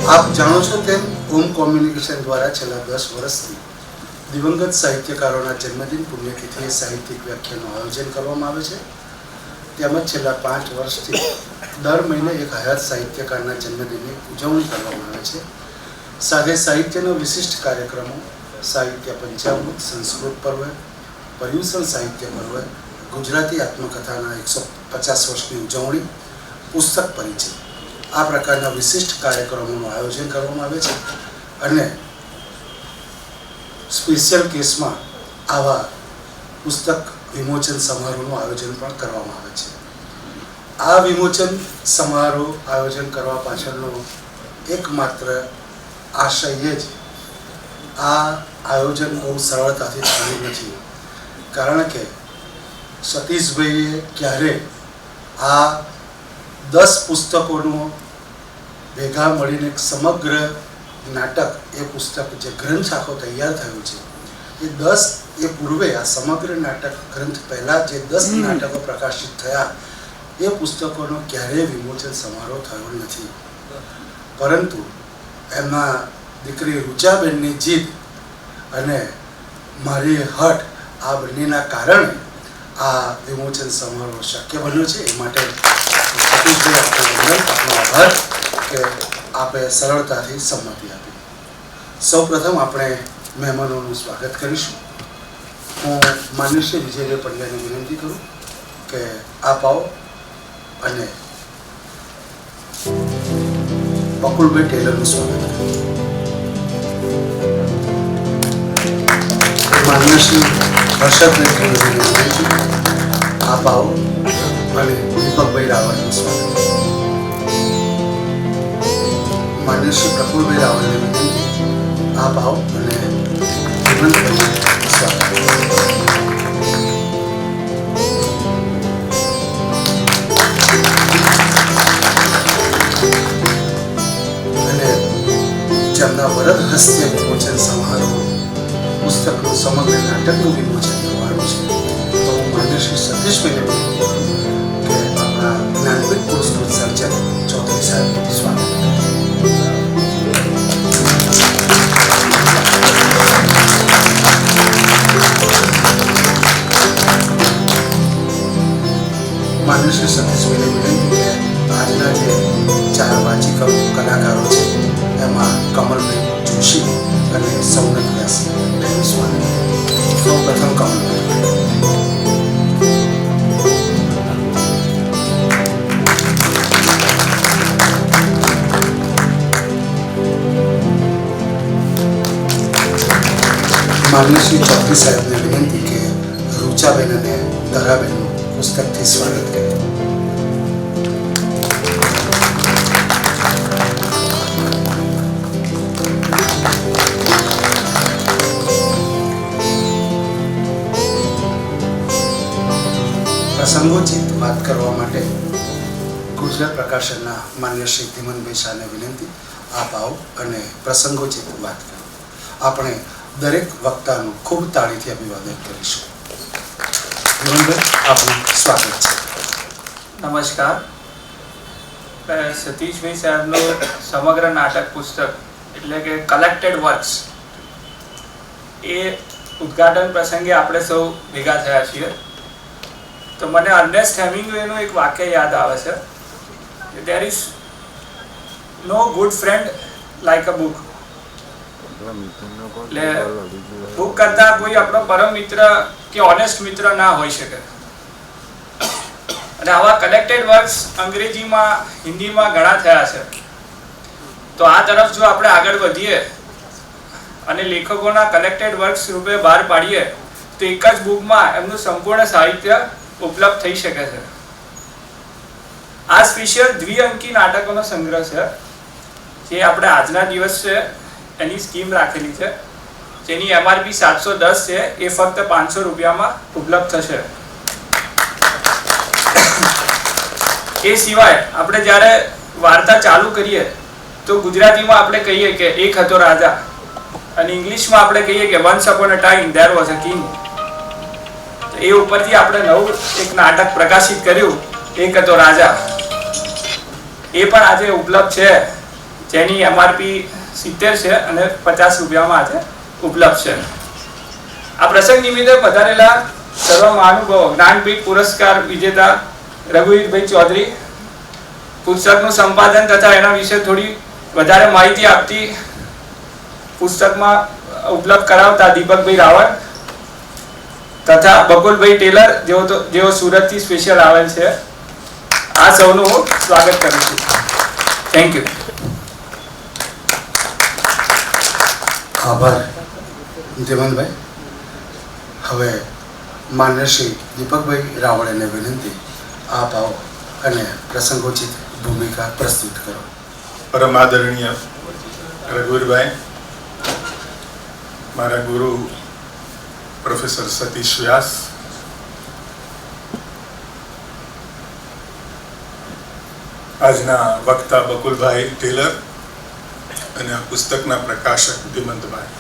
આપ જાણો છો તેમ ઓમ કોમ્યુનિકેશન દ્વારા છેલ્લા 10 વર્ષથી દિવંગત સાહિત્યકારોના જન્મદિન પુણ્યતિથિએ સાહિત્યિક વ્યાખ્યાનનું આયોજન કરવામાં આવે છે. તેમજ છેલ્લા 5 વર્ષથી દર મહિને એક હયાત સાહિત્યકારના જન્મદિનની ઉજવણી કરવામાં આવે છે. સાથે સાહિત્યના વિશિષ્ટ કાર્યક્રમો, સાહિત્ય પંચામૃત, સંસ્કૃત પર્વ, પર્યુષણ સાહિત્ય પર્વ, ગુજરાતી આત્મકથાના 150 વર્ષની ઉજવણી, પુસ્તક પરિચય આ પ્રકારના વિશિષ્ટ કાર્યક્રમોનું આયોજન કરવામાં આવે છે. અને સ્પેશિયલ કેસમાં આવા પુસ્તક વિમોચન સમારોહનું આયોજન પણ કરવામાં આવે છે. આ વિમોચન સમારોહ આયોજન કરવા પાછળનો એકમાત્ર આશય જ આ આયોજન બહુ સરળતાથી થયું નથી. કારણ કે સતીશભાઈએ ક્યારે આ 10 પુસ્તકોનો ભેગા મળીને એક સમગ્ર નાટક, એ પુસ્તક જે ગ્રંથ આખો તૈયાર થયો છે, એ 10 એ પૂર્વે આ સમગ્ર નાટક ગ્રંથ પહેલાં જે 10 નાટકો પ્રકાશિત થયા એ પુસ્તકોનો ક્યારેય વિમોચન સમારોહ થયો નથી. પરંતુ એમાં દીકરી રુચાબેનની જીદ અને મારી હઠ આ બંનેના કારણે આ વિમોચન સમારોહ શક્ય બન્યો છે. એ માટે સતીશભાઈ આપનો આભાર કે આપે સરળતાથી સંમતિ આપી. સૌપ્રથમ આપણે મહેમાનોનું સ્વાગત કરીશું. હું માન્ય શ્રી વિજયભાઈ પંડ્યાને વિનંતી કરું કે આપ આવો અને બકુલભાઈ ટેલરનું સ્વાગત કરું. માન્ય શ્રી હર્ષદભાઈ વિનંતી આપ આવો અને દીપકભાઈ રાવલનું સ્વાગત કરું. માન્ય શ્રી પ્રફુલભાઈ રાવલને વિનંતી આપ આવો અને હેમંતભાઈનું સ્વાગત કરું. જેમના વરદ હસ્તે વિમોચન સમારોહ પુસ્તકનું સમગ્ર નાટકનું વિમોચન કરવાનું છે, તો હું માન્ય શ્રી સતીશભાઈને વિનંતી કરું કે આપણા જ્ઞાનપીઠ પુરસ્કૃત સર્જક ચૌધરી સાહેબનું સ્વાગત કરે. માન્ય શ્રી સતીશભાઈને વિનંતી કે આજના જે 4 વાચિક કલાકારો છે એમાં કમલભાઈ જોશી અને સૌનક વ્યાસ તેમનું સ્વાગત. સૌ પ્રથમ કમલભાઈ. માન્ય શ્રી ચૌધરી સાહેબને વિનંતી કે રૂચાબેન અને દરાબેનનું પુસ્તકથી સ્વાગત કરે. પ્રસંગોચિત વાત કરવા માટે ગુજરાત પ્રકાશનના માન્ય શ્રી ધીમનભાઈ શાહને વિનંતી આપ આવો અને પ્રસંગોચિત વાત કરો. આપણે દરેક વક્તાનું ખૂબ તાળીથી અભિવાદન કરીશું. ધીમનભાઈ, આપનું સ્વાગત છે. નમસ્કાર. સતીશભાઈ સાહેબનું સમગ્ર નાટક પુસ્તક એટલે કે કલેક્ટેડ વર્ક્સ, એ ઉદ્ઘાટન પ્રસંગે આપણે સૌ ભેગા થયા છીએ. તો મને અર્નેસ્ટ હેમિંગવેનું એક વાક્ય યાદ આવે છે કે there is no good friend like a book. એટલે બુક કરતા કોઈ આપણો પરમ મિત્ર કે ઓનેસ્ટ મિત્ર ના હોઈ શકે. અને આવા કલેક્ટેડ વર્ક્સ અંગ્રેજીમાં, હિન્દીમાં ઘણા થયા છે. તો આ તરફ જો આપણે આગળ વધીએ અને લેખકોના કલેક્ટેડ વર્ક્સ રૂપે બહાર પાડીએ તો એક જ બુકમાં એમનું સંપૂર્ણ સાહિત્ય ઉપલબ્ધ થઈ શકે છે. આ સ્પેશિયલ દ્વિઅંકી નાટકોનો સંગ્રહ છે જે આપણે આજના દિવસે એની સ્કીમ રાખેલી છે, જેની MRP 710 છે. એ ફક્ત 500 રૂપિયામાં ઉપલબ્ધ થશે. એ સિવાય આપણે જ્યારે વાર્તા ચાલુ કરીએ તો ગુજરાતીમાં આપણે કહીએ કે એક હતો રાજા, અને ઇંગ્લિશમાં આપણે કહીએ કે once upon a time there was a king. એ ઉપરથી આપણે નવું એક નાટક પ્રકાશિત કર્યું, એક હતો રાજા. એ પણ આજે ઉપલબ્ધ છે જેની MRP 70 છે અને 50 રૂપિયામાં આજે ઉપલબ્ધ છે. આ પ્રસંગ નિમિત્તે પધારેલા સર્વ મહાનુભાવો, જ્ઞાનપીઠ પુરસ્કાર વિજેતા રઘુવીરભાઈ ચૌધરી, પુસ્તકનું સંપાદન તથા એના વિશે થોડી વધારે માહિતી આપતી પુસ્તકમાં ઉપલબ્ધ કરાવતા દીપકભાઈ રાવળ તથા બકુલભાઈ ટેલર, જેઓ સુરતથી સ્પેશિયલ આવેલ છે. આ સૌનું હું સ્વાગત કરું છું. Thank you. આભાર દેવનભાઈ. હવે માન્ય શ્રી દીપકભાઈ રાવળને વિનંતી, આપ આવો અને પ્રસંગોચિત ભૂમિકા પ્રસ્તુત કરો. પરમ આદરણીય રઘુવીરભાઈ, મારા ગુરુ પ્રોફેસર સતીશ વ્યાસ, આજના વક્તા બકુલભાઈ ટેલર અને આ પુસ્તકના પ્રકાશક ધીમંતભાઈ,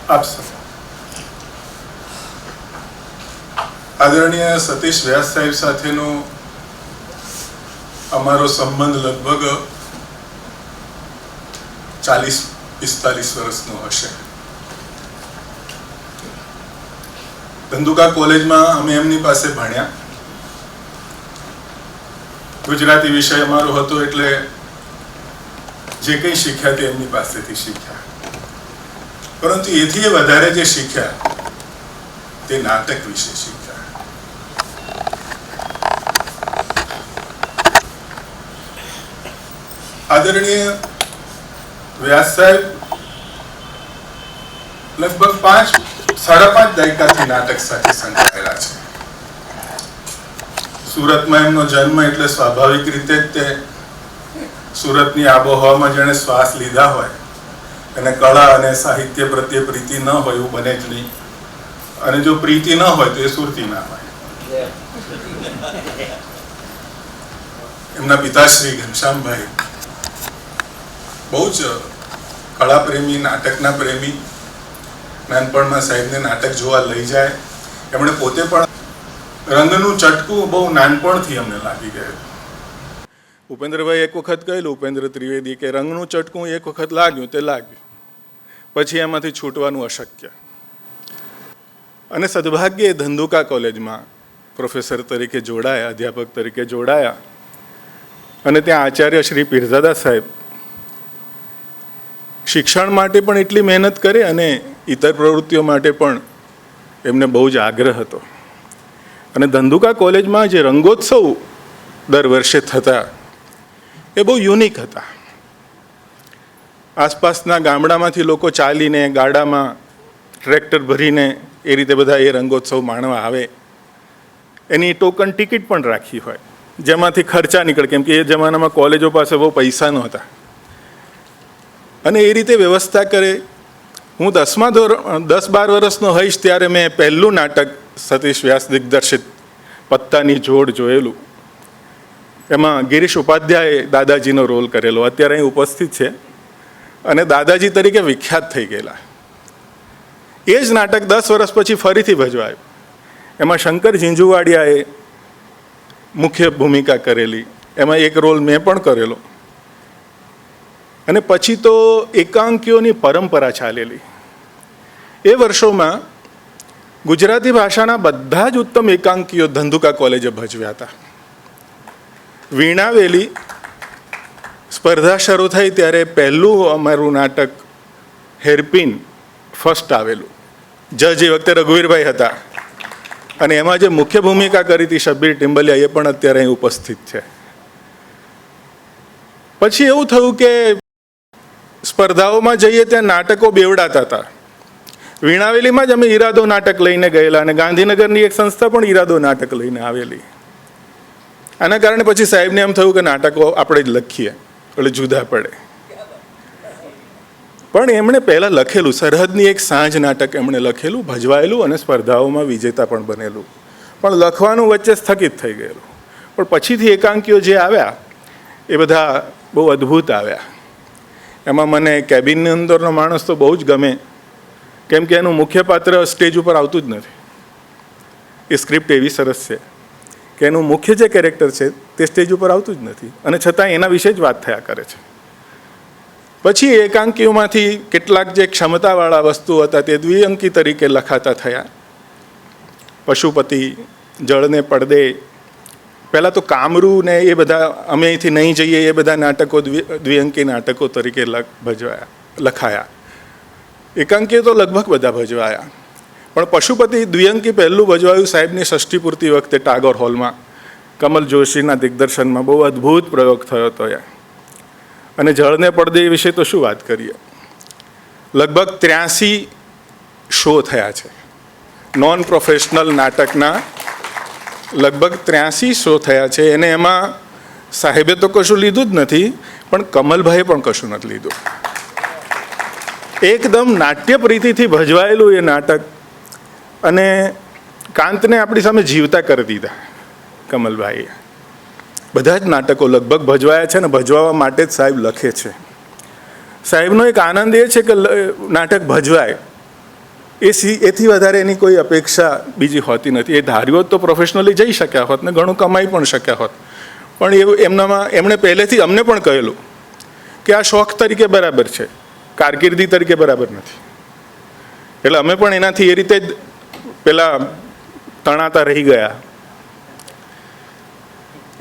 આપ સૌ. આદરણીય સતીશ વ્યાસ સાહેબ સાથેનો અમારો સંબંધ લગભગ 40-45 વર્ષનો હશે. ધંધુકા કોલેજમાં અમે એમની પાસે ભણ્યા. ગુજરાતી વિષય અમારો હતો એટલે જે કંઈ શીખ્યા તે એમની પાસેથી શીખ્યા. પરંતુ એથી વધારે જે શીખ્યા તે નાટક વિશે શીખ્યા. આદરણીય વ્યાસ સાહેબ લગભગ 5-5.5 દાયકાથી નાટક સાથે સંકળાયેલા છે. સુરતમાં એમનો જન્મ એટલે સ્વાભાવિક રીતે જ તે સુરતની આબોહવામાં જેણે શ્વાસ લીધા હોય અને કળા અને સાહિત્ય પ્રત્યે પ્રીતિ ન હોય એવું બને જ નહીં. અને જો પ્રીતિ ન હોય તો એ સુરતી ના હોય. એમના પિતાશ્રી ઘનશ્યામભાઈ બહુ જ કળા પ્રેમી, નાટકના પ્રેમી. નાનપણમાં સાહેબને નાટક જોવા લઈ જાય. એમણે પોતે પણ રંગનું ચટકું બહુ નાનપણથી અમને લાગી ગયું. ઉપેન્દ્રભાઈ એક વખત કહેલું, ઉપેન્દ્ર ત્રિવેદી, કે રંગનું ચટકું એક વખત લાગ્યું તે લાગ્યું, પછી એમાંથી છૂટવાનું અશક્ય. અને સદભાગ્યે ધંધુકા કોલેજમાં પ્રોફેસર તરીકે જોડાયા, અધ્યાપક તરીકે જોડાયા. અને ત્યાં આચાર્ય શ્રી પીરઝાદા સાહેબ શિક્ષણ માટે પણ એટલી મહેનત કરે અને ઇતર પ્રવૃત્તિઓ માટે પણ એમને બહુ જ આગ્રહ હતો. અને ધંધુકા કોલેજમાં જે રંગોત્સવ દર વર્ષે થતા એ બહુ યુનિક હતા. આસપાસના ગામડામાંથી લોકો ચાલીને, ગાડામાં ટ્રેક્ટર ભરીને એ રીતે બધા એ રંગોત્સવ માણવા આવે. એની ટોકન ટિકિટ પણ રાખી હોય, જેમાંથી ખર્ચા નીકળે, કેમ કે એ જમાનામાં કોલેજો પાસે બહુ પૈસા નહોતા. અને એ રીતે વ્યવસ્થા કરે. હું 10-12 વર્ષનો હોઈશ ત્યારે મેં પહેલું નાટક સતીશ વ્યાસ દિગ્દર્શિત પત્તાની જોડ જોયેલું. એમાં ગિરીશ ઉપાધ્યાયે દાદાજીનો રોલ કરેલો. અત્યારે અહીં ઉપસ્થિત છે અને દાદાજી તરીકે વિખ્યાત થઈ ગયેલા. એ જ નાટક 10 વર્ષ પછી ફરીથી ભજવાયું. એમાં શંકર ઝીંઝુવાડિયાએ મુખ્ય ભૂમિકા કરેલી. એમાં એક રોલ મેં પણ કરેલો. અને પછી તો એકાંકીઓની પરંપરા ચાલેલી. એ વર્ષોમાં ગુજરાતી ભાષાના બધા જ ઉત્તમ એકાંકીઓ ધંધુકા કોલેજે ભજવ્યા હતા. વીણાવેલી સ્પર્ધા શરૂ થઈ ત્યારે પહેલું અમારું નાટક હેરપિન ફર્સ્ટ આવેલું. જજ એ વખતે રઘુવીરભાઈ હતા અને એમાં જે મુખ્ય ભૂમિકા કરી હતી શબ્બીર ટિમ્બલિયા, એ પણ અત્યારે અહીં ઉપસ્થિત છે. પછી એવું થયું કે સ્પર્ધાઓમાં જઈએ ત્યાં નાટકો બેવડાતા હતા. વીણાવેલીમાં જ અમે ઈરાદો નાટક લઈને ગયેલા અને ગાંધીનગરની એક સંસ્થા પણ ઈરાદો નાટક લઈને આવેલી. આના કારણે પછી સાહેબને એમ થયું કે નાટકો આપણે જ લખીએ એટલે જુદા પડે. પણ એમણે પહેલાં લખેલું સરહદની એક સાંજ નાટક એમણે લખેલું, ભજવાયેલું અને સ્પર્ધાઓમાં વિજેતા પણ બનેલું. પણ લખવાનું વચ્ચે સ્થગિત થઈ ગયેલું. પણ પછીથી એકાંકીઓ જે આવ્યા એ બધા બહુ અદ્ભુત આવ્યા. એમાં મને કેબિનની અંદરનો માણસ તો બહુ જ ગમે, કેમ કે એનું મુખ્ય પાત્ર સ્ટેજ ઉપર આવતું જ નથી. એ સ્ક્રિપ્ટ એવી સરસ છે કે એનું મુખ્ય જે કેરેક્ટર છે તે સ્ટેજ ઉપર આવતું જ નથી અને છતાં એના વિશે જ વાત થયા કરે છે. પછી એકાંકીઓમાંથી કેટલાક જે ક્ષમતાવાળા વસ્તુઓ હતા તે દ્વિઅંકી તરીકે લખાતા થયા. પશુપતિ, જળને પડદે, પહેલાં તો કામરૂ ને એ બધા અમે અહીંથી નહીં જઈએ એ બધા નાટકો દ્વિઅંકી નાટકો તરીકે લખાયા. એકાંકીઓ તો લગભગ બધા ભજવાયા, પણ પશુપતિ દ્વિઅંકી પહેલું ભજવાયું સાહેબની ષષ્ઠી પૂર્તિ વખતે ટાગોર હોલમાં કમલ જોશીના દિગ્દર્શનમાં. બહુ અદ્ભુત પ્રયોગ થયો હતો યાર. અને જળને પડદે વિશે તો શું વાત કરીએ. લગભગ 83 શો થયા છે નોન પ્રોફેશનલ નાટકના. લગભગ 83 શો થયા છે. એને એમાં સાહેબે તો કશું લીધું જ નથી, પણ કમલભાઈએ પણ કશું નથી લીધું. એકદમ નાટ્ય પ્રીતિથી ભજવાયેલું એ નાટક, અને કાંતને આપણી સામે જીવતા કરી દીધા કમલભાઈએ. બધા જ નાટકો લગભગ ભજવાયા છે, ને ભજવાવા માટે જ સાહેબ લખે છે. સાહેબનો એક આનંદ એ છે કે નાટક ભજવાય, એથી વધારે એની કોઈ અપેક્ષા બીજી હોતી નથી. એ ધાર્યો તો પ્રોફેશનલી જઈ શક્યા હોત ને ઘણું કમાઈ પણ શક્યા હોત, પણ એવું એમણે પહેલેથી અમને પણ કહેલું કે આ શોખ તરીકે બરાબર છે, કારકિર્દી તરીકે બરાબર નથી. એટલે અમે પણ એનાથી એ રીતે જ પેલા તણાતા રહી ગયા.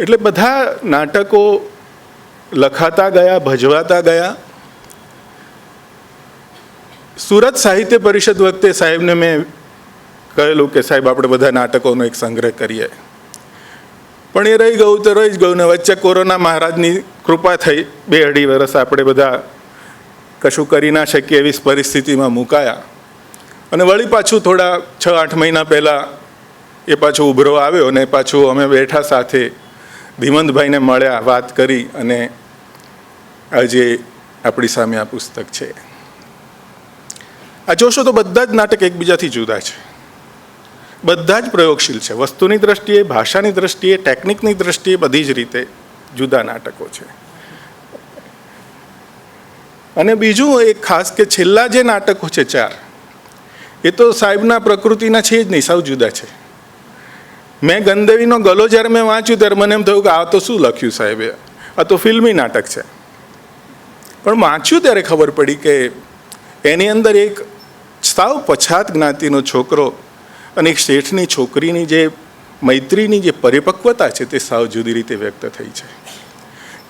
એટલે બધા નાટકો લખાતા ગયા, ભજવાતા ગયા. સુરત સાહિત્ય પરિષદ વખતે સાહેબને મેં કહેલું કે સાહેબ આપણે બધા નાટકોનો એક સંગ્રહ કરીએ, પણ એ રહી ગયું તો રહી જ ગયું. ને વચ્ચે કોરોના મહારાજની કૃપા થઈ, 2-2.5 વર્ષ આપણે બધા કશું કરી ના શકીએ એવી પરિસ્થિતિમાં મુકાયા. અને વળી પાછું થોડા 6-8 મહિના પહેલાં એ પાછો ઉભરો આવ્યો, અને પાછું અમે બેઠા સાથે ધીમંતભાઈને મળ્યા, વાત કરી, અને આજે આપણી સામે આ પુસ્તક છે. આ જોશો તો બધા જ નાટક એકબીજાથી જુદા છે, બધા જ પ્રયોગશીલ છે. વસ્તુની દ્રષ્ટિએ, ભાષાની દ્રષ્ટિએ, ટેકનિકની દ્રષ્ટિએ બધી જ રીતે જુદા નાટકો છે. અને બીજું એક ખાસ કે છેલ્લા જે નાટકો છે 4, એ તો સાહેબના પ્રકૃતિના છે જ નહીં, સાવ જુદા છે. મેં ગંદેવીનો ગલો જ્યારે મેં વાંચ્યું ત્યારે મને એમ થયું કે આ તો શું લખ્યું સાહેબે, આ તો ફિલ્મી નાટક છે. પણ વાંચ્યું ત્યારે ખબર પડી કે એની અંદર એક સાવ પછાત જ્ઞાતિનો છોકરો અને એક શેઠની છોકરીની જે મૈત્રીની જે પરિપક્વતા છે તે સાવ જુદી રીતે વ્યક્ત થઈ છે.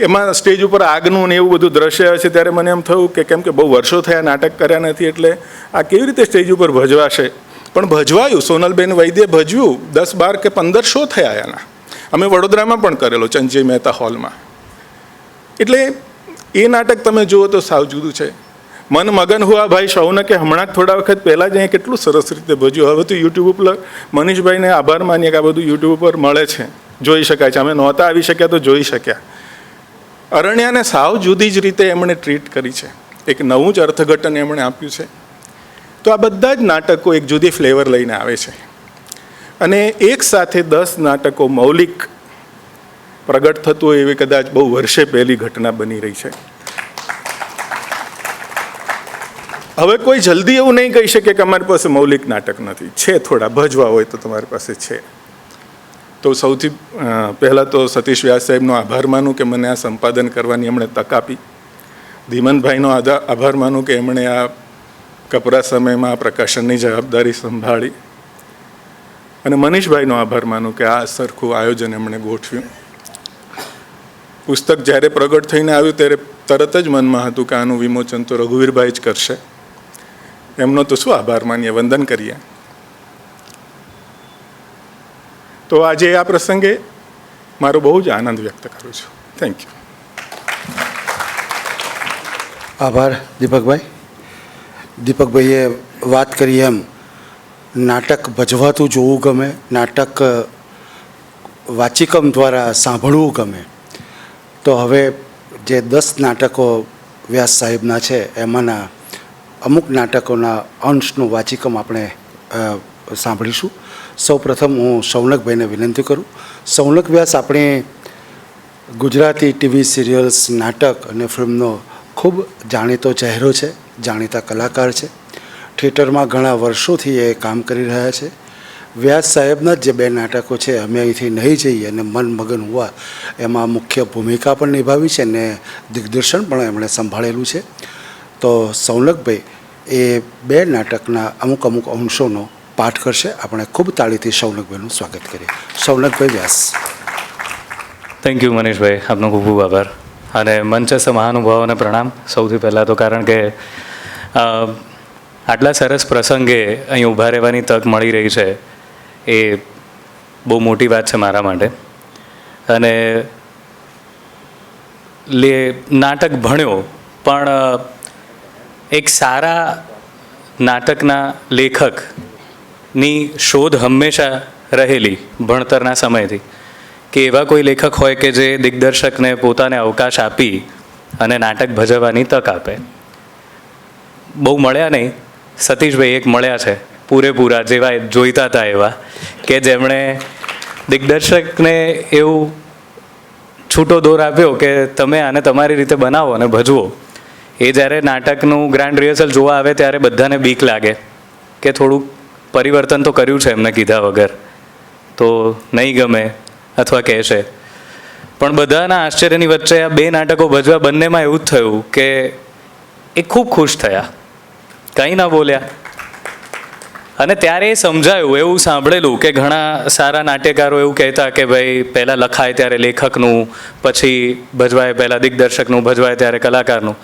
એમાં સ્ટેજ ઉપર આગનું ને એવું બધું દ્રશ્ય છે ત્યારે મને એમ થયું કે કેમ કે બહુ વર્ષો થયા નાટક કર્યા નથી, એટલે આ કેવી રીતે સ્ટેજ ઉપર ભજવાશે. પણ ભજવાયું. સોનલબેન વૈદ્ય ભજવ્યું. 10, 12 કે 15 શો થયા એના. અમે વડોદરામાં પણ કરેલો, ચંચય મહેતા હોલમાં. એટલે એ નાટક તમે જુઓ તો સાવ જુદું છે. મન મગન હુઆ ભાઈ શૌનકે હમણાં થોડા વખત પહેલાં જ અહીંયા કેટલું સરસ રીતે ભજ્યું. હવે તો યુટ્યુબ ઉપર મનીષભાઈને આભાર માનીએ કે આ બધું યુટ્યુબ ઉપર મળે છે, જોઈ શકાય છે. અમે નહોતા આવી શક્યા તો જોઈ શક્યા. અરણ્યાને સાવ જુદી જ રીતે એમણે ટ્રીટ કરી છે, એક નવું જ અર્થઘટન એમણે આપ્યું છે. તો આ બધા જ નાટકો એક જુદી ફ્લેવર લઈને આવે છે, અને એક સાથે 10 નાટકો મૌલિક પ્રગટ થતું હોય એવી કદાચ બહુ વર્ષે પહેલી ઘટના બની રહી છે. હવે કોઈ જલ્દી એવું નહીં કહી શકે કે અમારી પાસે મૌલિક નાટક નથી. છે, થોડા ભજવા હોય તો તમારી પાસે છે. તો સૌથી પહેલાં તો સતીશ વ્યાસ સાહેબનો આભાર માનું કે મને આ સંપાદન કરવાની એમણે તક આપી. ધીમંતભાઈનો આભાર માનું કે એમણે આ કપરા સમયમાં આ પ્રકાશનની જવાબદારી સંભાળી. અને મનીષભાઈનો આભાર માનું કે આ સરખું આયોજન એમણે ગોઠવ્યું. પુસ્તક જ્યારે પ્રગટ થઈને આવ્યું ત્યારે તરત જ મનમાં હતું કે આનું વિમોચન તો રઘુવીરભાઈ જ કરશે. એમનો તો શું આભાર માનીએ, વંદન કરીએ. તો આજે આ પ્રસંગે મારો બહુ જ આનંદ વ્યક્ત કરું છું. Thank you. આભાર દીપકભાઈ. દીપકભાઈએ વાત કરી એમ નાટક ભજવાતું જોવું ગમે, નાટક વાચિકમ દ્વારા સાંભળવું ગમે. તો હવે જે 10 નાટકો વ્યાસ સાહેબના છે એમાંના અમુક નાટકોના અંશનું વાચિકમ આપણે સાંભળીશું. સૌપ્રથમ હું શૌનકભાઈને વિનંતી કરું. શૌનક વ્યાસ આપણે ગુજરાતી ટીવી સિરિયલ્સ, નાટક અને ફિલ્મનો ખૂબ જાણીતો ચહેરો છે, જાણીતા કલાકાર છે. થિયેટરમાં ઘણા વર્ષોથી એ કામ કરી રહ્યા છે વ્યાસ સાહેબના જ જે 2 નાટકો છે અમે અહીંથી નહીં જઈએ અને મન મગન હુઆ એમાં મુખ્ય ભૂમિકા પણ નિભાવી છે અને દિગ્દર્શન પણ એમણે સંભાળેલું છે. તો સૌનકભાઈ એ 2 નાટકના અમુક અંશોનો પાઠ કરશે. આપણે ખૂબ તાળીથી સૌનકભાઈનું સ્વાગત કરીએ. સૌનકભાઈ વ્યાસ. થેન્ક યુ મનીષભાઈ, આપનો ખૂબ ખૂબ આભાર. અને મંચસ્થ મહાનુભાવોને પ્રણામ સૌથી પહેલાં તો, કારણ કે આટલા સરસ પ્રસંગે અહીં ઊભા રહેવાની તક મળી રહી છે એ બહુ મોટી વાત છે મારા માટે. અને નાટક ભણ્યો, પણ એક સારા નાટકના લેખકની શોધ હંમેશા રહેલી ભણતરના સમયથી, કે એવા કોઈ લેખક હોય કે જે દિગ્દર્શકને પોતાને અવકાશ આપી અને નાટક ભજવવાની તક આપે. બહુ મળ્યા નહીં, સતીશભાઈ એક મળ્યા છે પૂરેપૂરા, જેવા જોઈતા હતા એવા, કે જેમણે દિગ્દર્શકને એવું છૂટો દોર આપ્યો કે તમે આને તમારી રીતે બનાવો અને ભજવો. એ જ્યારે નાટકનું ગ્રાન્ડ રિહર્સલ જોવા આવે ત્યારે બધાને બીક લાગે કે થોડુંક પરિવર્તન તો કર્યું છે એમને કીધા વગર, તો નહીં ગમે અથવા કહેશે. પણ બધાના આશ્ચર્યની વચ્ચે આ 2 નાટકો ભજવા બંનેમાં એવું જ થયું કે એ ખૂબ ખુશ થયા, કંઈ ના બોલ્યા. અને ત્યારે એ સમજાયું, એવું સાંભળેલું કે ઘણા સારા નાટ્યકારો એવું કહેતા કે ભાઈ પહેલાં લખાય ત્યારે લેખકનું, પછી ભજવાય પહેલાં દિગ્દર્શકનું, ભજવાય ત્યારે કલાકારનું.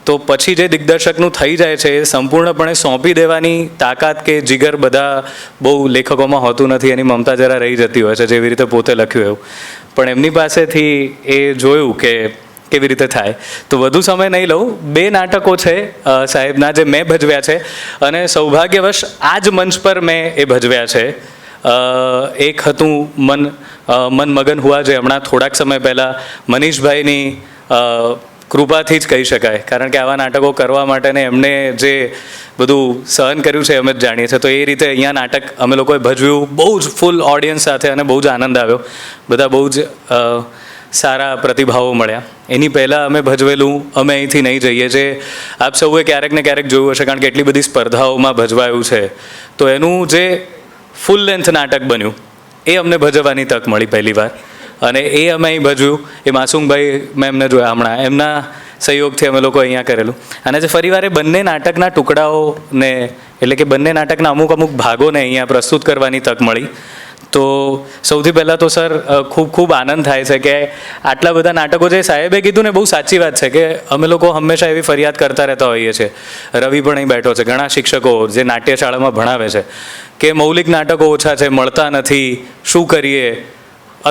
તો પછી જે દિગ્દર્શકનું થઈ જાય છે એ સંપૂર્ણપણે સોંપી દેવાની તાકાત કે જીગર બધા બહુ લેખકોમાં હોતું નથી. એની મમતા જરા રહી જતી હોય છે, જેવી રીતે પોતે લખ્યું એવું. પણ એમની પાસેથી એ જોયું કે કેવી રીતે થાય. તો વધુ સમય નહીં લઉં, 2 નાટકો છે સાહેબના જે મેં ભજવ્યા છે, અને સૌભાગ્યવશ આ જ મંચ પર મેં એ ભજવ્યા છે. એક હતું મન મગન હુઆ, જે હમણાં થોડાક સમય પહેલાં મનીષભાઈની કૃપાથી જ કહી શકાય, કારણ કે આવા નાટકો કરવા માટે ને એમને જે બધું સહન કર્યું છે અમે જ જાણીએ છીએ. તો એ રીતે અહીંયા નાટક અમે લોકોએ ભજવ્યું બહુ જ ફૂલ ઓડિયન્સ સાથે, અને બહુ જ આનંદ આવ્યો. બધા બહુ જ સારા પ્રતિભાવો મળ્યા. એની પહેલાં અમે ભજવેલું અમે અહીંથી નહીં જઈએ, જે આપ સૌએ ક્યારેક ને ક્યારેક જોયું હશે, કારણ કે એટલી બધી સ્પર્ધાઓમાં ભજવાયું છે. તો એનું જે ફૂલ લેન્થ નાટક બન્યું એ અમને ભજવવાની તક મળી પહેલી વાર, અને એ અમે અહીં ભજવ્યું. એ માસુમભાઈ મેં એમને જોયા હમણાં, એમના સહયોગથી અમે લોકો અહીંયા કરેલું. અને જે ફરીવાર એ બંને નાટકના ટુકડાઓને, એટલે કે બંને નાટકના અમુક ભાગોને અહીંયા પ્રસ્તુત કરવાની તક મળી. તો સૌથી પહેલાં તો સર ખૂબ ખૂબ આનંદ થાય છે કે આટલા બધા નાટકો, જે સાહેબે કીધું ને બહુ સાચી વાત છે, કે અમે લોકો હંમેશા એવી ફરિયાદ કરતા રહેતા હોઈએ છીએ. રવિ પણ અહીં બેઠો છે, ઘણા શિક્ષકો જે નાટ્યશાળામાં ભણાવે છે, કે મૌલિક નાટકો ઓછા છે, મળતા નથી, શું કરીએ.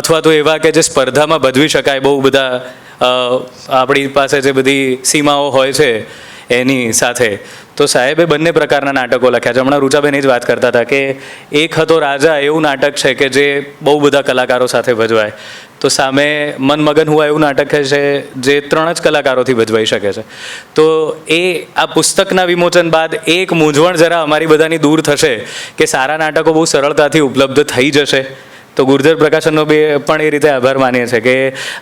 અથવા તો એવા કે જે સ્પર્ધામાં ભજવી શકાય, બહુ બધા આપણી પાસે જે બધી સીમાઓ હોય છે એની સાથે. તો સાહેબે બંને પ્રકારના નાટકો લખ્યા છે. હમણાં રૂચાબેન એ જ વાત કરતા હતા કે એક હતો રાજા, એવું નાટક છે કે જે બહુ બધા કલાકારો સાથે ભજવાય. તો સામે મન મગન હુઆ એવું નાટક છે જે 3 જ કલાકારોથી ભજવાઈ શકે છે. તો એ આ પુસ્તકના વિમોચન બાદ એક મૂંઝવણ જરા અમારી બધાની દૂર થશે કે સારા નાટકો બહુ સરળતાથી ઉપલબ્ધ થઈ જશે. તો ગુર્જર પ્રકાશનનો પણ એ રીતે આભાર માનીએ છીએ કે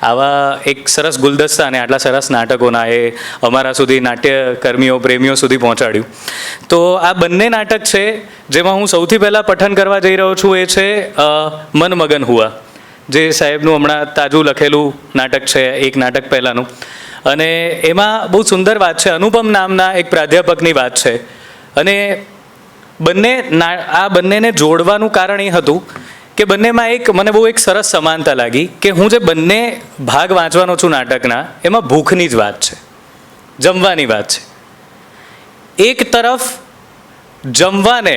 આવા એક સરસ ગુલદસ્તા અને આટલા સરસ નાટકોના એ અમારા સુધી, નાટ્યકર્મીઓ, પ્રેમીઓ સુધી પહોંચાડ્યું. તો આ બંને નાટક છે જેમાં હું સૌથી પહેલાં પઠન કરવા જઈ રહ્યો છું. એ છે મન મગન હુઆ, જે સાહેબનું હમણાં તાજું લખેલું નાટક છે, એક નાટક પહેલાંનું. અને એમાં બહુ સુંદર વાત છે, અનુપમ નામના એક પ્રાધ્યાપકની વાત છે. અને આ બંનેને જોડવાનું કારણ એ હતું કે બંનેમાં મને બહુ એક સરસ સમાનતા લાગી કે હું જે બંને ભાગ વાંચવાનો છું નાટકના, એમાં ભૂખની જ વાત છે, જમવાની વાત છે. એક તરફ જમવાને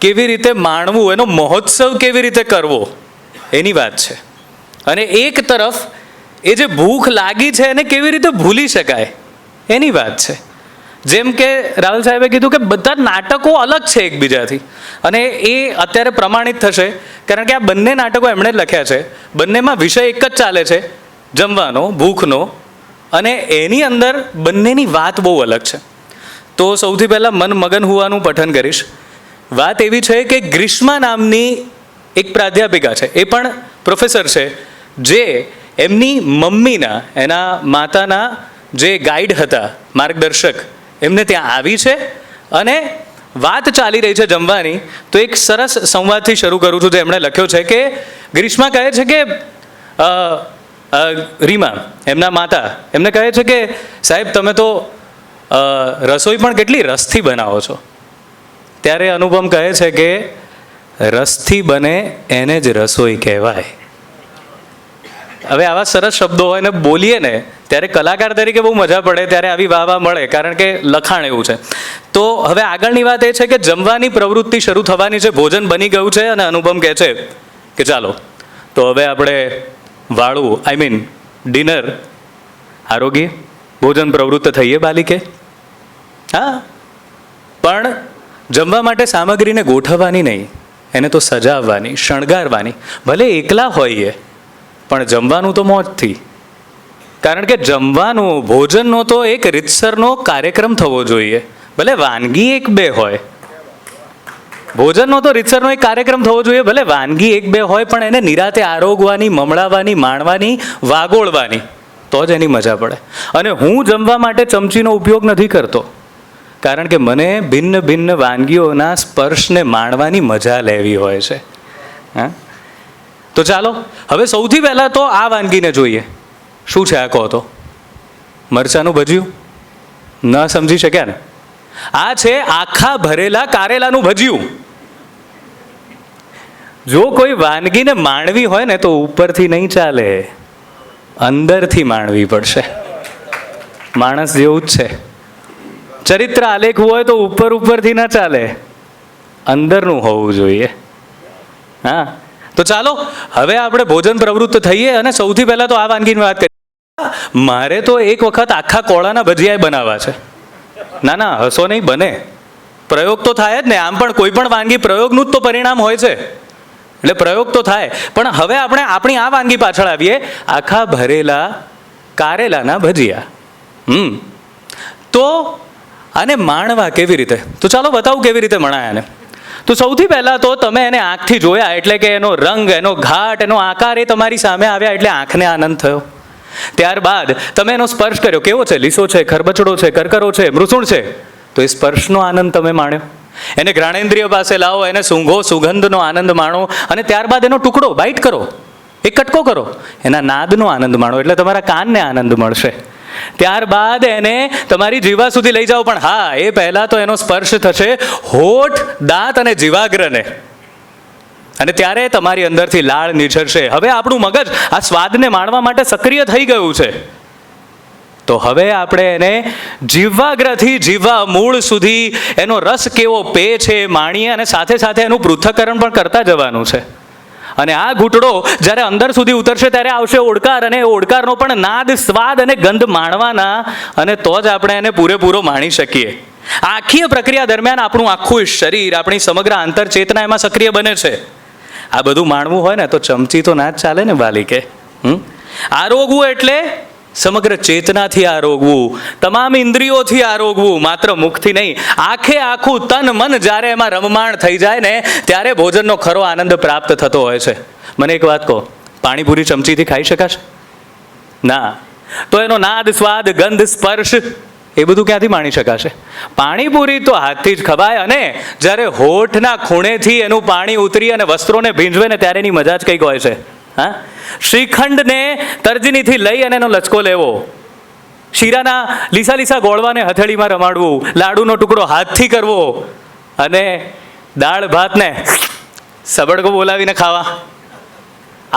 કેવી રીતે માણવું, એનો મહોત્સવ કેવી રીતે કરવો એની વાત છે, અને એક તરફ એ જે ભૂખ લાગી છે એને કેવી રીતે ભૂલી શકાય એની વાત છે. જેમ કે રાહુલ સાહેબે કીધું કે બધા નાટકો અલગ છે એકબીજાથી, અને એ અત્યારે પ્રમાણિત થશે કારણ કે આ બંને નાટકો એમણે લખ્યા છે. બંનેમાં વિષય એક જ ચાલે છે, જમવાનો, ભૂખનો, અને એની અંદર બંનેની વાત બહુ અલગ છે. તો સૌથી પહેલાં મન મગન હુઆનું પઠન કરીશ. વાત એવી છે કે ગ્રીષ્મા નામની એક પ્રાધ્યાપિકા છે, એ પણ પ્રોફેસર છે, જે એમની મમ્મીના, એના માતાના જે ગાઈડ હતા, માર્ગદર્શક, એમને ત્યાં આવી છે અને વાત ચાલી રહી છે જમવાની, તો એક સરસ સંવાદથી શરૂ કરું છું. જે એમણે લખ્યો છે કે ગ્રીષ્મા કહે છે કે રીમા એમના માતા એમને કહે છે કે સાહેબ તમે તો રસોઈ પણ કેટલી રસથી બનાવો છો. ત્યારે અનુપમ કહે છે કે રસથી બને એને જ રસોઈ કહેવાય. હવે આવા સરસ શબ્દો હોય ને બોલીએ ને ત્યારે કલાકાર તરીકે બહુ મજા પડે, ત્યારે આવી વાહ વાહ મળે, કારણ કે લખાણ એવું છે. તો હવે આગળની વાત એ છે કે જમવાની પ્રવૃત્તિ શરૂ થવાની છે, ભોજન બની ગયું છે અને અનુપમ કહે છે કે ચાલો તો હવે આપણે વાળું ડિનર આરોગી ભોજન પ્રવૃત્ત થઈએ બાલિકે. હા, પણ જમવા માટે સામગ્રીને ગોઠવવાની નહીં, એને તો સજાવવાની, શણગારવાની. ભલે એકલા હોઈએ પણ જમવાનું તો મોજથી, કારણ કે જમવાનું ભોજનનો તો એક રીતસરનો કાર્યક્રમ થવો જોઈએ. ભલે વાનગી એક બે હોય, ભોજનનો તો રીતસરનો એક કાર્યક્રમ થવો જોઈએ. ભલે વાનગી એક બે હોય પણ એને નિરાતે આરોગવાની, મમળાવાની, માણવાની, વાગોળવાની, તો જ એની મજા પડે. અને હું જમવા માટે ચમચીનો ઉપયોગ નથી કરતો, કારણ કે મને ભિન્ન ભિન્ન વાનગીઓના સ્પર્શને માણવાની મજા લેવી હોય છે. હા, તો ચાલો હવે સૌથી પહેલાં તો આ વાનગીને જોઈએ. શું છે આ કહો તો? મરચાંનું ભજીયું? ન સમજી શક્યા ને? આ છે આખા ભરેલા કારેલાનું ભજીયું. જો કોઈ વાનગીને માણવી હોય ને તો ઉપરથી નહીં ચાલે, અંદરથી માણવી પડશે. માણસ જેવું જ છે. ચરિત્ર આલેખવું હોય તો ઉપરથી ના ચાલે, અંદરનું હોવું જોઈએ. હા, તો ચાલો હવે આપણે ભોજન પ્રવૃત્ત થઈએ અને સૌથી પહેલાં તો આ વાનગીની વાત કરીએ. મારે તો એક વખત આખા કોળાના ભજીયા બનાવવા છે. ના હસો નહીં, બને. પ્રયોગ તો થાય જ ને. આમ પણ કોઈ પણ વાનગી પ્રયોગનું જ તો પરિણામ હોય છે, એટલે પ્રયોગ તો થાય. પણ હવે આપણે આપણી આ વાનગી પાછળ આવીએ, આખા ભરેલા કારેલાના ભજીયા. તો આને માણવા કેવી રીતે? તો ચાલો બતાવું કેવી રીતે મણાય આને. તો સૌથી પહેલાં તો તમે એને આંખથી જોયા, એટલે કે એનો રંગ, એનો ઘાટ, એનો આકાર એ તમારી સામે આવ્યા એટલે આંખને આનંદ થયો. ત્યારબાદ તમે એનો સ્પર્શ કર્યો. કેવો છે? લીસો છે, ખરબચડો છે, કરકરો છે, મૃસુણ છે? તો એ સ્પર્શનો આનંદ તમે માણ્યો. એને ઘ્રાણેન્દ્રિય પાસે લાવો, એને સૂંઘો, સુગંધનો આનંદ માણો, અને ત્યારબાદ એનો ટુકડો બાઈટ કરો, એક કટકો કરો, એના નાદનો આનંદ માણો, એટલે તમારા કાનને આનંદ મળશે. ત્યારબાદ એને તમારી જીવા સુધી લઈ જાઓ. પણ હા, એ પહેલાં તો એનો સ્પર્શ થશે હોઠ, દાંત અને જીવાગ્રને, અને ત્યારે તમારી અંદરથી લાળ નીચરશે. હવે આપણું મગજ આ સ્વાદને માણવા માટે સક્રિય થઈ ગયું છે. તો હવે આપણે એને જીવાગ્રથી જીવા મૂળ સુધી એનો રસ કેવો પે છે માણીએ, અને સાથે સાથે એનું પૃથ્થકરણ પણ કરતા જવાનું છે. અને આ ઘૂંટડો જ્યારે અંદર સુધી ઉતરશે ત્યારે આવશે ઓડકાર, અને ઓડકારનો પણ નાદ, સ્વાદ અને ગંધ માણવાના, અને તો જ આપણે એને પૂરેપૂરો માણી શકીએ. આખી પ્રક્રિયા દરમિયાન આપણું આખું શરીર, આપણી સમગ્ર આંતરચેતના એમાં સક્રિય બને છે. આ બધું માણવું હોય ને તો ચમચી તો ના જ ચાલે ને બાલિકે. આરોગવું એટલે સમગ્ર ચેતનાથી આરોગવું, તમામ ઇન્દ્રિયોથી આરોગવું, માત્ર મુખથી નહીં. આખે આખું તન મન જ્યારે એમાં રમમાણ થઈ જાય ને ત્યારે ભોજનનો ખરો આનંદ પ્રાપ્ત થતો હોય છે. મને એક વાત કહો, પાણીપુરી ચમચીથી ખાઈ શકાશે? ના. તો એનો નાદ, સ્વાદ, ગંધ, સ્પર્શ એ બધું ક્યાંથી માણી શકાશે? પાણીપુરી તો હાથથી જ ખવાય, અને જ્યારે હોઠના ખૂણેથી એનું પાણી ઉતરી અને વસ્ત્રોને ભીંજવે ને ત્યારે એની મજા જ કંઈક હોય છે. હા, શ્રીખંડને તર્જનીથી લઈ અને એનો લચકો લેવો, શીરાના લીસા લીસા ગોળવાને હથેળીમાં રમાડવું, લાડુનો ટુકડો હાથથી કરવો, અને દાળ ભાતને સબડકો બોલાવીને ખાવા.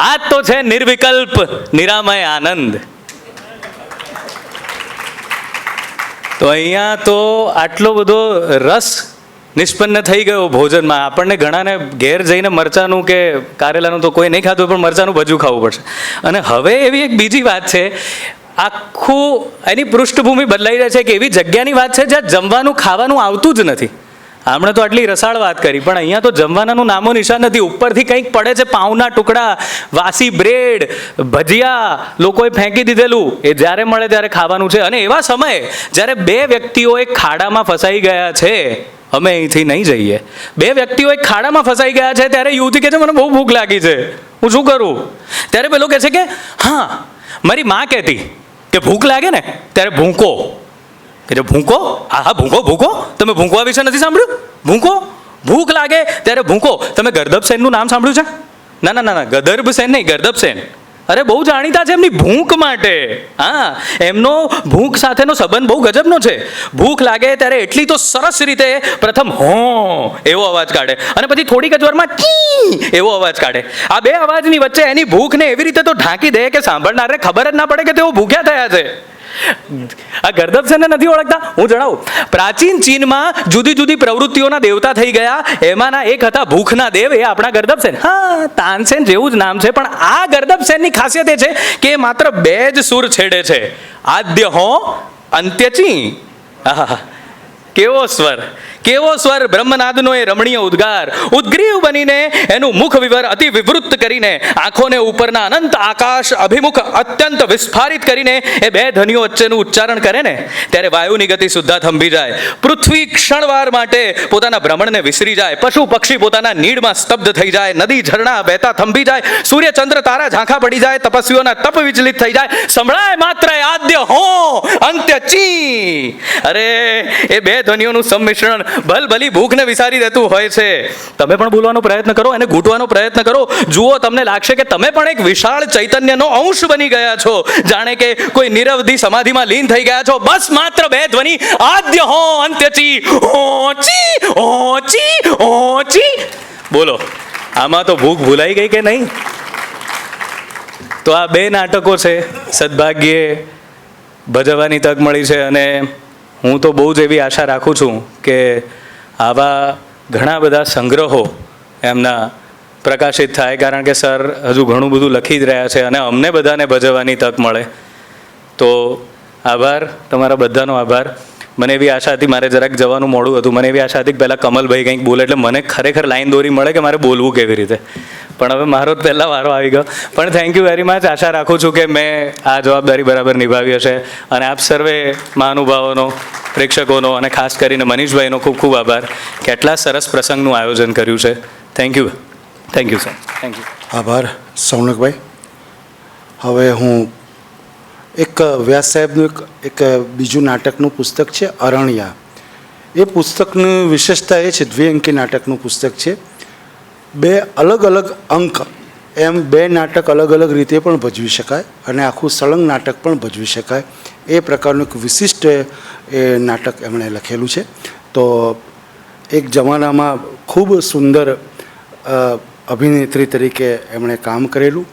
આ તો છે નિર્વિકલ્પ નિરામય આનંદ. તો અહીંયા તો આટલો બધો રસ નિષ્પન્ન થઈ ગયો ભોજનમાં. આપણને ઘણાને ઘેર જઈને મરચાંનું કે કારેલાનું તો કોઈ નહીં ખાતું, પણ મરચાંનું ભજ્યું ખાવું પડશે. અને હવે એવી એક બીજી વાત છે, આખું એની પૃષ્ઠભૂમિ બદલાઈ રહે છે કે એવી જગ્યાની વાત છે જ્યાં જમવાનું ખાવાનું આવતું જ નથી. આપણે તો આટલી રસાળ વાત કરી, પણ અહીંયા તો જમવાનાનું નામો નિશાન નથી. ઉપરથી કંઈક પડે છે, પાઉના ટુકડા, વાસી બ્રેડ, ભજીયા લોકોએ ફેંકી દીધેલું, એ જ્યારે મળે ત્યારે ખાવાનું છે. અને એવા સમયે જ્યારે બે વ્યક્તિઓ એક ખાડામાં ફસાઈ ગયા છે, અમે અહીંથી નહીં જઈએ, બે વ્યક્તિઓ એક ખાડામાં ફસાઈ ગયા છે, ત્યારે યુવતી કહે છે મને બહુ ભૂખ લાગી છે, હું શું કરું? ત્યારે પેલો કહે છે કે હા, મારી માં કહેતી કે ભૂખ લાગે ને ત્યારે ભૂંકો. કે ભૂંકો? હા ભૂંકો ભૂંકો. તમે ભૂંકવા વિશે નથી સાંભળ્યું? ભૂંકો, ભૂખ લાગે ત્યારે ભૂંકો. તમે ગર્દભ સેનનું નામ સાંભળ્યું છે? ના ના ના ના, ગદર્ભ સેન નહીં, ગર્દભ સેન. અરે બહુ જાણીતા છે એમની ભૂખ માટે. હા, એમનો ભૂખ સાથેનો સંબંધ બહુ ગજબનો છે. ભૂખ લાગે ત્યારે એટલી તો સરસ રીતે પ્રથમ હો એવો અવાજ કાઢે અને પછી થોડીક જ વારમાં કી એવો અવાજ કાઢે. આ બે અવાજની વચ્ચે એની ભૂખને એવી રીતે તો ઢાંકી દે કે સાંભળનારને ખબર જ ના પડે કે તેઓ ભૂખ્યા થયા છે. આ ગર્દભ સેનને નથી ઓળખતા? હું જણાવું. પ્રાચીન ચીનમાં જુદી જુદી પ્રવૃત્તિઓના દેવતા થઈ ગયા. એમાંના એક હતા ભૂખના દેવ, એ આપણા ગર્દભ સેન. હા, તાનસેન જેવું જ નામ છે, પણ આ ગર્દભ સેનની ખાસિયત એ છે કે એ માત્ર બે જ સુર છેડે છે, આદ્ય હો, અંત્ય ચી. આહા, કેવો સ્વર, કેવો સ્વર! બ્રહ્મનાદનો એ રમણીય ઉદ્ગાર. ઉદ્ગ્રીવ બનીને એનું મુખ વિવર અતિ વિવૃત કરીને, આંખોને ઉપરના અનંત આકાશ અભિમુખ અત્યંત વિસ્ફારિત કરીને એ બે ધ્વનિઓ વચ્ચેનું ઉચ્ચારણ કરે ને, ત્યારે વાયુની ગતિ સુદ્ધા થંભી જાય. પૃથ્વી ક્ષણવાર માટે પોતાના ભ્રમણને વિસરી જાય. પશુ પક્ષી પોતાના નીડમાં સ્તબ્ધ થઈ જાય. નદી ઝરણા વહેતા થંભી જાય. સૂર્ય ચંદ્ર તારા ઝાંખા પડી જાય. તપસ્વીઓના તપ વિચલિત થઈ જાય. સંભળાય માત્ર આદ્ય હો, અંત્ય ચી. અરે એ બે ધ્વનિઓનું સંમિશ્રણ ભલભલી ભૂખને વિસારી દેતું હોય છે. તમે પણ બોલવાનો પ્રયત્ન કરો, એને ઘૂંટવાનો પ્રયત્ન કરો. જુઓ, તમને લાગશે કે તમે પણ એક વિશાળ ચૈતન્યનો અંશ બની ગયા છો, જાણે કે કોઈ નિરવધિ સમાધિમાં લીન થઈ ગયા છો. બસ માત્ર બે ધ્વનિ, આદ્ય હો, અંત્ય ચી. Ouchi Ouchi Ouchi. બોલો, આમાં તો ભૂખ ભૂલાઈ ગઈ કે નહીં? તો આ બે નાટકો છે, સદભાગ્યે ભજવવાની તક મળી છે અને હું તો બહુ જ એવી આશા રાખું છું કે આવા ઘણા બધા સંગ્રહો એમના પ્રકાશિત થાય, કારણ કે સર હજુ ઘણું બધું લખી જ રહ્યા છે અને અમને બધાને ભજવવાની તક મળે. તો આભાર, તમારા બધાનો આભાર. મને એવી આશા હતી, મારે જરાક જવાનું મોડું હતું, મને એવી આશા હતી કે પહેલાં કમલભાઈ કંઈક બોલે એટલે મને ખરેખર લાઈન દોરી મળે કે મારે બોલવું કેવી રીતે. પણ હવે મારો જ પહેલાં વારો આવી ગયો. પણ થેન્ક યુ વેરી મચ. આશા રાખું છું કે મેં આ જવાબદારી બરાબર નિભાવી હશે. અને આપ સર્વે મહાનુભાવોનો, પ્રેક્ષકોનો અને ખાસ કરીને મનીષભાઈનો ખૂબ ખૂબ આભાર કે આટલા સરસ પ્રસંગનું આયોજન કર્યું છે. Thank you, thank you sir, thank you. આભાર સૌનકભાઈ. હવે હું એક વ્યાસ સાહેબનું એક બીજું નાટકનું પુસ્તક છે અરણ્યા. એ પુસ્તકની વિશેષતા એ છે, દ્વિઅંકી નાટકનું પુસ્તક છે. બે અલગ અલગ અંક, એમ બે નાટક અલગ અલગ રીતે પણ ભજવી શકાય અને આખું સળંગ નાટક પણ ભજવી શકાય. એ પ્રકારનું એક વિશિષ્ટ એ નાટક એમણે લખેલું છે. તો એક જમાનામાં ખૂબ સુંદર અભિનેત્રી તરીકે એમણે કામ કરેલું,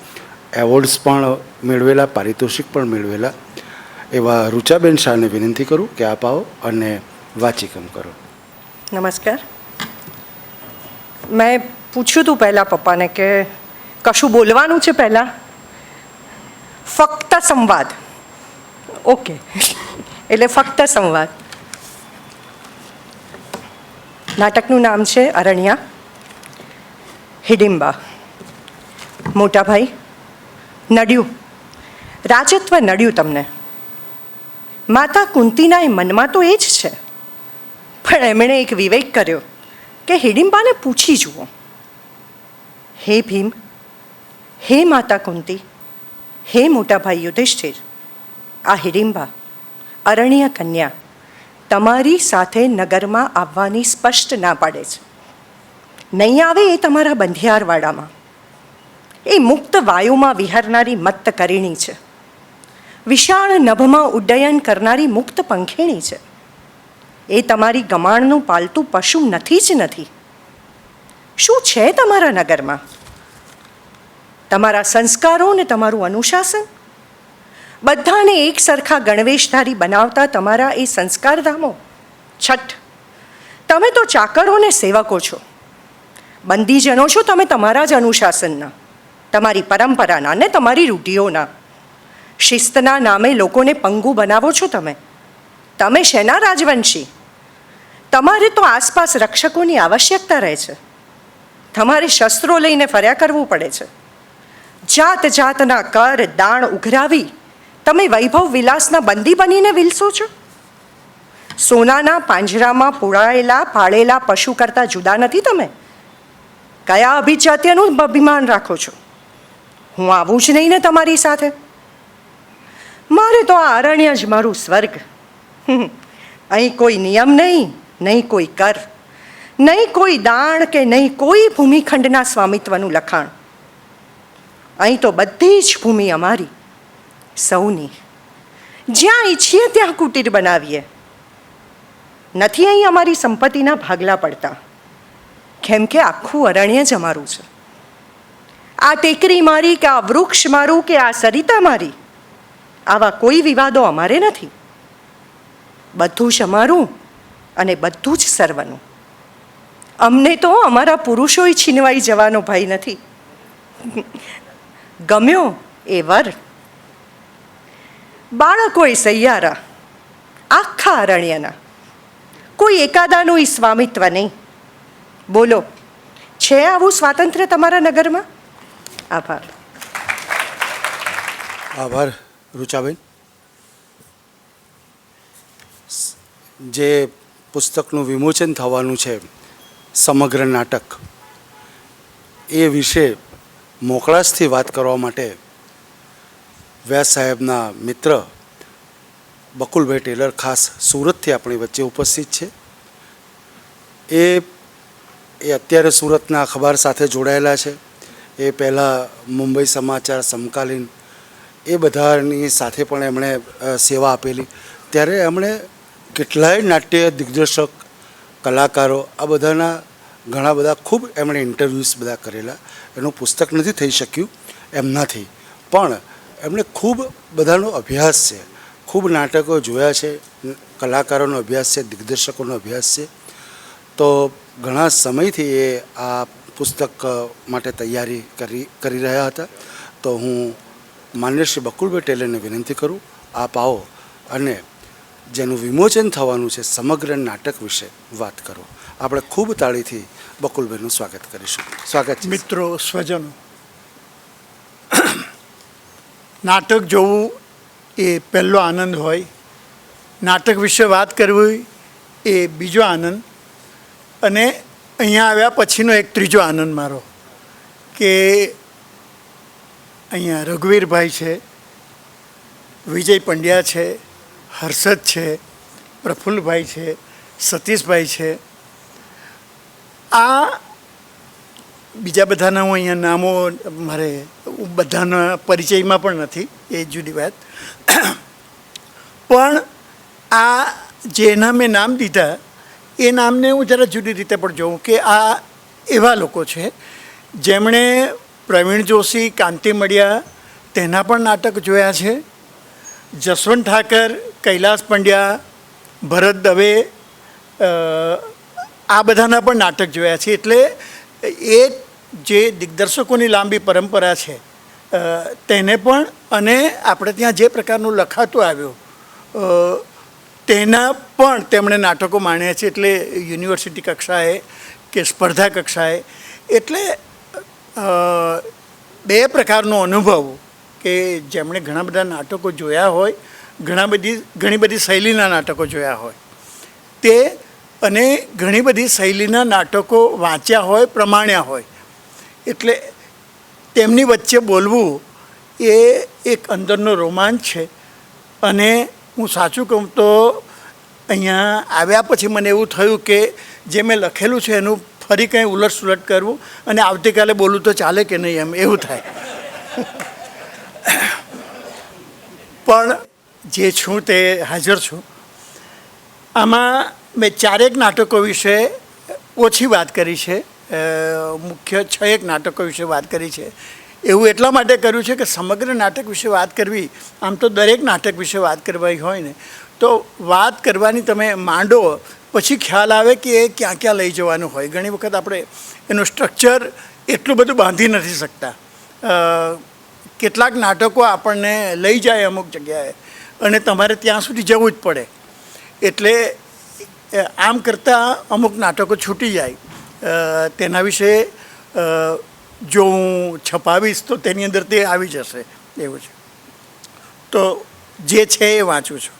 એવોર્ડ્સ પણ મેળવેલા, પારિતોષિક પણ મેળવેલા એવા રુચાબેન શાહને વિનંતી કરું કે આપ આવો અને વાચિકમ કરો. નમસ્કાર. મેં પૂછ્યું હતું પહેલાં પપ્પાને કે કશું બોલવાનું છે પહેલાં? ફક્ત સંવાદ. ઓકે, એટલે ફક્ત સંવાદ. નાટકનું નામ છે અરણ્યા. હિડિંબા. મોટા ભાઈ, નડ્યું, રાજત્વ નડ્યું તમને. માતા કુંતીના એ મનમાં તો એ જ છે, પણ એમણે એક વિવેક કર્યો કે હિડિંબાને પૂછી જુઓ. હે ભીમ, હે માતા કુંતી, હે મોટા ભાઈ યુધિષ્ઠિર, આ હિડિંબા અરણ્ય કન્યા તમારી સાથે નગરમાં આવવાની સ્પષ્ટ ના પાડે છે. નહીં આવે એ તમારા બંધિયારવાડામાં. એ મુક્ત વાયુમાં વિહરનારી મત્ત કરીણી છે. વિશાળ નભમાં ઉડ્ડયન કરનારી મુક્ત પંખીણી છે. એ તમારી ગમાણનું પાલતું પશુ નથી જ નથી. શું છે તમારા નગરમાં? તમારા સંસ્કારો ને તમારું અનુશાસન? બધાને એક સરખા ગણવેશધારી બનાવતા તમારા એ સંસ્કારધામો. છઠ, તમે તો ચાકરો ને સેવકો છો, બંદીજનો છો તમે તમારા જ અનુશાસનના, તમારી પરંપરાના ને તમારી રૂઢિઓના. શિસ્તના નામે લોકોને પંગુ બનાવો છો તમે. તમે શેના રાજવંશી? તમારે તો આસપાસ રક્ષકોની આવશ્યકતા રહે છે. તમારે શસ્ત્રો લઈને ફર્યા કરવું પડે છે. જાત જાતના કર દાણ ઉઘરાવી તમે વૈભવ વિલાસના બંદી બનીને વિલસો છો. સોનાના પાંજરામાં પૂરાયેલા પાળેલા પશુ કરતાં જુદા નથી તમે. કયા અભિજાત્યનું અભિમાન રાખો છો? હું આવું જ નહીં ને તમારી સાથે. મારે તો આ અરણ્ય જ મારું સ્વર્ગ. અહીં કોઈ નિયમ નહીં, નહીં કોઈ કર, નહીં કોઈ દાણ કે નહીં કોઈ ભૂમિખંડના સ્વામિત્વનું લખાણ. અહીં તો બધી જ ભૂમિ અમારી, સૌની. જ્યાં ઈચ્છીએ ત્યાં કુટીર બનાવીએ. નથી અહીં અમારી સંપત્તિના ભાગલા પડતા, કેમ કે આખું અરણ્ય જ અમારું છે. આ ટેકરી મારી કે આ વૃક્ષ મારું કે આ સરિતા મારી, આવા કોઈ વિવાદો અમારે નથી. બધું જ અમારું અને બધું જ સર્વનું. અમને તો અમારા પુરુષોય છીનવાઈ જવાનો ભય નથી. ગમ્યો એ વર. બાળકોય સૈયારા, આખા અરણ્યના, કોઈ એકાદાનું સ્વામિત્વ નહીં. બોલો, છે આવું સ્વાતંત્ર્ય તમારા નગરમાં? આભાર. આભાર રૂચાબેન. જે પુસ્તકનું વિમોચન થવાનું છે, સમગ્ર નાટક, એ વિશે મોકળાશથી વાત કરવા માટે વ્યાસ સાહેબના મિત્ર બકુલભાઈ ટેલર ખાસ સુરતથી આપણી વચ્ચે ઉપસ્થિત છે. એ અત્યારે સુરતના અખબાર સાથે જોડાયેલા છે. એ પહેલાં મુંબઈ સમાચાર, સમકાલીન, એ બધાની સાથે પણ એમણે સેવા આપેલી. ત્યારે એમણે કેટલાય નાટ્ય દિગ્દર્શક, કલાકારો, આ બધાના ઘણા બધા ખૂબ એમણે ઇન્ટરવ્યૂઝ બધા કરેલા. એનું પુસ્તક નથી થઈ શક્યું એમનાથી, પણ એમણે ખૂબ બધાનો અભ્યાસ છે, ખૂબ નાટકો જોયા છે, કલાકારોનો અભ્યાસ છે, દિગ્દર્શકોનો અભ્યાસ છે. તો ઘણા સમયથી એ આ પુસ્તક માટે તૈયારી કરી રહ્યા હતા. તો હું માન્ય શ્રી બકુલભાઈ ટેલરને વિનંતી કરું, આપ આવો અને જેનું વિમોચન થવાનું છે સમગ્ર નાટક વિશે વાત કરો. આપણે ખૂબ તાળીથી બકુલભાઈનું સ્વાગત કરીશું. સ્વાગત છે. મિત્રો, સ્વજનો, નાટક જોવું એ પહેલો આનંદ હોય, નાટક વિશે વાત કરવી એ બીજો આનંદ, અને અહીંયા આવ્યા પછીનો એક ત્રીજો આનંદ મારો કે અહીંયા રઘુવીરભાઈ છે, વિજય પંડ્યા છે, હર્ષદ છે, પ્રફુલ્લભાઈ છે, સતીશભાઈ છે. આ બીજા બધાના હું અહીંયા નામો મારે બધાના પરિચયમાં પણ નથી, એ જુદી વાત. પણ આ જેના મેં નામ દીધા એ નામને હું જરા જુદી રીતે પણ જોઉં કે આ એવા લોકો છે જેમણે પ્રવીણ જોશી, કાંતિ મડિયા તેના પણ નાટક જોયા છે, જસવંત ઠાકર, કૈલાસ પંડ્યા, ભરત દવે, આ બધાના પણ નાટક જોયા છે. એટલે એ જે દિગ્દર્શકોની લાંબી પરંપરા છે તેને પણ, અને આપણે ત્યાં જે પ્રકારનું લખાતું આવ્યું તેના પણ તેમણે નાટકો માણ્યા છે. એટલે યુનિવર્સિટી કક્ષાએ કે સ્પર્ધા કક્ષાએ. એટલે બે પ્રકારનો અનુભવ કે જેમણે ઘણા બધા નાટકો જોયા હોય, ઘણી બધી શૈલીના નાટકો જોયા હોય તે, અને ઘણી બધી શૈલીના નાટકો વાંચ્યા હોય, પ્રમાણ્યા હોય. એટલે તેમની વચ્ચે બોલવું એ એક અંદરનો રોમાંચ છે. અને હું સાચું કહું તો અહીંયા આવ્યા પછી મને એવું થયું કે જે મેં લખેલું છે એનું ફરી કંઈ ઉલટસુલટ કરવું અને આવતીકાલે બોલું તો ચાલે કે નહીં, એમ એવું થાય. પણ જે છું તે હાજર છું. આમાં મેં 4 નાટકો વિશે ઓછી વાત કરી છે, મુખ્ય 6 નાટકો વિશે વાત કરી છે. એવું એટલા માટે કર્યું છે કે સમગ્ર નાટક વિશે વાત કરવી, આમ તો દરેક નાટક વિશે વાત કરવાની હોય ને, તો વાત કરવાની તમે માંડો પછી ખ્યાલ આવે કે એ ક્યાં ક્યાં લઈ જવાનું હોય. ઘણી વખત આપણે એનું સ્ટ્રક્ચર એટલું બધું બાંધી નથી શકતા. કેટલાક નાટકો આપણને લઈ જાય અમુક જગ્યાએ અને તમારે ત્યાં સુધી જવું જ પડે. એટલે આમ કરતાં અમુક નાટકો છૂટી જાય. તેના વિશે જો હું છપાવીશ તો તેની અંદર તે આવી જશે, એવું છે. તો જે છે એ વાંચું છું.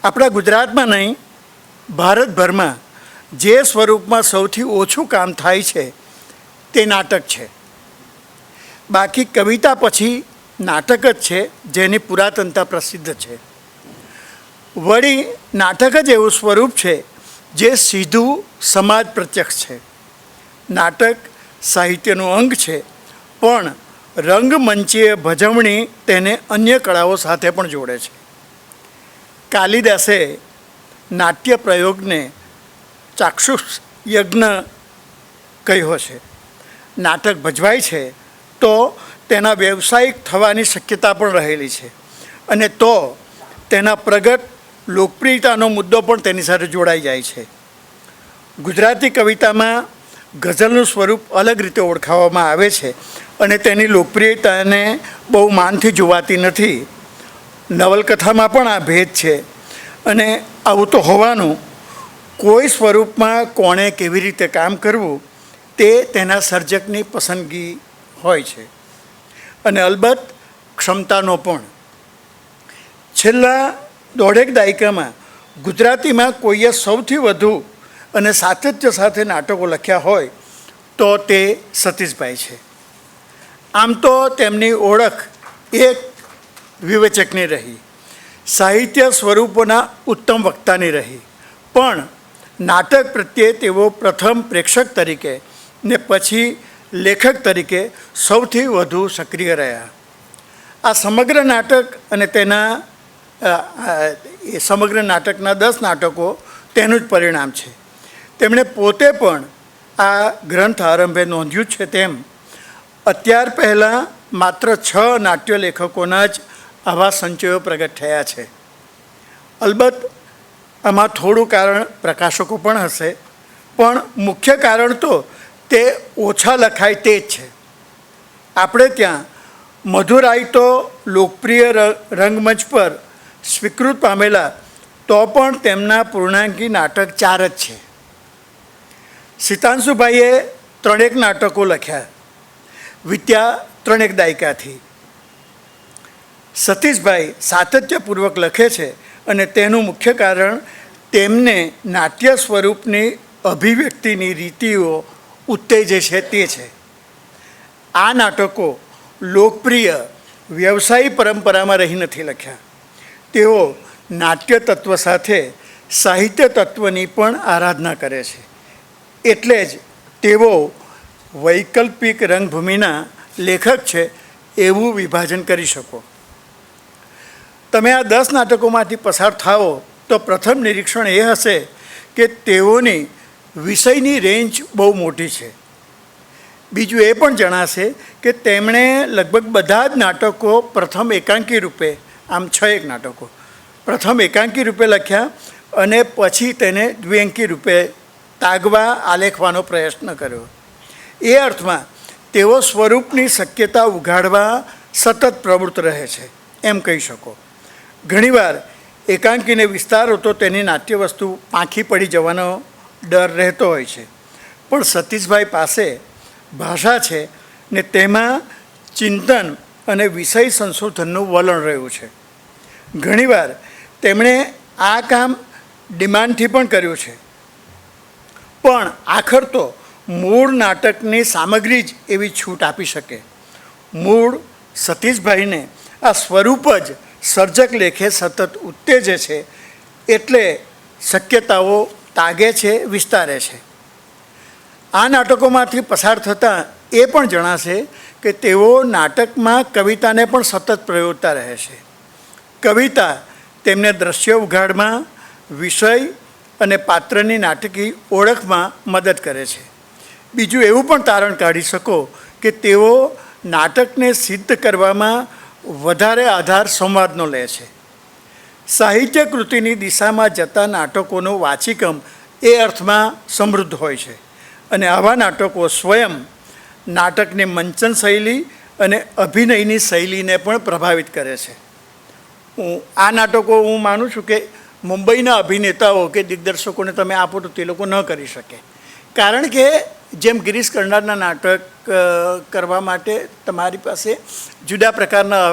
આપણા ગુજરાતમાં નહીં, ભારતભરમાં જે સ્વરૂપમાં સૌથી ઓછું કામ થાય છે તે નાટક છે. બાકી કવિતા પછી નાટક જ છે જેની પુરાતનતા પ્રસિદ્ધ છે. વળી નાટક જ એવું સ્વરૂપ છે જે સીધું સમાજ પ્રત્યક્ષ છે. નાટક સાહિત્યનું અંગ છે, પણ રંગમંચીય ભજવણી તેને અન્ય કળાઓ સાથે પણ જોડે છે. કાલિદાસે નાટ્ય પ્રયોગને ચાક્ષુષ યજ્ઞ કહ્યો છે. નાટક ભજવાય છે તો તેના વ્યવસાયિક થવાની શક્યતા પણ રહેલી છે, અને તો તેના પ્રગટ લોકપ્રિયતાનો મુદ્દો પણ તેની સાથે જોડાઈ જાય છે. ગુજરાતી કવિતામાં ગઝલનું સ્વરૂપ અલગ રીતે ઓળખાવવામાં આવે છે, અને તેની લોકપ્રિયતાને બહુ માનથી જોવાતી નથી. નવલકથામાં પણ આ ભેદ છે, અને આવું તો હોવાનું. કોઈ સ્વરૂપમાં કોણે કેવી રીતે કામ કરવું તે તેના સર્જકની પસંદગી હોય છે, અને અલબત્ત ક્ષમતાનો પણ. છેલ્લા દોઢેક દાયકામાં ગુજરાતીમાં કોઈએ સૌથી વધુ અને સાતત્ય સાથે નાટકો લખ્યા હોય તો તે સતીશભાઈ છે. આમ તો તેમની ઓળખ એક વિવેચકની રહી, સાહિત્ય સ્વરૂપોના ઉત્તમ વક્તાની રહી, પણ નાટક પ્રત્યે તેઓ પ્રથમ પ્રેક્ષક તરીકે ને પછી લેખક તરીકે સૌથી વધુ સક્રિય રહ્યા. આ સમગ્ર નાટક અને તેના સમગ્ર નાટકના 10 નાટકો તેનું જ પરિણામ છે. તેમણે પોતે પણ આ ગ્રંથ આરંભે નોંધ્યું છે તેમ અત્યાર પહેલાં માત્ર 6 નાટ્ય લેખકોના જ આવા સંચયો પ્રગટ થયા છે. અલબત્ત આમાં થોડું કારણ પ્રકાશકો પણ હશે, પણ મુખ્ય કારણ તો તે ઓછા લખાય તે જ છે. આપણે ત્યાં મધુરાઈ તો લોકપ્રિય રંગમંચ પર સ્વીકૃત પામેલા, તો પણ તેમના પૂર્ણાંકી નાટક 4 જ છે. સિતાંશુભાઈએ 3 નાટકો લખ્યા, વિત્યા 3 દાયકાથી. સતીશભાઈ સાતત્યપૂર્વક લખે છે, અને તેનું મુખ્ય કારણ તેમને નાટ્ય સ્વરૂપની અભિવ્યક્તિની રીતિઓ ઉત્તેજે છે તે છે. આ નાટકો લોકપ્રિય વ્યવસાયી પરંપરામાં રહી નથી લખ્યા. તેઓ નાટ્ય તત્વ સાથે સાહિત્ય તત્વની પણ આરાધના કરે છે. એટલે જ તેઓ વૈકલ્પિક રંગભૂમિના લેખક છે એવું વિભાજન કરી શકો. તમે આ 10 નાટકોમાંથી પસાર થાઓ તો પ્રથમ નિરીક્ષણ એ હશે કે તેઓની વિષયની રેન્જ બહુ મોટી છે. બીજું એ પણ જણાશે કે તેમણે લગભગ બધા જ નાટકો પ્રથમ એકાંકી રૂપે, આમ 6 નાટકો પ્રથમ એકાંકી રૂપે લખ્યા, અને પછી તેને દ્વિઅંકી રૂપે તાગવા આલેખવાનો પ્રયત્ન કર્યો. એ અર્થમાં તેઓ સ્વરૂપની શક્યતા ઉઘાડવા સતત પ્રવૃત્ત રહે છે એમ કહી શકો. ઘણીવાર એકાંકીને વિસ્તારો તો તેની નાટ્ય વસ્તુ પાંખી પડી જવાનો ડર રહેતો હોય છે, પણ સતીશભાઈ પાસે ભાષા છે ને તેમાં ચિંતન અને વિષય સંશોધનનું વલણ રહ્યું છે. ઘણીવાર તેમણે આ કામ ડિમાન્ડથી પણ કર્યું છે, પણ આખર તો મૂળ નાટકની સામગ્રી જ એવી છૂટ આપી શકે. મૂળ સતીશભાઈને આ સ્વરૂપ જ સર્જક લેખે સતત ઉત્તેજે છે, એટલે શક્યતાઓ તાગે છે, વિસ્તારે છે. આ નાટકોમાંથી પસાર થતાં એ પણ જણાશે કે તેઓ નાટકમાં કવિતાને પણ સતત પ્રયોગતા રહે છે. કવિતા તેમને દ્રશ્ય ઉઘાડમાં, વિષય અને પાત્રની નાટકી ઓળખમાં મદદ કરે છે. બીજું એવું પણ તારણ કાઢી શકો કે તેઓ નાટકને સિદ્ધ કરવામાં વધારે આધાર સંવાદનો લે છે. સાહિત્ય કૃતિની દિશામાં જતા નાટકોનું વાચિકમ એ અર્થમાં સમૃદ્ધ હોય છે, અને આવા નાટકો સ્વયં નાટકની મંચન શૈલી અને અભિનયની શૈલીને પણ પ્રભાવિત કરે છે. આ નાટકો હું માનું છું કે મુંબઈના અભિનેતાઓ કે દિગ્દર્શકોને તમે આપો તો તે લોકો ન કરી શકે, કારણ કે જેમ ગિરીશ કર્નાડના નાટક કરવા માટે તમારી પાસે જુદા પ્રકારના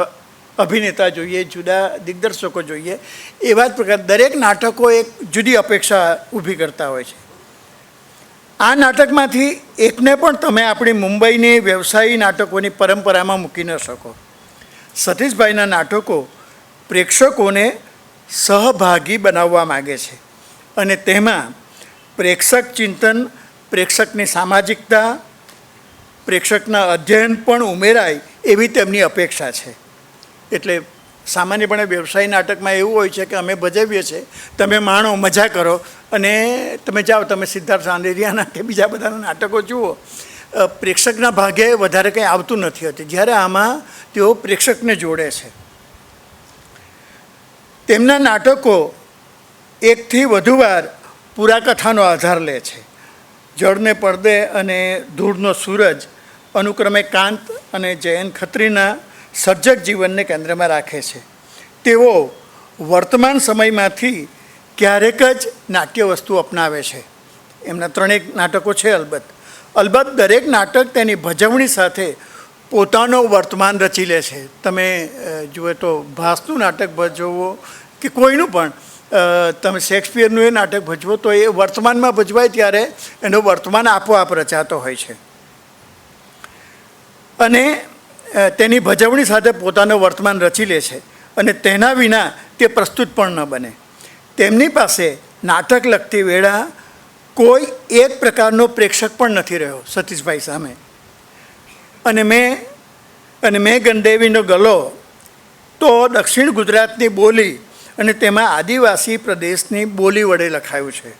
અભિનેતા જોઈએ, જુદા દિગ્દર્શકો જોઈએ, એવા જ પ્રકાર દરેક નાટકો એક જુદી અપેક્ષા ઊભી કરતા હોય છે. આ નાટકમાંથી એકને પણ તમે આપણી મુંબઈની વ્યવસાયી નાટકોની પરંપરામાં મૂકી ન શકો. સતીશભાઈના નાટકો પ્રેક્ષકોને સહભાગી બનાવવા માગે છે અને તેમાં પ્રેક્ષક ચિંતન, પ્રેક્ષકની સામાજિકતા, પ્રેક્ષકના અધ્યયન પણ ઉમેરાય એવી તેમની અપેક્ષા છે. એટલે સામાન્યપણે વ્યવસાયી નાટકમાં એવું હોય છે કે અમે ભજવીએ છીએ, તમે માણો, મજા કરો અને તમે જાઓ, તમે સિદ્ધાર્થ સાંડેરિયાના કે બીજા બધાના નાટકો જુઓ, પ્રેક્ષકના ભાગે વધારે કંઈ આવતું નથી હોતું. જ્યારે આમાં તેઓ પ્રેક્ષકને જોડે છે. તેમના નાટકો એકથી વધુ વાર પુરાકથાનો આધાર લે છે. જળને પડદે અને ધૂળનો સૂરજ અનુક્રમે કાંત અને જયંત ખત્રીના સર્જક જીવનને કેન્દ્રમાં રાખે છે. તેઓ વર્તમાન સમયમાંથી ક્યારેક જ નાટ્ય વસ્તુ અપનાવે છે. એમના ત્રણેક નાટકો છે. અલબત્ત દરેક નાટક તેની ભજવણી સાથે પોતાનો વર્તમાન રચી લે છે. તમે જુઓ તો ભાસનું નાટક ભજવો કે કોઈનું પણ, તમે શેક્સપિયરનું એ નાટક ભજવો તો એ વર્તમાનમાં ભજવાય ત્યારે એનો વર્તમાન આપોઆપ રચાતો હોય છે અને તેની ભજવણી સાથે પોતાનો વર્તમાન રચી લે છે અને તેના વિના તે પ્રસ્તુત પણ ન બને. તેમની પાસે નાટક લગતી વેળા કોઈ એક પ્રકારનો પ્રેક્ષક પણ નથી રહ્યો સતીશભાઈ સામે. અને મેં ગણદેવીનો ગલો તો દક્ષિણ ગુજરાતની બોલી અને તેમાં આદિવાસી પ્રદેશની બોલી વડે લખાયું છે.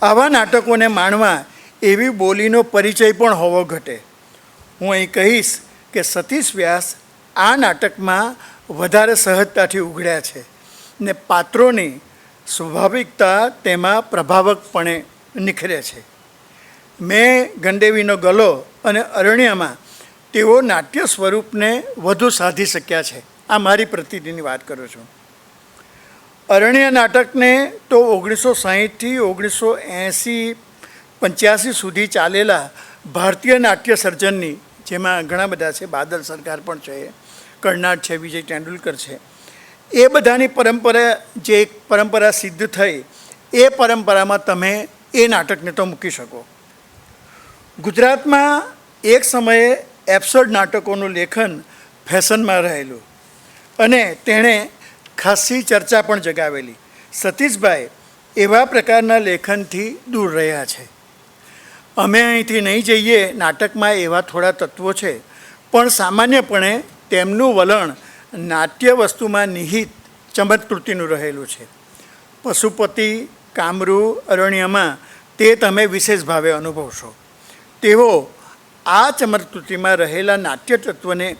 આવા નાટકોને માણવા એવી બોલીનો પરિચય પણ હોવો ઘટે. હું અહીં કહીશ કે સતીશ વ્યાસ આ નાટકમાં વધારે સહજતાથી ઉઘડ્યા છે ને પાત્રોની સ્વાભાવિકતા તેમાં પ્રભાવકપણે નિખરે છે. મેં ગણદેવીનો ગલો અને અરણ્યમાં તેઓ નાટ્ય સ્વરૂપને વધુ સાધી શક્યા છે. આ મારી પ્રતિનિધિની વાત કરું છું. અરણ્ય નાટકને તો 1960થી 1980-85 સુધી ચાલેલા ભારતીય નાટ્ય સર્જનની, જેમાં ઘણા બધા છે, બાદલ સરકાર પણ છે, કર્ણાડ છે, વિજય તેંડુલકર છે, એ બધાની પરંપરા, જે એક પરંપરા સિદ્ધ થઈ, એ પરંપરામાં તમે એ નાટકને તો મૂકી શકો. ગુજરાતમાં એક સમયે એબ્સર્ડ નાટકોનું લેખન ફેશનમાં રહેલું અને તેણે ખાસી ચર્ચા પણ જગાવેલી. સતીશભાઈ એવા પ્રકારના લેખનથી દૂર રહ્યા છે. અમે અહીંથી નહીં જઈએ નાટકમાં એવા થોડા તત્વો છે, પણ સામાન્યપણે તેમનું વલણ નાટ્ય વસ્તુમાં નિહિત ચમત્કૃતિનું રહેલું છે. પશુપતિ, કામરૂ, અરણ્યમાં તે તમે વિશેષ ભાવે અનુભવશો. તેઓ આ ચમત્કૃતિમાં રહેલા નાટ્ય તત્વને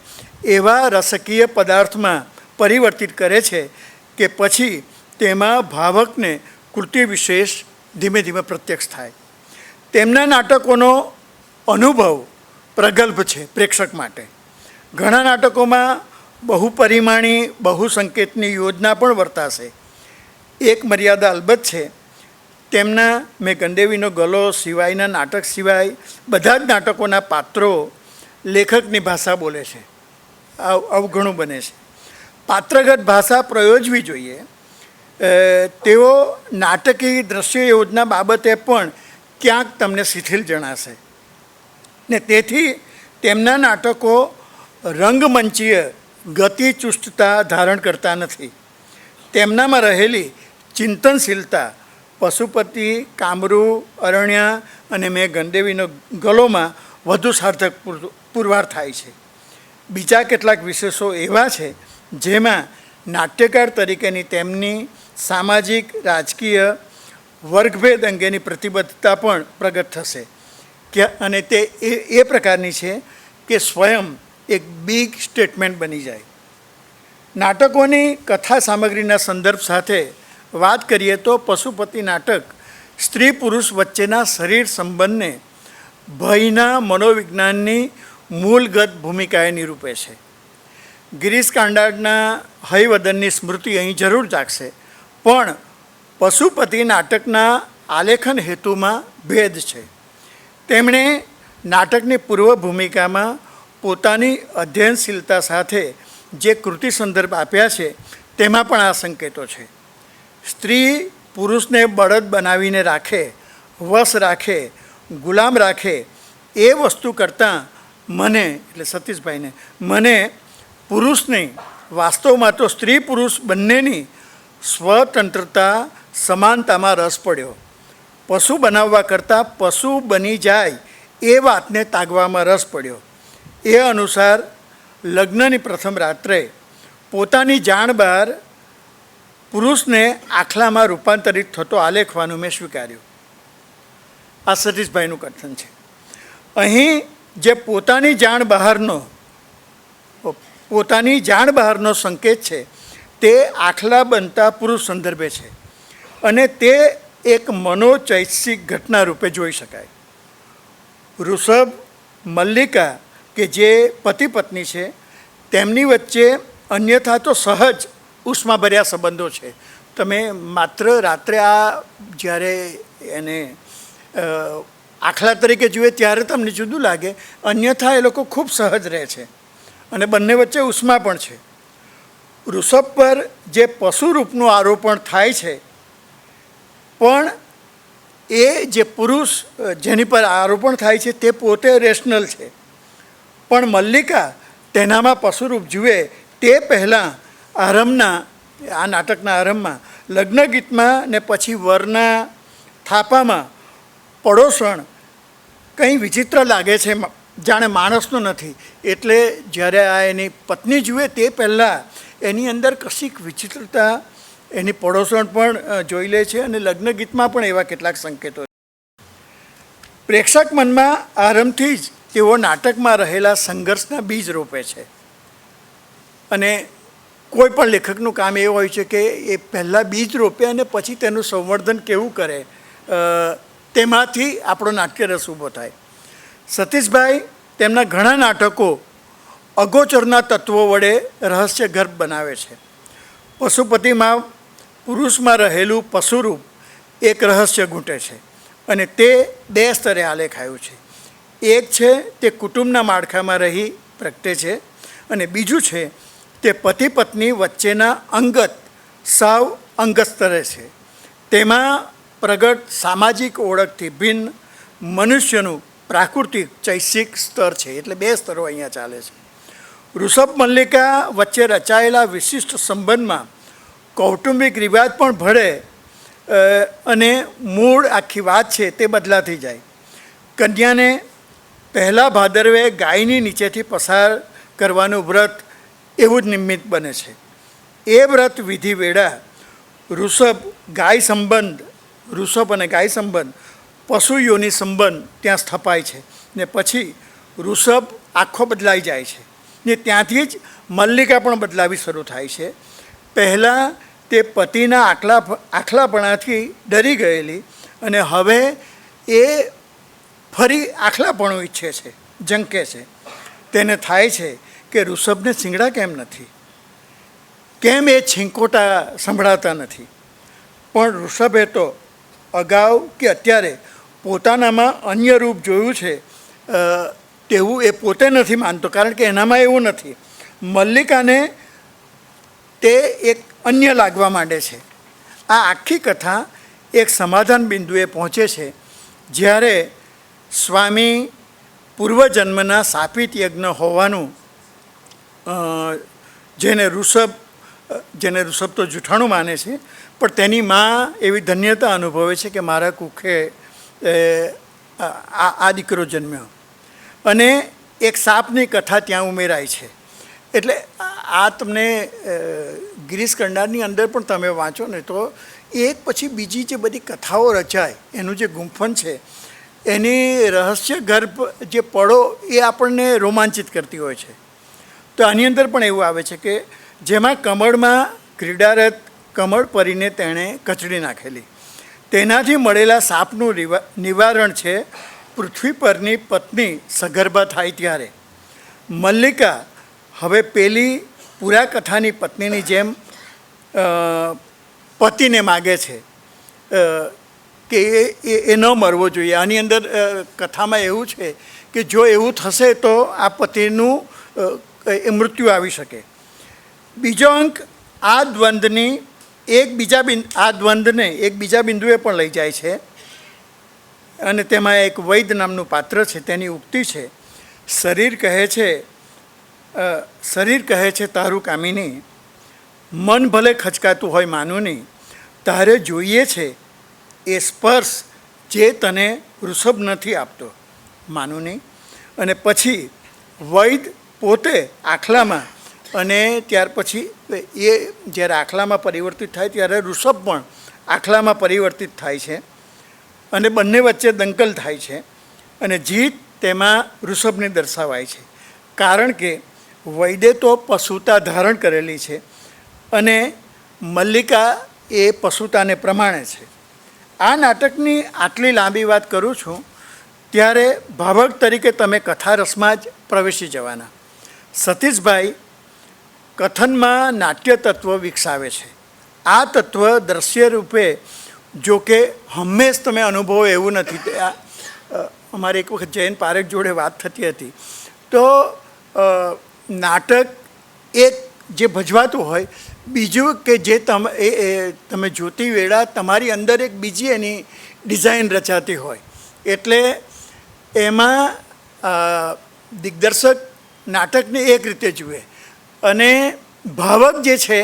એવા રસકીય પદાર્થમાં પરિવર્તિત કરે છે કે પછી તેમાં ભાવકને કૃતિ વિશેષ ધીમે ધીમે પ્રત્યક્ષ થાય. તેમના નાટકોનો અનુભવ પ્રગલ્ભ છે પ્રેક્ષક માટે. ઘણા નાટકોમાં બહુપરિમાણી, બહુસંકેતની યોજના પણ વર્તાશે. એક મર્યાદા અલબત્ત છે. તેમના મેં ગણદેવીનો ગલો સિવાયના નાટક સિવાય બધા જ નાટકોના પાત્રો લેખકની ભાષા બોલે છે. આવું ઘણું બને છે. પાત્રગત ભાષા પ્રયોજવી જોઈએ. તેઓ નાટકી દ્રશ્ય યોજના બાબતે પણ ક્યાંક તમને શિથિલ જણાશે ને તેથી તેમના નાટકો રંગમંચીય ગતિચુષ્ટતા ધારણ કરતા નથી. તેમનામાં રહેલી ચિંતનશીલતા પશુપતિ, કામરૂ, અરણ્ય અને મેં ગણદેવીનો ગલોમાં વધુ સાર્થક પુરવાર થાય છે. બીજા કેટલાક વિશેષો એવા છે જેમાં નાટ્યકાર તરીકેની તેમની સામાજિક, રાજકીય, વર્ગભેદ અંગેની પ્રતિબદ્ધતા પણ પ્રગટ થશે કે અને તે એ પ્રકારની છે કે સ્વયં એક બિગ સ્ટેટમેન્ટ બની જાય. નાટકોની કથા સામગ્રીના સંદર્ભ સાથે વાત કરીએ તો પશુપતિ નાટક સ્ત્રી પુરુષ વચ્ચેના શરીર સંબંધને ભયના મનોવિજ્ઞાનની મૂળગત ભૂમિકાએ નિરૂપે છે. ગિરીશ કાર્નાડના હયવદનની સ્મૃતિ અહીં જરૂર જાગશે, પણ પશુપતિ નાટકના આલેખન હેતુમાં ભેદ છે. તેમણે નાટકની પૂર્વ ભૂમિકામાં પોતાની અધ્યયનશીલતા સાથે જે કૃતિ સંદર્ભ આપ્યા છે તેમાં પણ આ સંકેતો છે. સ્ત્રી પુરુષને બળદ બનાવીને રાખે, વશ રાખે, ગુલામ રાખે એ વસ્તુ કરતાં મને, એટલે સતીશભાઈને, મને પુરુષની, વાસ્તવમાં તો સ્ત્રી પુરુષ બંનેની સ્વતંત્રતા સમાનતામાં રસ પડ્યો. પશુ બનાવવા કરતાં પશુ બની જાય એ વાતને તાગવામાં રસ પડ્યો. એ અનુસાર લગ્નની પ્રથમ રાત્રે પોતાની જાણ બહાર પુરુષને આખલામાં રૂપાંતરિત થતો આલેખવાનું મેં સ્વીકાર્યું. આ સતીશભાઈનું કથન છે. અહીં જે પોતાની જાણ બહારનો સંકેત છે તે આખલા બનતા પુરુષ સંદર્ભે છે અને તે એક મનોચૈતસિક ઘટના રૂપે જોઈ શકાય. ઋષભ મલ્લિકા કે જે પતિ પત્ની છે તેમની વચ્ચે અન્યથા તો સહજ ઉષ્માભર્યા સંબંધો છે. તમે માત્ર રાત્રે જ્યારે એને આખલા તરીકે જુએ ત્યારે તમને જુદું લાગે, અન્યથા એ લોકો ખૂબ સહજ રહે છે અને બંને વચ્ચે ઉષ્મા પણ છે. ઋષભ પર જે પશુ રૂપનું આરોપણ થાય છે પણ એ જે પુરુષ જેની પર આરોપણ થાય છે તે પોતે રેશનલ છે, પણ મલ્લિકા તેનામાં પશુરૂપ જુએ તે પહેલાં આ નાટકના આરંભમાં લગ્ન ગીતમાં ને પછી વરના થાપામાં પડોસણ કંઈ વિચિત્ર લાગે છે, જાણે માણસનો નથી. એટલે જ્યારે આ એની પત્ની જુએ તે પહેલાં એની અંદર કશીક વિચિત્રતા એની પડોસણ પણ જોઈ લે છે અને લગ્ન ગીતમાં પણ એવા કેટલાક સંકેતો. પ્રેક્ષક મનમાં આરંભથી જ તેઓ નાટકમાં રહેલા સંઘર્ષના બીજ રોપે છે અને કોઈ પણ લેખકનું કામ એવું હોય છે કે એ પહેલાં બીજ રોપે અને પછી તેનું સંવર્ધન કેવું કરે, તેમાંથી આપણો નાટ્ય રસ ઊભો થાય. સતીશભાઈ તેમના ઘણા નાટકો અગોચરના તત્વો વડે રહસ્યગર્ભ બનાવે છે. પશુપતિમાં પુરુષમાં રહેલું પશુરૂપ એક રહસ્ય ગૂંટે છે અને તે 2 સ્તરે આલેખાયું છે. એક છે તે કુટુંબના માળખામાં રહી પ્રગટે છે અને બીજું છે તે પતિ પત્ની વચ્ચેના સાવ અંગત સ્તરે છે. તેમાં પ્રગટ સામાજિક ઓળખથી ભિન્ન મનુષ્યનું પ્રાકૃતિક ચૈસિક સ્તર છે. એટલે 2 સ્તરો અહીંયા ચાલે છે. ઋષભ મલ્લિકા વચ્ચે રચાયેલા વિશિષ્ટ સંબંધમાં કૌટુંબિક રિવાજ પણ ભળે અને મૂળ આખી વાત છે તે બદલાતી જાય. કન્યાને પહેલા ભાદરવે ગાયની નીચેથી પસાર કરવાનું વ્રત એવું જ નિમિત્ત બને છે. એ વ્રત વિધિ વેળા ઋષભ અને ગાય સંબંધ પશુ યોનિ સંબંધ ત્યાં સ્થપાય છે ને પછી ઋષભ આખો બદલાઈ જાય છે ને ત્યાંથી જ મલ્લિકા પણ બદલાવી શરૂ થાય છે. પહેલાં તે પતિના આખલાપણાથી ડરી ગયેલી અને હવે એ ફરી આખલાપણું ઈચ્છે છે, ઝંકે છે. તેને થાય છે કે ઋષભને શિંગડા કેમ નથી, કેમ એ છીંકોટા સંભળાતા નથી. પણ ઋષભે તો અગાઉ કે અત્યારે પોતાનામાં અન્ય રૂપ જોયું છે તેવું એ પોતે નથી માનતો, કારણ કે એનામાં એવું નથી. મલ્લિકાને તે એક અન્ય લાગવા માંડે છે. આ આખી કથા એક સમાધાન બિંદુએ પહોંચે છે જ્યારે સ્વામી પૂર્વજન્મના શાપિત યજ્ઞ હોવાનું જેને ઋષભ તો જૂઠાણું માને છે, પણ તેની માં એવી ધન્યતા અનુભવે છે કે મારા કુખે આ દીકરો જન્મ્યો અને એક સાપની કથા ત્યાં ઉમેરાય છે. એટલે આ તમને ગિરીશ કર્નાડની અંદર પણ તમે વાંચો ને તો એક પછી બીજી જે બધી કથાઓ રચાય એનું જે ગુંફન છે એની રહસ્યગર્ભ જે પળો એ આપણને રોમાંચિત કરતી હોય છે. તો આની અંદર પણ એવું આવે છે કે જેમાં કમળમાં ક્રીડારત કમળ પરીને તેણે કચડી નાખેલી, તેનાથી મળેલા સાપનું નિવારણ છે પૃથ્વી પરની પત્ની સગર્ભા થાય ત્યારે. મલ્લિકા હવે પેલી પૂરા કથાની પત્નીની જેમ પતિને માગે છે કે એ ન મરવો જોઈએ. આની અંદર કથામાં એવું છે કે જો એવું થશે તો આ પતિનું મૃત્યુ આવી શકે. બીજો અંક આ દ્વંદ્વને એક બીજા બિંદુએ પણ લઈ જાય છે અને તેમાં એક વૈદ નામનું પાત્ર છે. તેની ઉક્તિ છે, શરીર કહે છે તારું કામિની, મન ભલે ખચકાતું હોય માનું નહીં, તારે જોઈએ છે એ સ્પર્શ જે તને વૃષભ નથી આપતો માનું નહીં. અને પછી વૈદ પોતે આખલામાં, અને ત્યાર પછી એ જ્યારે આખલામાં પરિવર્તિત થાય ત્યારે ઋષભ પણ આખલામાં પરિવર્તિત થાય છે, અને બંને વચ્ચે દંકલ થાય છે, અને જીત તેમાં ઋષભને દર્શાવાય છે. કારણ કે વૈદે તો પશુતા ધારણ કરેલી છે અને મલ્લિકા એ પશુતાને પ્રમાણે છે. આ નાટકની આટલી લાંબી વાત કરું છું ત્યારે ભાવક તરીકે તમે કથારસમાં જ પ્રવેશી જવાના. સતીશભાઈ કથનમાં નાટ્ય તત્વ વિકસાવે છે. આ તત્વ દ્રશ્ય રૂપે જો કે હંમેશ તમે અનુભવો એવું નથી. અમારે એક વખત જયંત પારેખ જોડે વાત થતી હતી તો નાટક એક જે ભજવાતું હોય, બીજું કે જે તમે જોતી વેળા તમારી અંદર એક બીજી એની ડિઝાઇન રચાતી હોય. એટલે એમાં દિગ્દર્શક નાટકને એક રીતે જુએ અને ભાવક જે છે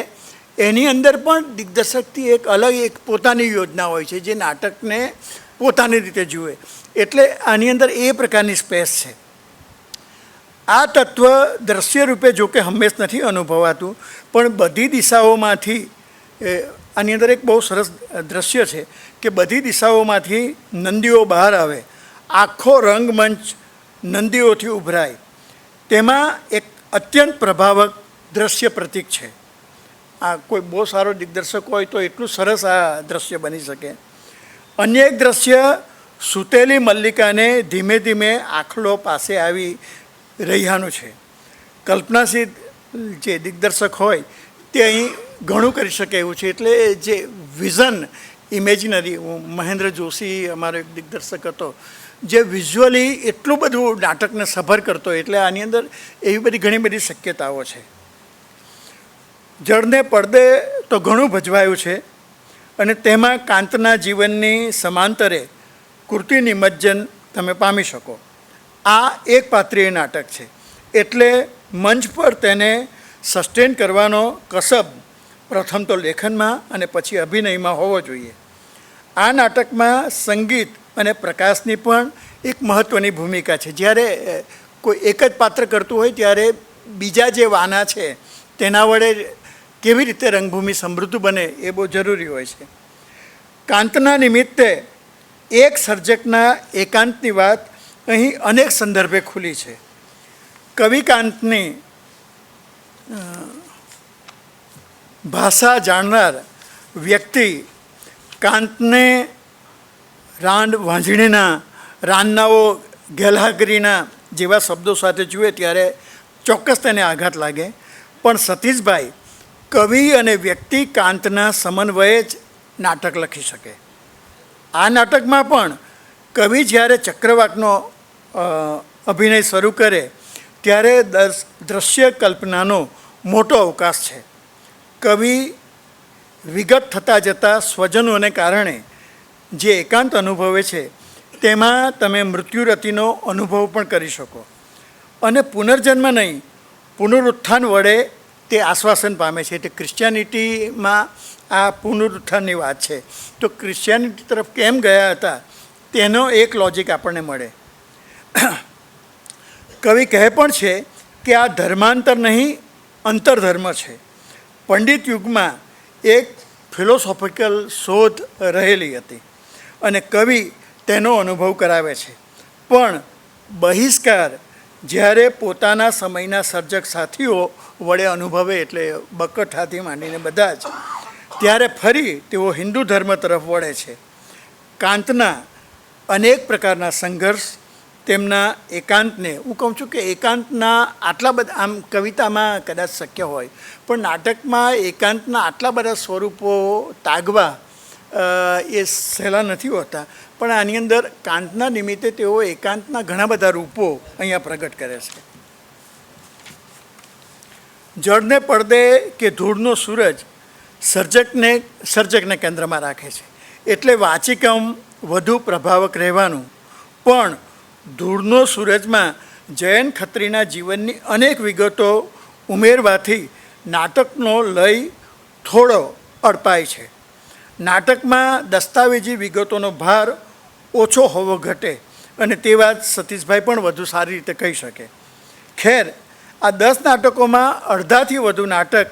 એની અંદર પણ દિગ્દર્શકથી એક અલગ એક પોતાની યોજના હોય છે જે નાટકને પોતાની રીતે જુએ. એટલે આની અંદર એ પ્રકારની સ્પેસ છે. આ તત્વ દ્રશ્ય રૂપે જો કે હંમેશ નથી અનુભવાતું, પણ બધી દિશાઓમાંથી આની અંદર એક બહુ સરસ દ્રશ્ય છે કે બધી દિશાઓમાંથી નંદીઓ બહાર આવે, આખો રંગમંચ નંદીઓથી ઉભરાય. તેમાં એક અત્યંત પ્રભાવક દ્રશ્ય પ્રતીક છે. આ કોઈ બહુ સારો દિગ્દર્શક હોય તો એટલું સરસ આ દ્રશ્ય બની શકે. અન્ય એક દ્રશ્ય સૂતેલી મલ્લિકાને ધીમે ધીમે આખલો પાસે આવી રહ્યાનું છે. કલ્પનાશીલ જે દિગ્દર્શક હોય તે અહીં ઘણું કરી શકે એવું છે. એટલે જે વિઝન ઇમેજિનરી, મહેન્દ્ર જોશી અમારો એક દિગ્દર્શક હતો જે વિઝ્યુઅલી એટલું બધું નાટકને સભર કરતો, એટલે આની અંદર એવી બધી ઘણી બધી શક્યતાઓ છે. જળને પડદે તો ઘણું ભજવાયું છે અને તેમાં કાંતના જીવનની સમાંતરે કૃતિ નિમજ્જન તમે પામી શકો. આ એક પાત્રીય નાટક છે એટલે મંચ પર તેને સસ્ટેન કરવાનો કસબ પ્રથમ તો લેખનમાં અને પછી અભિનયમાં હોવો જોઈએ. આ નાટકમાં સંગીત અને પ્રકાશની પણ એક મહત્ત્વની ભૂમિકા છે. જ્યારે કોઈ એક જ પાત્ર કરતું હોય ત્યારે બીજા જે વાના છે તેના વડે કેવી રીતે રંગભૂમિ સમૃદ્ધ બને એ બહુ જરૂરી હોય છે. કાંતના નિમિત્તે એક સર્જકના એકાંતની વાત અહીં અનેક સંદર્ભે ખુલી છે. કવિ કાંતની ભાષા જાણનાર વ્યક્તિ કાંતને રાંડ વાંઝણીના, રાનનાઓ ગેલહાગરીના જેવા શબ્દો સાથે જુએ ત્યારે ચોક્કસ તેને આઘાત લાગે. પણ સતીશભાઈ કવિ અને વ્યક્તિ કાંતના સમન્વયે જ નાટક લખી શકે. આ નાટકમાં પણ કવિ જ્યારે ચક્રવાકનો અભિનય શરૂ કરે ત્યારે દ્રશ્ય કલ્પનાનો મોટો અવકાશ છે. કવિ વિગત થતાં જતાં સ્વજનોને કારણે જે એકાંત અનુભવે છે તેમાં તમે મૃત્યુરતિનો અનુભવ પણ કરી શકો અને પુનર્જન્મ નહીં, પુનરુત્થાન વડે તે આશ્વાસન પામે છે. એટલે ક્રિશ્ચિયાનિટીમાં આ પુનરુત્થાનની વાત છે. તો ક્રિશ્ચિયાનિટી તરફ કેમ ગયા હતા તેનો એક લોજિક આપણને મળે. કવિ કહે પણ છે કે આ ધર્માંતર નહીં, અંતરધર્મ છે. પંડિત યુગમાં એક ફિલોસોફિકલ શોધ રહેલી હતી અને કવિ તેનો અનુભવ કરાવે છે. પણ બહિષ્કાર જ્યારે પોતાના સમયના સર્જક સાથીઓ વડે અનુભવે, એટલે બકઠાથી માંડીને બધા જ, ત્યારે ફરી તેઓ હિન્દુ ધર્મ તરફ વળે છે. કાંતના અનેક પ્રકારના સંઘર્ષ તેમના એકાંતને, હું કહું છું કે એકાંતના આટલા બધા, આમ કવિતામાં કદાચ શક્ય હોય પણ નાટકમાં એકાંતના આટલા બધા સ્વરૂપો તાગવા એ સહેલા નથી હોતા. પણ આની અંદર કાંતના નિમિત્તે તેઓ એકાંતના ઘણા બધા રૂપો અહીંયા પ્રગટ કરે છે. જળને પડદે કે ધૂળનો સૂરજ સર્જકને કેન્દ્રમાં રાખે છે. એટલે વાચિકમ વધુ પ્રભાવક રહેવાનું. પણ ધૂળનો સૂરજમાં જયંત ખત્રીના જીવનની અનેક વિગતો ઉમેરવાથી નાટકનો લય થોડો અડપાય છે. નાટકમાં દસ્તાવેજી વિગતોનો ભાર ઓછો હોવો ઘટે, અને તે વાત સતીશભાઈ પણ વધુ સારી રીતે કહી શકે. ખેર, આ 10 નાટકોમાં અડધાથી વધુ નાટક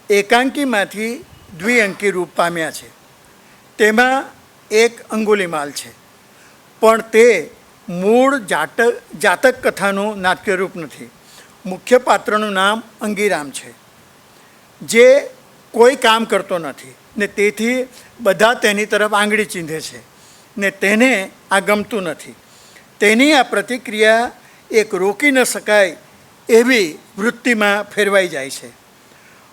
એકાંકીમાંથી દ્વિઅંકી રૂપ પામ્યા છે. તેમાં એક અંગુલીમાલ છે, પણ તે મૂળ જાતક કથાનું નાટ્ય રૂપ નથી. મુખ્ય પાત્રનું નામ અંગીરામ છે, જે કોઈ કામ કરતો નથી ને તેથી બધા તેની તરફ આંગળી ચીંધે છે ને તેને આ ગમતું નથી. તેની આ પ્રતિક્રિયા એક રોકી ન શકાય એવી વૃત્તિમાં ફેરવાઈ જાય છે.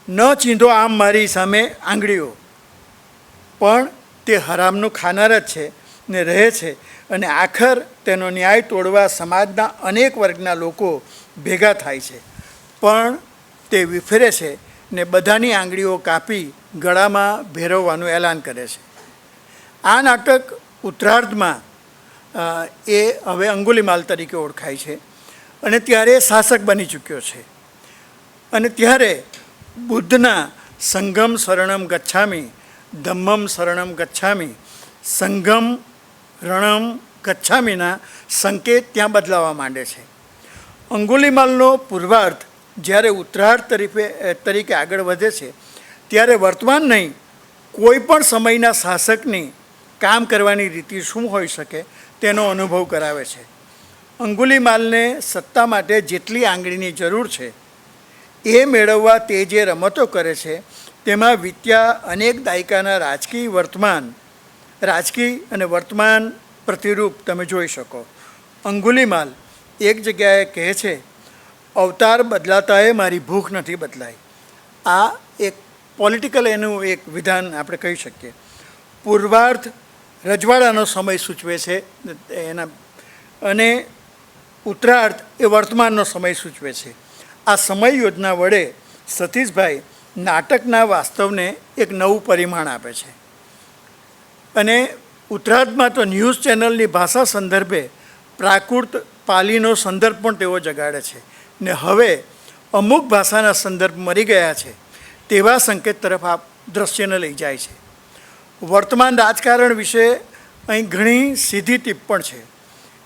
ન ચીંધો આમ મારી સામે આંગળીઓ, પણ તે હરામનું ખાનાર જ છે ને રહે છે, અને આખર તેનો ન્યાય તોડવા સમાજના અનેક વર્ગના લોકો ભેગા થાય છે, પણ તે વિફરે છે ને બધાની આંગળીઓ કાપી ગળામાં ભેરવવાનું એલાન કરે છે. આ નાટક ઉત્તરાર્ધમાં એ હવે અંગુલીમાલ તરીકે ઓળખાય છે, અને ત્યારે શાસક બની ચૂક્યો છે. અને ત્યારે બુદ્ધના સંઘમ શરણમ ગચ્છામી, ધમ્મમ શરણમ ગચ્છામી, સંઘમ રણમ ગચ્છામીના સંકેત ત્યાં બદલાવા માંડે છે. અંગુલીમાલનો પૂર્વાર્ધ જ્યારે ઉત્તરાર્ધ તરીકે આગળ વધે છે, ત્યારે વર્તમાન નહીં, કોઈ પણ સમયના શાસકની કામ કરવાની રીતિ શું હોઈ શકે તેનો અનુભવ કરાવે છે. અંગુલીમાલને સત્તા માટે જેટલી આંગળીની જરૂર છે એ મેળવવા તે જે રમતો કરે છે તેમાં વીત્યા અનેક દાયકાના રાજકીય અને વર્તમાન પ્રતિરૂપ તમે જોઈ શકો. અંગુલીમાલ એક જગ્યાએ કહે છે, અવતાર બદલાતાએ મારી ભૂખ નથી બદલાઈ. આ એક પોલિટિકલ એનું એક વિધાન આપણે કહી શકીએ. પૂર્વાર્ધ રજવાડાનો સમય સૂચવે છે એના, અને ઉત્તરાર્ધ એ વર્તમાનનો સમય સૂચવે છે. આ સમય યોજના વડે સતીશભાઈ નાટકના વાસ્તવને એક નવું પરિમાણ આપે છે. અને ઉત્તરાર્ધમાં તો ન્યૂઝ ચેનલની ભાષા સંદર્ભે પ્રાકૃત પાલીનો સંદર્ભ પણ તેઓ જગાડે છે, ને હવે અમુક ભાષાના સંદર્ભ મરી ગયા છે તેવા સંકેત તરફ આ દ્રશ્યને લઈ જાય છે. વર્તમાન રાજકારણ વિશે અહીં ઘણી સીધી ટિપ્પણ છે,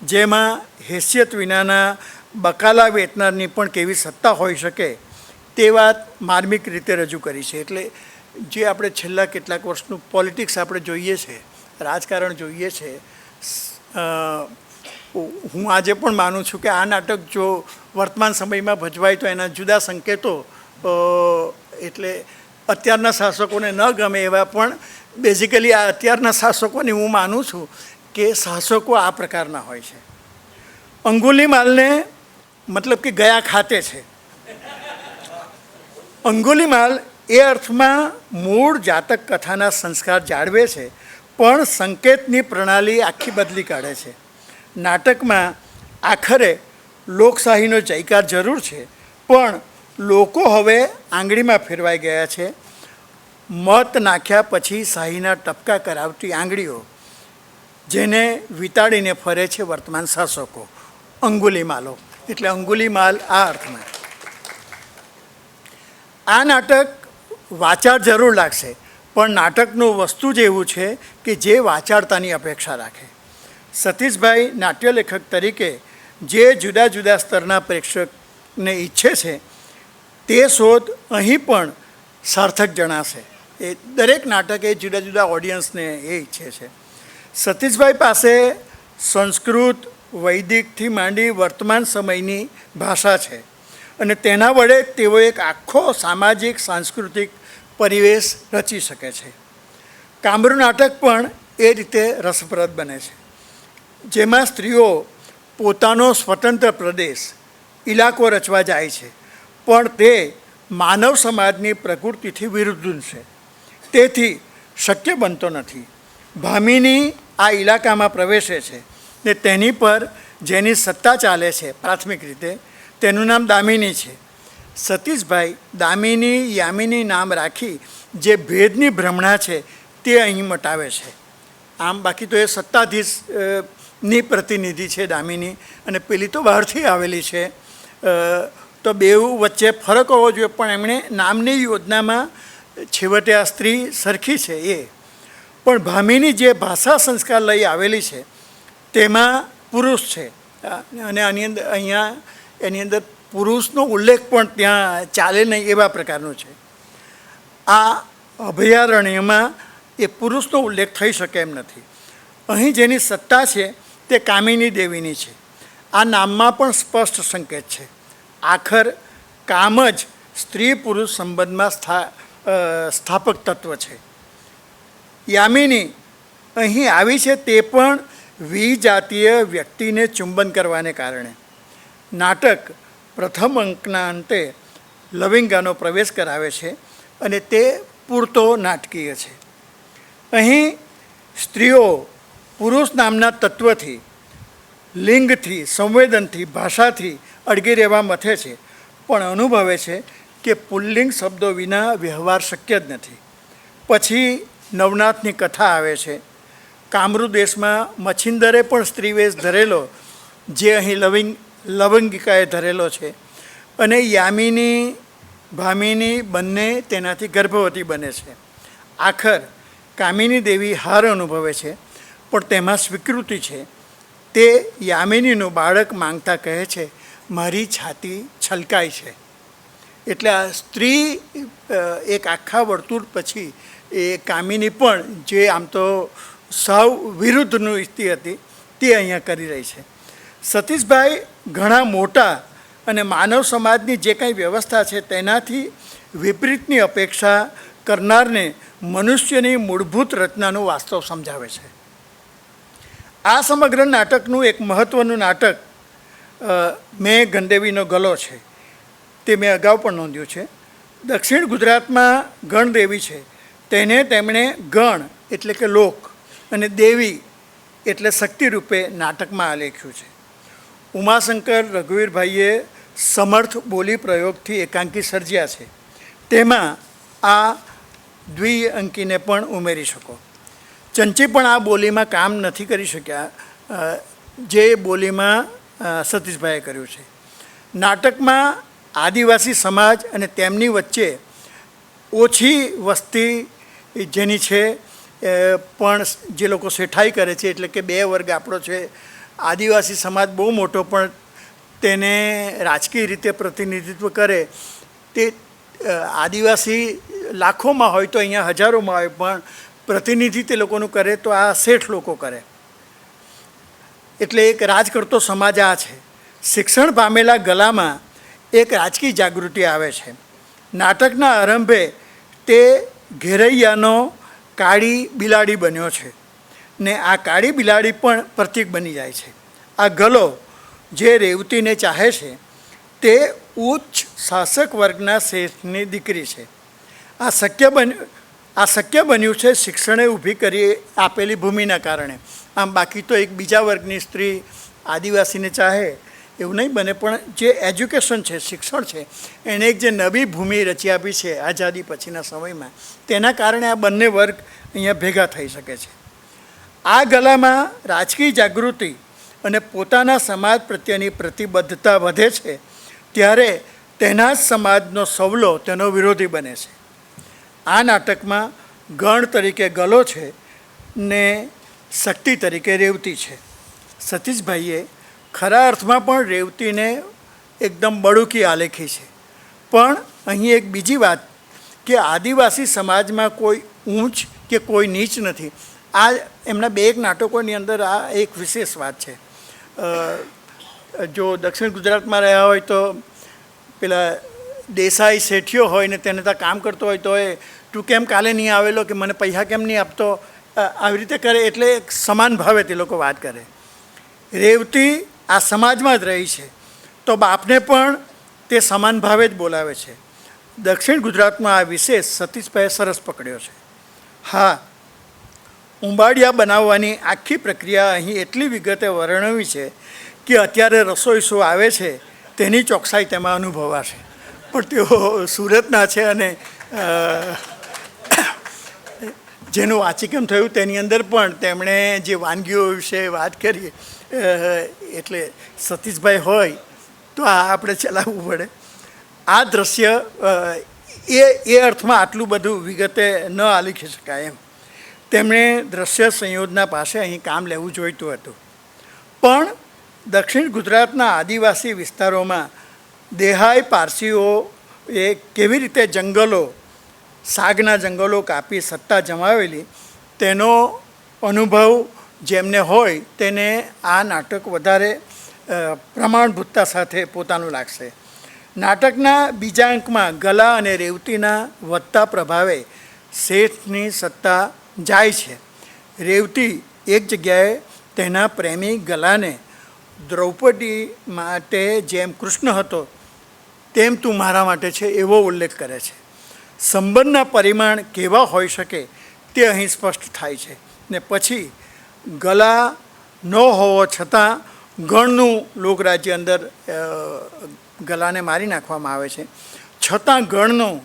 જેમાં હેસિયત વિનાના બકાલા વેચનારની પણ કેવી સત્તા હોઈ શકે તે વાત માર્મિક રીતે રજૂ કરી છે. એટલે જે આપણે છેલ્લા કેટલાક વર્ષનું પોલિટિક્સ આપણે જોઈએ છે, રાજકારણ જોઈએ છે, હું આજે પણ માનું છું કે આ નાટક જો વર્તમાન સમયમાં ભજવાય તો એના જુદા સંકેતો એટલે અત્યારના શાસકોને ન ગમે એવા, પણ બેઝિકલી આ અત્યારના શાસકોની હું માનું છું કે શાસકો આ પ્રકારના હોય છે. અંગુલીમાલને મતલબ કે ગયા ખાતે છે. અંગુલીમાલ એ અર્થમાં મૂળ જાતક કથાના સંસ્કાર જાળવે છે, પણ સંકેતની પ્રણાલી આખી બદલી કાઢે છે. નાટકમાં આખરે લોકશાહીનો જયકાર જરૂર છે, પણ લોકો હવે આંગળીમાં ફેરવાઈ ગયા છે. મત નાખ્યા પછી શાહીના ટપકા કરાવતી આંગળીઓ, જેને વિતાડીને ફરે છે વર્તમાન શાસકો, અંગુલીમાલો. એટલે અંગુલીમાલ આ અર્થમાં. આ નાટક વાચાળ જરૂર લાગશે, પણ નાટકનું વસ્તુ જ એવું છે કે જે વાચાળતાની અપેક્ષા રાખે. સતીશભાઈ નાટ્યલેખક તરીકે જે જુદા જુદા સ્તરના પ્રેક્ષકને ઈચ્છે છે તે શોધ અહીં પણ સાર્થક જણાશે. એ દરેક નાટક એ જુદા જુદા ઓડિયન્સને એ ઈચ્છે છે. સતીશભાઈ પાસે સંસ્કૃત, વૈદિકથી માંડી વર્તમાન સમયની ભાષા છે, અને તેના વડે તેઓ એક આખો સામાજિક સાંસ્કૃતિક પરિવેશ રચી શકે છે. કામરૂ નાટક પણ એ રીતે રસપ્રદ બને છે, જેમાં સ્ત્રીઓ પોતાનો સ્વતંત્ર પ્રદેશ, ઇલાકો રચવા જાય છે, પણ તે માનવ સમાજની પ્રકૃતિથી વિરુદ્ધ છે, તેથી શક્ય બનતો નથી. ભામિની આ ઇલાકામાં પ્રવેશે છે ને તેની પર જેની સત્તા ચાલે છે પ્રાથમિક રીતે, તેનું નામ દામિની છે. સતીશભાઈ દામિની યામિની નામ રાખી જે ભેદની ભ્રમણા છે તે અહીં મટાવે છે. આમ બાકી તો એ સત્તાધીશની પ્રતિનિધિ છે દામિની, અને પેલી તો બહારથી આવેલી છે. તો બેઉ વચ્ચે ફરક હોવો જોઈએ, પણ એમણે નામની યોજનામાં છેવટે આ સ્ત્રી સરખી છે એ, પણ ભામીની જે ભાષા સંસ્કાર લઈ આવેલી છે તેમાં પુરુષ છે, અને અહીંયા એની અંદર પુરુષનો ઉલ્લેખ પણ ત્યાં ચાલે નહીં એવા પ્રકારનો છે. આ અભયારણ્યમાં એ પુરુષનો ઉલ્લેખ થઈ શકે એમ નથી. અહીં જેની સત્તા છે તે કામિની દેવીની છે. આ નામમાં પણ સ્પષ્ટ સંકેત છે. આખર કામ જ સ્ત્રી પુરુષ સંબંધમાં સ્થાપક તત્વ છે. યામિની અહીં આવી છે તે પણ વિજાતીય વ્યક્તિને ચુંબન કરવાને કારણે. નાટક પ્રથમ અંકના અંતે લવિંગાનો પ્રવેશ કરાવે છે અને તે પૂરતો નાટકીય છે. અહીં સ્ત્રીઓ પુરુષ નામના તત્વથી, લિંગથી, સંવેદનથી, ભાષાથી અડગી રહેવા મથે છે, પણ અનુભવે છે કે પુલ્લિંગ શબ્દો વિના વ્યવહાર શક્ય જ નથી. પછી નવનાથની કથા આવે છે. કામરૂ દેશમાં મચ્છિંદરે પણ સ્ત્રીવેશ ધરેલો જે અહીં લવંગિકાએ ધરેલો છે, અને યામિની ભામિની બંને તેનાથી ગર્ભવતી બને છે. આખર કામિની દેવી હાર અનુભવે છે, પણ તેમાં સ્વીકૃતિ છે. તે યામિનીનું બાળક માંગતા કહે છે, મારી છાતી છલકાય છે. એટલે આ સ્ત્રી એક આખા વર્તુળ પછી એ કામિની પણ જે આમ તો સાવ વિરુદ્ધનું ઇચ્છતી હતી તે અહીંયા કરી રહી છે. સતીશભાઈ ઘણા મોટા અને માનવ સમાજની જે કંઈ વ્યવસ્થા છે તેનાથી વિપરીતની અપેક્ષા કરનારને મનુષ્યની મૂળભૂત રચનાનું વાસ્તવ સમજાવે છે. આ સમગ્ર નાટકનું એક મહત્ત્વનું નાટક મેં ગણદેવીનો ગલો છે. તે મેં અગાઉ પણ નોંધ્યું છે. દક્ષિણ ગુજરાતમાં ગણદેવી છે, તેને તેમણે ગણ એટલે કે લોક અને દેવી એટલે શક્તિ રૂપે નાટકમાં આલેખ્યું છે. ઉમાશંકર રઘુવીરભાઈએ સમર્થ બોલી પ્રયોગથી એકાંકી સર્જ્યા છે. તેમાં આ દ્વિઅંકીને પણ ઉમેરી શકો. ચંચી પણ આ બોલીમાં કામ નથી કરી શક્યા જે બોલીમાં સતીશભાઈએ કર્યું છે. નાટકમાં આદિવાસી સમાજ અને તેમની વચ્ચે ઓછી વસ્તી જેની છે પણ જે લોકો શેઠાઈ કરે છે, એટલે કે બે વર્ગ આપણો છે. આદિવાસી સમાજ બહુ મોટો, પણ તેને રાજકીય રીતે પ્રતિનિધિત્વ કરે તે આદિવાસી લાખોમાં હોય તો અહીંયા હજારોમાં હોય, પણ પ્રતિનિધિ તે લોકોનું કરે તો આ શેઠ લોકો કરે. એટલે એક રાજ કરતો સમાજ આ છે. શિક્ષણ પામેલા ગલામાં એક રાજકીય જાગૃતિ આવે છે. નાટકના આરંભે તે ઘેરૈયાનો કાળી બિલાડી બન્યો છે ને આ કાળી બિલાડી પણ પ્રતીક બની જાય છે. આ ગલો જે રેવતીને ચાહે છે તે ઉચ્ચ શાસક વર્ગના શેઠની દીકરી છે. આ શક્ય બન્યું છે શિક્ષણે ઊભી કરી આપેલી ભૂમિના કારણે. આમ બાકી તો એક બીજા વર્ગની સ્ત્રી આદિવાસીને ચાહે એવું નહીં બને, પણ જે એજ્યુકેશન છે, શિક્ષણ છે, એણે એક જે નવી ભૂમિ રચી આપી છે આઝાદી પછીના સમયમાં, તેના કારણે આ બંને વર્ગ અહીંયા ભેગા થઈ શકે છે. આ ગલામાં રાજકીય જાગૃતિ અને પોતાના સમાજ પ્રત્યેની પ્રતિબદ્ધતા વધે છે ત્યારે તેના જ સમાજનો સવલો તેનો વિરોધી બને છે. આ નાટકમાં ગણ તરીકે ગલો છે ને શક્તિ તરીકે રેવતી છે. સતીશભાઈએ ખરા અર્થમાં પણ રેવતીને એકદમ બળુકી આલેખી છે. પણ અહીં એક બીજી વાત કે આદિવાસી સમાજમાં કોઈ ઊંચ કે કોઈ નીચ નથી. આ એમના બે એક નાટકોની અંદર આ એક વિશેષ વાત છે. જો દક્ષિણ ગુજરાતમાં રહ્યા હોય તો પેલા દેસાઈ શેઠિયો હોય ને તેને ત્યાં કામ કરતો હોય તો એ તું કેમ કાલે નહીં આવેલો, કે મને પૈસા કેમ નહીં આપતો, આવી રીતે કરે. એટલે એક સમાન ભાવે તે લોકો વાત કરે. રેવતી આ સમાજમાં જ રહી છે તો બાપને પણ તે સમાન ભાવે જ બોલાવે છે. દક્ષિણ ગુજરાતમાં આ વિશેષ સતીશભાઈએ સરસ પકડ્યો છે. હા, ઉંબાડિયા બનાવવાની આખી પ્રક્રિયા અહીં એટલી વિગતે વર્ણવી છે કે અત્યારે રસોઈ શું આવે છે તેની ચોકસાઈ તેમાં અનુભવાશે. પણ તેઓ સુરતના છે અને જેનું વાંચીકમ થયું તેની અંદર પણ તેમણે જે વાનગીઓ વિશે વાત કરી, એટલે સતીશભાઈ હોય તો આ આપણે ચલાવવું પડે. આ દ્રશ્ય એ અર્થમાં આટલું બધું વિગતે ન આલીખી શકાય એમ. તેમણે દ્રશ્ય સંયોજના પાસે અહીં કામ લેવું જોઈતું હતું. પણ દક્ષિણ ગુજરાતના આદિવાસી વિસ્તારોમાં દેહાઈ પારસીઓ એ કેવી રીતે જંગલો, સાગના જંગલો કાપી સત્તા જમાવેલી, તેનો અનુભવ જેમને હોય તેને આ નાટક વધારે પ્રમાણભૂતતા સાથે પોતાનું લાગશે. નાટકના બીજા અંકમાં ગલા અને રેવતીના વધતા પ્રભાવે શેઠની સત્તા જાય છે. રેવતી એક જગ્યાએ તેના પ્રેમી ગલાને દ્રૌપદી માટે જેમ કૃષ્ણ હતો તેમ તું મારા માટે છે એવો ઉલ્લેખ કરે છે. સંબંધના પરિમાણ કેવા હોઈ શકે તે અહીં સ્પષ્ટ થાય છે. ને પછી ગલા ન હોવો છતાં ગણનું લોકરાજ્ય અંદર ગલાને મારી નાખવામાં આવે છે, છતાં ગણનું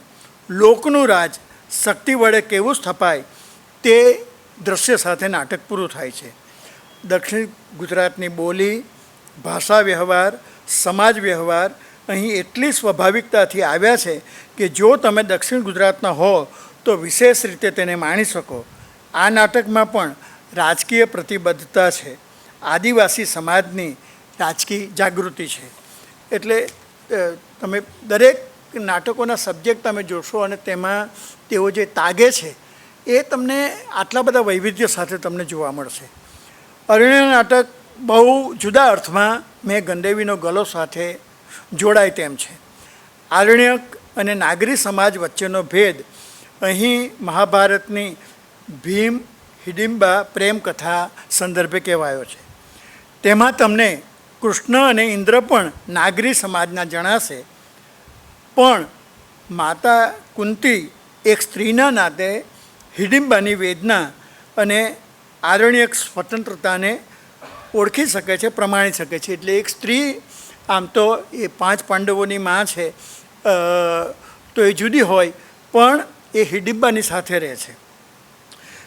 લોકનું રાજ શક્તિ વડે કેવું સ્થપાય તે દ્રશ્ય સાથે નાટક પૂરું થાય છે. દક્ષિણ ગુજરાતની બોલી, ભાષા વ્યવહાર, સમાજ વ્યવહાર અહીં એટલી સ્વાભાવિકતાથી આવ્યા છે કે જો તમે દક્ષિણ ગુજરાતના હો તો વિશેષ રીતે તેને માણી શકો. આ નાટકમાં પણ રાજકીય પ્રતિબદ્ધતા છે, આદિવાસી સમાજની રાજકીય જાગૃતિ છે. એટલે તમે દરેક નાટકોના સબ્જેક્ટ તમે જોશો અને તેમાં તેઓ જે તાગે છે એ તમને આટલા બધા વૈવિધ્ય સાથે તમને જોવા મળશે. અરણ્ય નાટક બહુ જુદા અર્થમાં મેં ગંડેવીનો ગલો સાથે જોડાય તેમ છે. આરણ્યક અને નાગરી સમાજ વચ્ચેનો ભેદ અહીં મહાભારતની ભીમ હિડિંબા પ્રેમ કથા સંદર્ભે કહેવાયો છે. તેમાં તમને કૃષ્ણ અને ઇન્દ્ર પણ નાગરી સમાજના જણાશે, પણ માતા કુંતી એક સ્ત્રીના નાતે હિડિંબાની વેદના અને આરણ્યક સ્વતંત્રતાને ઓળખી શકે છે, પ્રમાણી શકે છે. એટલે એક સ્ત્રી, આમ તો એ 5 પાંડવોની માં છે તો એ જુદી હોય, પણ એ હિડિંબાની સાથે રહે છે.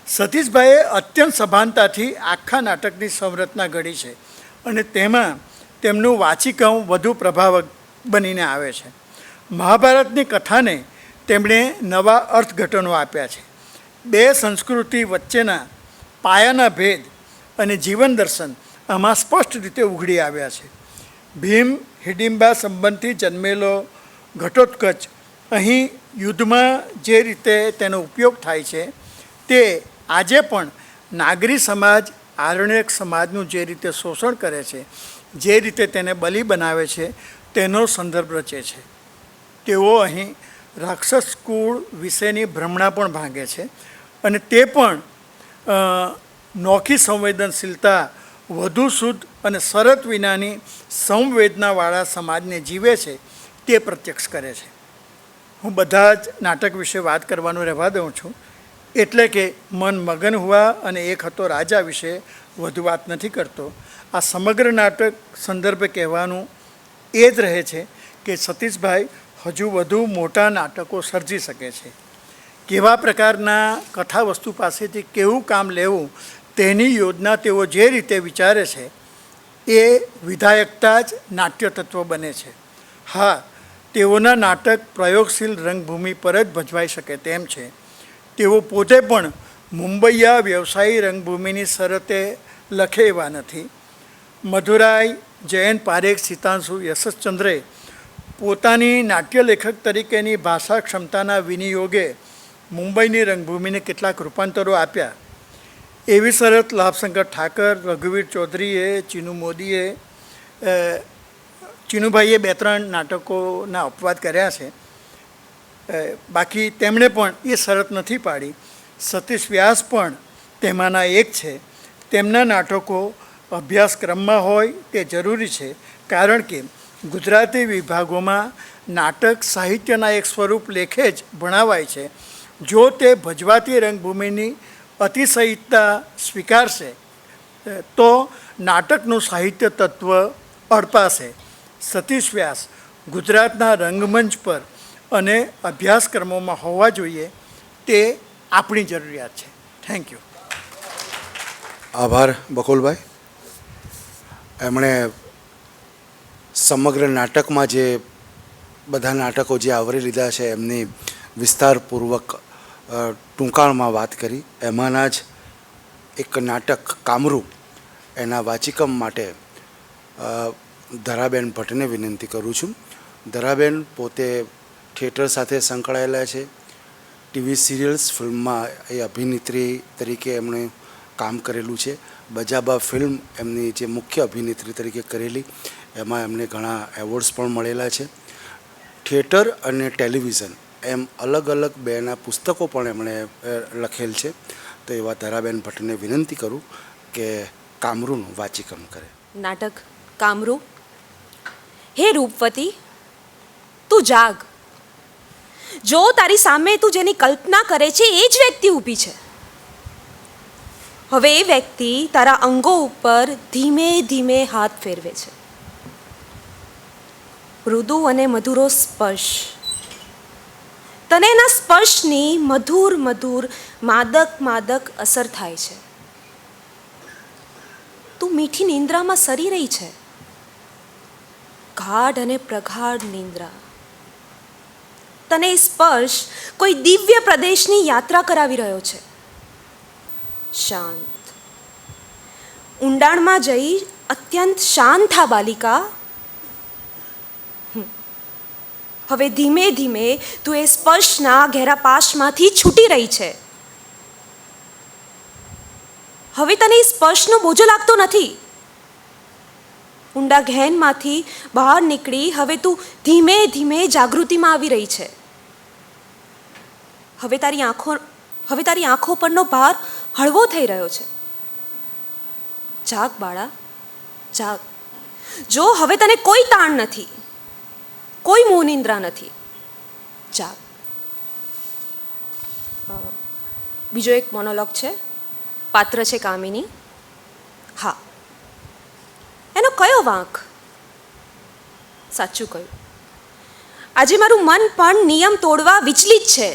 સતીશભાઈએ અત્યંત સભાનતાથી આખા નાટકની સંરચના ઘડી છે અને તેમાં તેમનું વાચિકમ વધુ પ્રભાવક બનીને આવે છે. મહાભારતની કથાને તેમણે નવા અર્થઘટનો આપ્યા છે. 2 સંસ્કૃતિ વચ્ચેના પાયાના ભેદ અને જીવન દર્શન આમાં સ્પષ્ટ રીતે ઉઘડી આવ્યા છે. ભીમ હિડિંબા સંબંધથી જન્મેલો ઘટોત્કચ અહીં યુદ્ધમાં જે રીતે તેનો ઉપયોગ થાય છે તે આજે પણ નાગરી સમાજ આરણ્યક સમાજનું જે રીતે શોષણ કરે છે, જે રીતે તેને બલિ બનાવે છે તેનો સંદર્ભ રચે છે. તેઓ અહીં રાક્ષસ કુળ વિશેની ભ્રમણા પણ ભાંગે છે અને તે પણ નોખી સંવેદનશીલતા, વધુ શુદ્ધ અને શરત વિનાની સંવેદનાવાળા સમાજને જીવે છે તે પ્રત્યક્ષ કરે છે. હું બધા જ નાટક વિશે વાત કરવાનું રહેવા દઉં છું, એટલે કે મન મગન હુઆ અને એક હતો રાજા વિશે વધુ વાત નથી કરતો. આ સમગ્ર નાટક સંદર્ભે કહેવાનું એ જ રહે છે કે સતીશભાઈ હજુ વધુ મોટા નાટકો સર્જી શકે છે. કેવા પ્રકારના કથા વસ્તુ પાસેથી કેવું કામ લેવું તેની યોજના તેઓ જે રીતે વિચારે છે એ વિધાયકતા જ નાટ્ય તત્વ બને છે. હા, તેઓના નાટક પ્રયોગશીલ રંગભૂમિ પર જ ભજવાઈ શકે તેમ છે. તેઓ પોતે પણ મુંબઈયા વ્યવસાયી રંગભૂમિની શરતે લખે એવા નથી. મધુરાય, જયંત પારેખ, સિતાંશુ, યશસ્ચંદ્રે પોતાની નાટ્ય લેખક તરીકેની ભાષા ક્ષમતાના વિનિયોગે મુંબઈની રંગભૂમિને કેટલાક રૂપાંતરો આપ્યા. એવી શરત લાભશંકર ઠાકર, રઘુવીર ચૌધરીએ, ચીનુ મોદીએ, ચીનુભાઈએ 2-3 નાટકોના અપવાદ કર્યા છે. બાકી તેમણે પણ એ શરત નથી પાડી. સતીશ વ્યાસ પણ તેમાંના એક છે. તેમના નાટકો અભ્યાસક્રમમાં હોય તે જરૂરી છે, કારણ કે ગુજરાતી વિભાગોમાં નાટક સાહિત્યના એક સ્વરૂપ લેખે જ ભણાવાય છે. જો તે ભજવાતી રંગભૂમિની અતિશયિતતા સ્વીકારશે તો નાટકનું સાહિત્ય તત્વ અડપાશે. સતીશ વ્યાસ ગુજરાતના રંગમંચ પર અને અભ્યાસક્રમોમાં હોવા જોઈએ તે આપણી જરૂરિયાત છે. Thank you. આભાર બકુલભાઈ. એમણે સમગ્ર નાટકમાં જે બધા નાટકો જે આવરી લીધા છે એમની વિસ્તારપૂર્વક ટૂંકાણમાં વાત કરી. એમાંના જ એક નાટક કામરૂ એના વાચિકમ માટે ધરાબેન ભટ્ટને વિનંતી કરું છું. ધરાબેન પોતે થિયેટર સાથે સંકળાયેલા છે. ટીવી સિરિયલ્સ, ફિલ્મમાં એ અભિનેત્રી તરીકે એમણે કામ કરેલું છે. બજાબા ફિલ્મ એમની જે મુખ્ય અભિનેત્રી તરીકે કરેલી, એમાં એમને ઘણા એવોર્ડ્સ પણ મળેલા છે. થિયેટર અને ટેલિવિઝન એમ અલગ અલગ બેના પુસ્તકો પણ એમણે લખેલ છે. તો એવા ધરાબેન ભટ્ટને વિનંતી કરું કે કામરૂનું વાચિકમ કરે. નાટક કામરૂ. હે રૂપવતી, તું જાગ. જો તારી સામે તું જેની કલ્પના કરે છે એ જ વ્યક્તિ ઊભી છે. હવે એ વ્યક્તિ તારા અંગો ઉપર ધીમે ધીમે હાથ ફેરવે છે. મૃદુ અને મધુરો સ્પર્શ. તને એના સ્પર્શની મધુર મધુર માદક માદક અસર થાય છે. તું મીઠી નિંદ્રામાં સરી રહી છે. ગાઢ અને પ્રગાઢ નિંદ્રા. તને સ્પર્શ કોઈ દિવ્ય પ્રદેશની યાત્રા કરાવી રહ્યો છે. શાંત. ઊંડાણમાં જઈ અત્યંત શાંત થા બાલિકા. હવે ધીમે ધીમે તું એ સ્પર્શના ઘેરા પાશમાંથી છૂટી રહી છે. હવે તને સ્પર્શનો બોજો લાગતો નથી. ઊંડા ઘેનમાંથી બહાર નીકળી હવે તું ધીમે ધીમે જાગૃતિમાં આવી રહી છે. હવે તારી આંખો પરનો ભાર હળવો થઈ રહ્યો છે. જાગ બાળા, જાગ. જો હવે તને કોઈ તાણ નથી, કોઈ મોહનિંદ્રા નથી. જાગ. બીજો એક મોનોલોગ છે. પાત્ર છે કામિની. હા, એનો કયો વાંક? સાચું કહ્યું. આજે મારું મન પણ નિયમ તોડવા વિચલિત છે.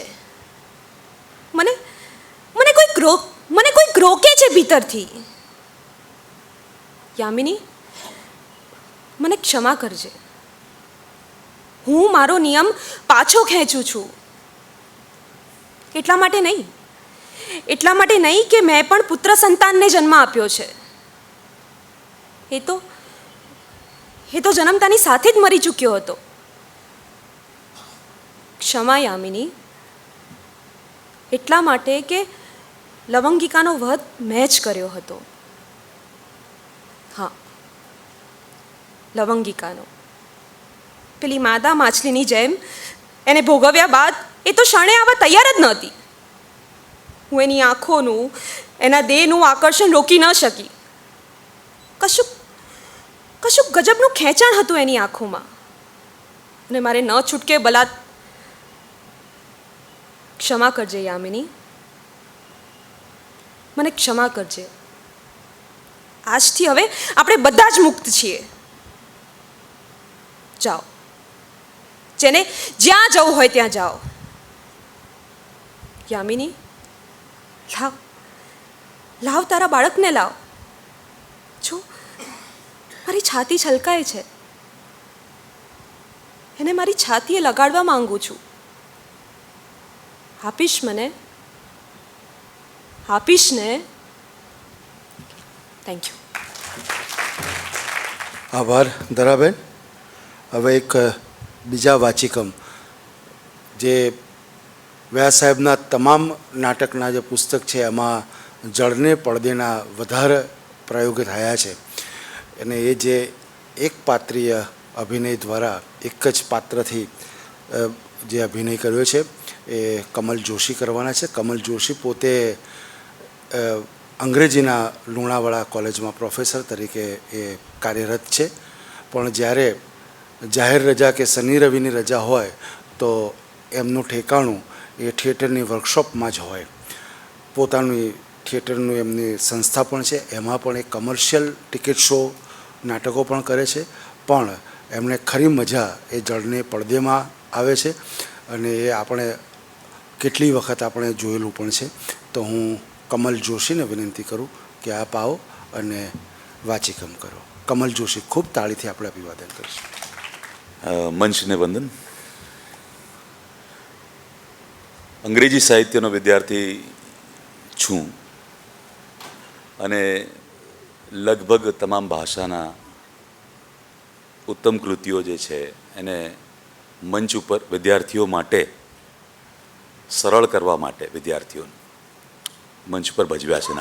મને કોઈ રોકે છે ભીતરથી. યામિની, મને ક્ષમા કરજે. હું મારો નિયમ પાછો ખેંચું છું. એટલા માટે નહીં કે મેં પણ પુત્ર સંતાનને જન્મ આપ્યો છે. એ તો જન્મતાની સાથે જ મરી ચૂક્યો હતો. ક્ષમા યામિની. એટલા માટે કે લવંગિકાનો વધ મેં જ કર્યો હતો. હા, લવંગિકાનો. પેલી માદા માછલીની જેમ એને ભોગવ્યા બાદ એ તો ક્ષણે આવવા તૈયાર જ નહોતી. હું એની આંખોનું, એના દેહનું આકર્ષણ રોકી ન શકી. કશુંક ગજબનું ખેંચાણ હતું એની આંખોમાં, અને મારે ન છૂટકે ક્ષમા કરજે યામિની, મને ક્ષમા કરજે. આજથી હવે આપણે બધા જ મુક્ત છીએ. જાઓ, જેને જ્યાં જવું હોય ત્યાં જાઓ. યામિની, લાવ તારા બાળકને લાવ. જો મારી છાતી છલકાય છે, એને મારી છાતીએ લગાડવા માંગુ છું. આપીશ મને? આપીશ ને? Thank you. આભાર ધરાબેન. હવે એક બીજા વાચિકમ, જે વ્યાસ સાહેબના તમામ નાટકના જે પુસ્તક છે એમાં જળને પડદેના વધારે પ્રયોગ થયા છે, અને એ જે એક પાત્રીય અભિનય દ્વારા એક જ પાત્રથી જે અભિનય કર્યો છે એ કમલ જોશી કરવાના છે. કમલ જોશી પોતે અંગ્રેજીના લુણાવાડા કોલેજમાં પ્રોફેસર તરીકે એ કાર્યરત છે. પણ જ્યારે જાહેર રજા કે શનિ રવિની રજા હોય તો એમનું ઠેકાણું એ થિયેટરની વર્કશોપમાં જ હોય. પોતાની થિયેટરનું એમની સંસ્થા પણ છે. એમાં પણ એક કમર્શિયલ ટિકિટ શો નાટકો પણ કરે છે. પણ એમને ખરી મજા એ જળને પડદેમાં આવે છે, અને એ આપણે કેટલી વખત આપણે જોયેલું પણ છે. તો હું કમલ જોશીને વિનંતી કરું કે આપ આવો અને વાચિકમ કરો. કમલ જોશી, ખૂબ તાળીથી આપણે અભિવાદન કરીશું. મંચને વંદન. અંગ્રેજી સાહિત્યનો વિદ્યાર્થી છું અને લગભગ તમામ ભાષાના ઉત્તમ કૃતિઓ જે છે એને મંચ ઉપર વિદ્યાર્થીઓ માટે સરળ કરવા માટે વિદ્યાર્થીઓને મંચ પર ભજવ્યા છે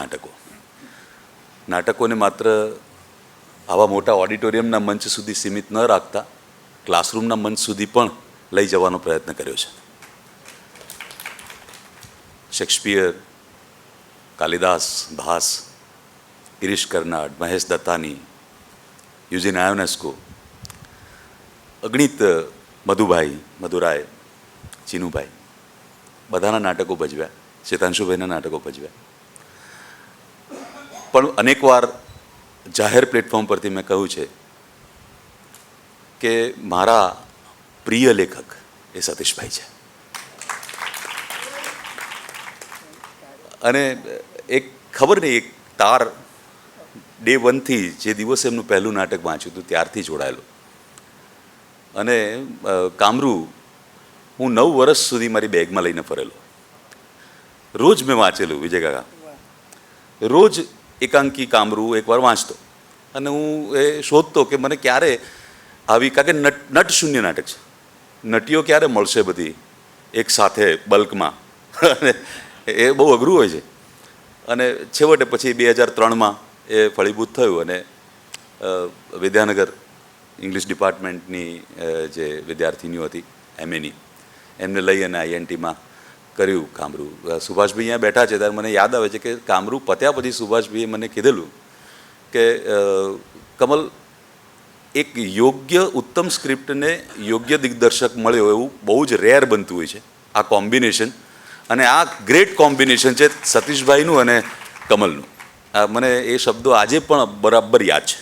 નાટકોને માત્ર આવા મોટા ઓડિટોરિયમના મંચ સુધી સીમિત ન રાખતા ક્લાસરૂમના મંચ સુધી પણ લઈ જવાનો પ્રયત્ન કર્યો છે. શેક્સપિયર, કાલિદાસ, ભાસ, ગિરીશ કર્નાડ, મહેશ દત્તાની, યુજીન આયોનેસ્કો, અગણિત મધુભાઈ, મધુરાય, ચીનુભાઈ, બધાના નાટકો ભજવ્યા, શેતાંશુભાઈના નાટકો ભજવ્યા. પણ અનેકવાર જાહેર પ્લેટફોર્મ પરથી મેં કહ્યું છે કે મારા પ્રિય લેખક એ સતીશભાઈ છે. અને એક ખબર નહીં, એક તાર ડે વનથી જે દિવસે એમનું પહેલું નાટક વાંચ્યું હતું ત્યારથી જોડાયેલો. અને કામરૂ હું 9 વર્ષ સુધી મારી બેગમાં લઈને ફરેલો. રોજ મેં વાંચેલું વિજય કાકા, રોજ એકાંકી કામરૂ એકવાર વાંચતો અને હું એ શોધતો કે મને ક્યારે આવી, કારણ કે નટ શૂન્ય નાટક છે, નટીઓ ક્યારે મળશે બધી એક સાથે બલ્કમાં, અને એ બહુ અઘરું હોય છે. અને છેવટે પછી 2003માં એ ફળીભૂત થયું અને વિદ્યાનગર ઇંગ્લિશ ડિપાર્ટમેન્ટની જે વિદ્યાર્થીનીઓ હતી MA ની, એમને લઈ અને INTમાં કર્યું કામરૂ. સુભાષભાઈ અહીંયા બેઠા છે ત્યારે મને યાદ આવે છે કે કામરૂ પત્યા પછી સુભાષભાઈએ મને કીધેલું કે કમલ, એક યોગ્ય ઉત્તમ સ્ક્રિપ્ટને યોગ્ય દિગ્દર્શક મળ્યો એવું બહુ જ રેર બનતું હોય છે આ કોમ્બિનેશન. અને આ ગ્રેટ કોમ્બિનેશન છે સતીશભાઈનું અને કમલનું. મને એ શબ્દો આજે પણ બરાબર યાદ છે.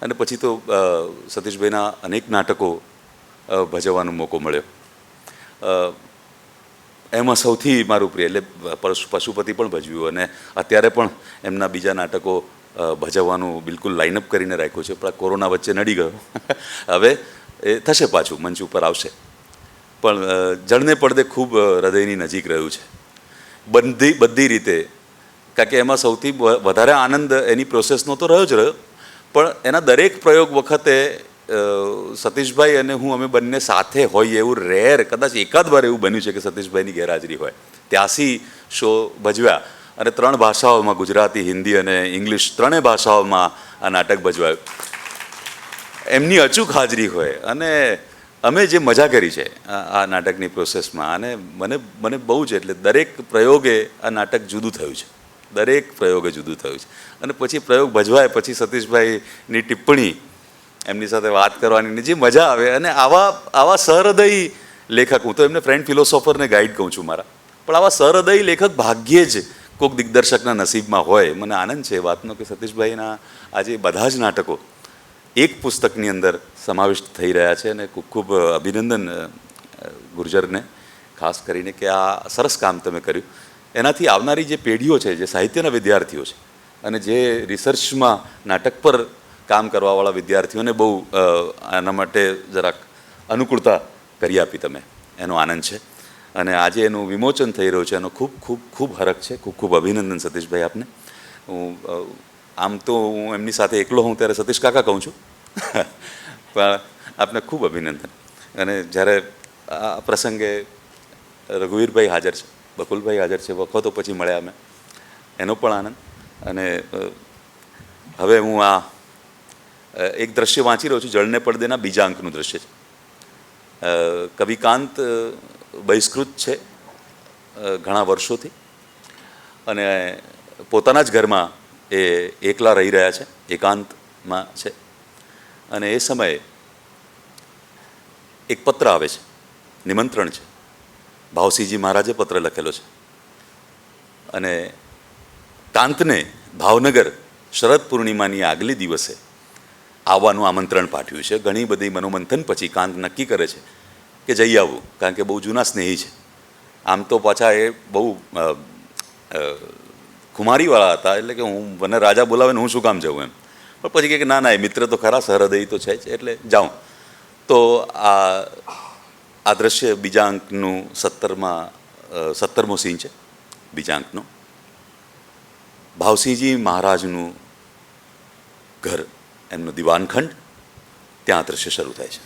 અને પછી તો સતીશભાઈના અનેક નાટકો ભજવવાનો મોકો મળ્યો. એમાં સૌથી મારું પ્રિય એટલે પશુપતિ પણ ભજવ્યું અને અત્યારે પણ એમના બીજા નાટકો ભજવવાનું બિલકુલ લાઇનઅપ કરીને રાખ્યું છે. પણ કોરોના વચ્ચે નડી ગયો. હવે એ થશે, પાછું મંચ ઉપર આવશે. પણ જણને પડદે ખૂબ હૃદયની નજીક રહ્યું છે બધી રીતે. કારણ કે એમાં સૌથી વધારે આનંદ એની પ્રોસેસનો તો રહ્યો જ રહ્યો, પણ એના દરેક પ્રયોગ વખતે સતીશભાઈ અને હું અમે બંને સાથે હોઈએ એવું રેર, કદાચ એકાદ વાર એવું બન્યું છે કે સતીશભાઈની ગેરહાજરી હોય. 83 શો ભજવ્યા અને 3 ભાષાઓમાં, ગુજરાતી, હિન્દી અને ઇંગ્લિશ, 3 ભાષાઓમાં આ નાટક ભજવાયું. એમની અચૂક હાજરી હોય અને અમે જે મજા કરી છે આ નાટકની પ્રોસેસમાં, અને મને બહુ જ, એટલે દરેક પ્રયોગે આ નાટક જુદું થયું છે, દરેક પ્રયોગે જુદું થયું છે. અને પછી પ્રયોગ ભજવાય પછી સતીશભાઈની ટિપ્પણી, એમની સાથે વાત કરવાની જે મજા આવે. અને આવા સહૃદયી લેખક, હું તો એમને ફ્રેન્ડ ફિલોસોફરને ગાઈડ કહું છું મારા, પણ આવા સહૃદયી લેખક ભાગ્યે જ કોઈક દિગ્દર્શકના નસીબમાં હોય. મને આનંદ છે એ વાતનો કે સતીશભાઈના આજે બધા જ નાટકો એક પુસ્તકની અંદર સમાવિષ્ટ થઈ રહ્યા છે. અને ખૂબ ખૂબ અભિનંદન ગુર્જરને ખાસ કરીને કે આ સરસ કામ તમે કર્યું. એનાથી આવનારી જે પેઢીઓ છે, જે સાહિત્યના વિદ્યાર્થીઓ છે અને જે રિસર્ચમાં નાટક પર કામ કરવાવાળા વિદ્યાર્થીઓને બહુ આના માટે જરાક અનુકૂળતા કરી આપી તમે, એનો આનંદ છે. અને આજે એનું વિમોચન થઈ રહ્યું છે, એનો ખૂબ ખૂબ ખૂબ હરખ છે. ખૂબ ખૂબ અભિનંદન સતીશભાઈ આપને. હું આમ તો હું એમની સાથે એકલો હું ત્યારે સતીશ કાકા કહું છું, પણ આપને ખૂબ અભિનંદન. અને જ્યારે આ પ્રસંગે રઘુવીરભાઈ હાજર છે, બકુલભાઈ હાજર છે, વખતો પછી મળ્યા અમે, એનો પણ આનંદ. અને હવે હું આ એક દ્રશ્ય વાંચી રહ્યો છું, જળને પડદેના બીજા અંકનું દ્રશ્ય છે. કવિકાંત બહિષ્કૃત છે ઘણા વર્ષોથી અને પોતાના જ ઘરમાં એ એકલા રહી રહ્યા છે, એકાંતમાં છે. અને એ સમયે એક પત્ર આવે છે, નિમંત્રણ છે. ભાવસિંહજી મહારાજે પત્ર લખેલો છે અને કાંતને ભાવનગર શરદ પૂર્ણિમાની આગલી દિવસે આવવાનું આમંત્રણ પાઠવ્યું છે. ઘણી બધી મનોમંથન પછી કાંત નક્કી કરે છે કે જઈ આવવું, કારણ કે બહુ જૂના સ્નેહી છે. આમ તો પાછા એ બહુ ખુમારીવાળા હતા, એટલે કે મને રાજા બોલાવે ને હું શું કામ જાઉં એમ. પણ પછી કહે કે ના ના, એ મિત્ર તો ખરા, સહૃદયી તો છે જ, એટલે જાઉં. તો આ દ્રશ્ય બીજા અંકનું 17માં 17મો સીન છે બીજા અંકનો. ભાવસિંહજી મહારાજનું ઘર, એમનો દિવાનખંડ, ત્યાં દ્રશ્ય શરૂ થાય છે.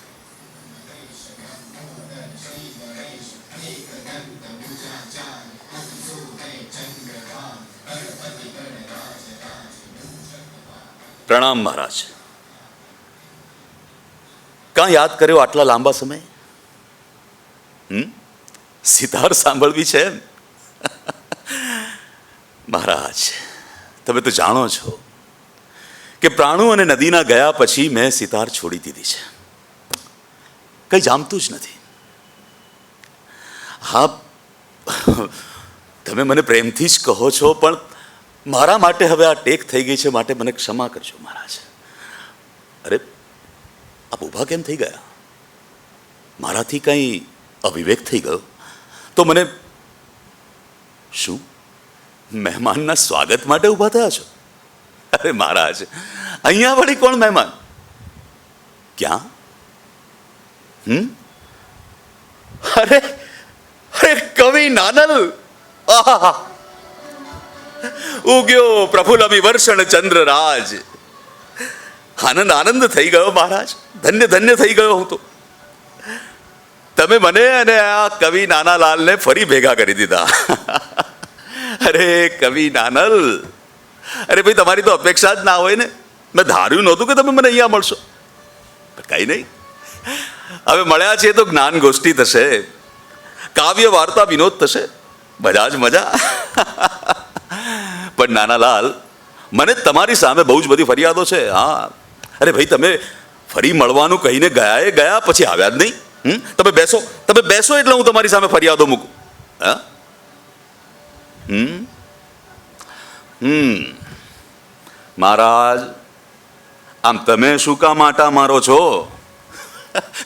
પ્રણામ મહારાજ. કાં યાદ કર્યો આટલા લાંબા સમય? સિતાર સાંભળવી છે એમ? મહારાજ, તમે તો જાણો છો કે પ્રાણુ અને નદીના ગયા પછી મેં સિતાર છોડી દીધી છે. કંઈ જામતું જ નથી. હા, તમે મને પ્રેમથી જ કહો છો, પણ મારા માટે હવે આ ટેક થઈ ગઈ છે, માટે મને ક્ષમા કરજો મહારાજ. અરે, આપ ઊભા કેમ થઈ ગયા? મારાથી કંઈ અવિવેક થઈ ગયો તો મને શું મહેમાનના સ્વાગત માટે ઊભા થયા છો? અરે મહારાજ, અહીંયા વળી કોણ મહેમાન? ક્યાં? અરે અરે કવિ નાનલ! આહા, ઉગ્યો પ્રફુલ્લ અભિવર્ષણ ચંદ્રરાજ. આનંદ આનંદ થઈ ગયો મહારાજ, ધન્ય ધન્ય થઈ ગયો હું તો. તમે મને અને આ કવિ નાનાલાલને ફરી ભેગા કરી દીધા. અરે કવિ નાનલ, અરે ભાઈ, તમારી તો અપેક્ષા જ ના હોય ને. મેં ધાર્યું નહોતું કે તમે મને અહીંયા મળશો. કઈ નહીં, હવે મળ્યા છીએ તો જ્ઞાન ગોષ્ઠી થશે, કાવ્ય વાર્તા વિનોદ થશે, બધા જ મજા. પણ નાનાલાલ, મને તમારી સામે બહુ જ બધી ફરિયાદો છે. હા, અરે ભાઈ, તમે ફરી મળવાનું કહીને ગયા એ ગયા, પછી આવ્યા જ નહીં. તમે બેસો, તમે બેસો એટલે હું તમારી સામે ફરિયાદો મૂકું. હા, મહારાજ, આમ તમે શું કામ આટા મારો છો?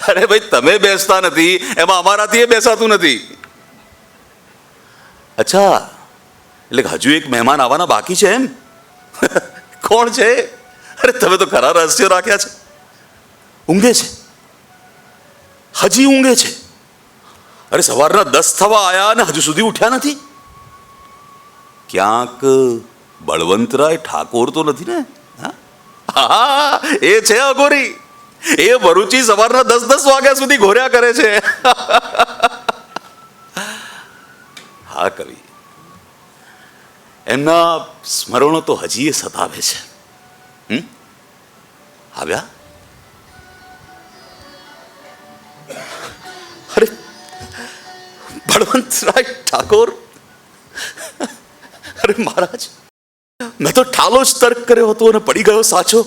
અરે ભાઈ, તમે બેસતા નથી એમાં અમારાથી એ બેસાતું નથી. અચ્છા, એટલે હજુ એક મહેમાન આવવાના બાકી છે એમ? કોણ છે? અરે તમે તો ખરા રહસ્યો રાખ્યા છે. ઊંઘે છે, હજી ઊંઘે છે. અરે સવારના 10 થવા આયા અને હજુ સુધી ઉઠ્યા નથી. ક્યાંક બળવંતરાય ઠાકોર તો નથી ને? હા, એ છે અઘોરી. એ ભરૂચી સવારના 10 વાગ્યા સુધી ઘોર્યા કરે છે. હા કવિ, એમના સ્મરણો તો હજી એ સતાવે છે. આવ્યા? અરે બળવંતરાય ઠાકોર! અરે મહારાજ, મેં તો ઠાલો જ તર્ક કર્યો હતો અને પડી ગયો સાચો.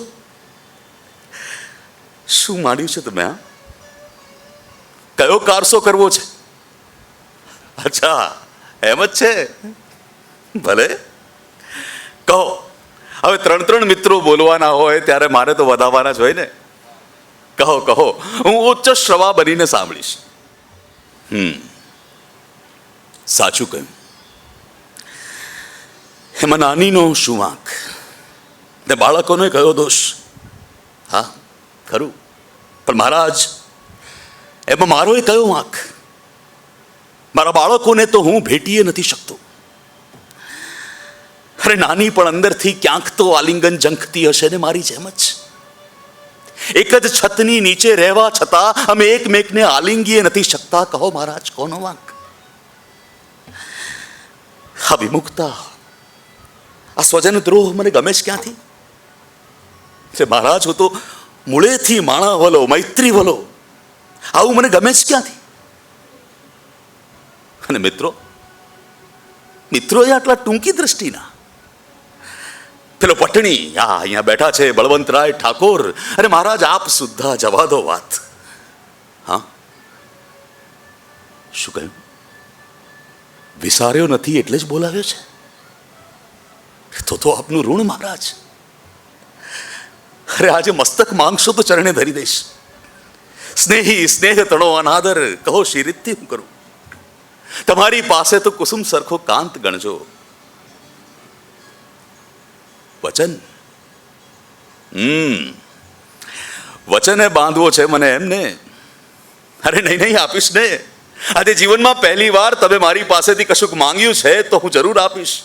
શું માંડ્યું છે તમે? હા, કયો કારસો કરવો છે? અચ્છા, એમ જ છે. ભલે કહો. હવે 3 મિત્રો બોલવાના હોય ત્યારે મારે તો વધાવવાના જ હોય ને. કહો કહો, હું ઉચ્ચ શ્રવા બનીને સાંભળીશ. સાચું કહ્યું. એમાં નાનીનો શું વાંક ને બાળકોને કયો દોષ? હા ખરું, પણ મહારાજ, એમાં મારો એ કયો વાંક? મારા બાળકોને તો હું ભેટીએ નથી શકતો. અરે નાની પણ અંદરથી ક્યાંક તો આલિંગન ઝંખતી હશે ને મારી જેમ જ. એક જ છતની નીચે રહેવા છતાં અમે એકમેકને આલિંગીએ નથી શકતા. કહો મહારાજ, કોનો વાંક? આ વિમુખતા, આ સ્વજન દ્રોહ મને ગમે છે ક્યાંથી? મહારાજ, હું તો મૂળેથી માણા વલો, મૈત્રી વલો. આવું મને ગમે છે ક્યાંથી? અને મિત્રો એ આટલા ટૂંકી દ્રષ્ટિના. પેલો પટણી અહીંયા બેઠા છે, બળવંતરાય ઠાકોર. અરે મહારાજ, આપ સુદ્ધા જવા દો વાત. હા, શું કહ્યું? વિસાર્યો નથી એટલે જ બોલાવ્યો છે? તો આપનું ઋણ મહારાજ. અરે આજે મસ્તક માંગશો તો ચરણે ધરી દઈશ. સ્નેહી સ્નેહ તણો અનાદર, કહો શી રીતથી હું કરું? તમારી પાસે તો કુસુમ સરખો કાંત ગણજો. વચન વચને બાંધવો છે મને એમને. અરે નહીં, આપીશ ને. આજે જીવનમાં પહેલી વાર તમે મારી પાસેથી કશુંક માંગ્યું છે તો હું જરૂર આપીશ.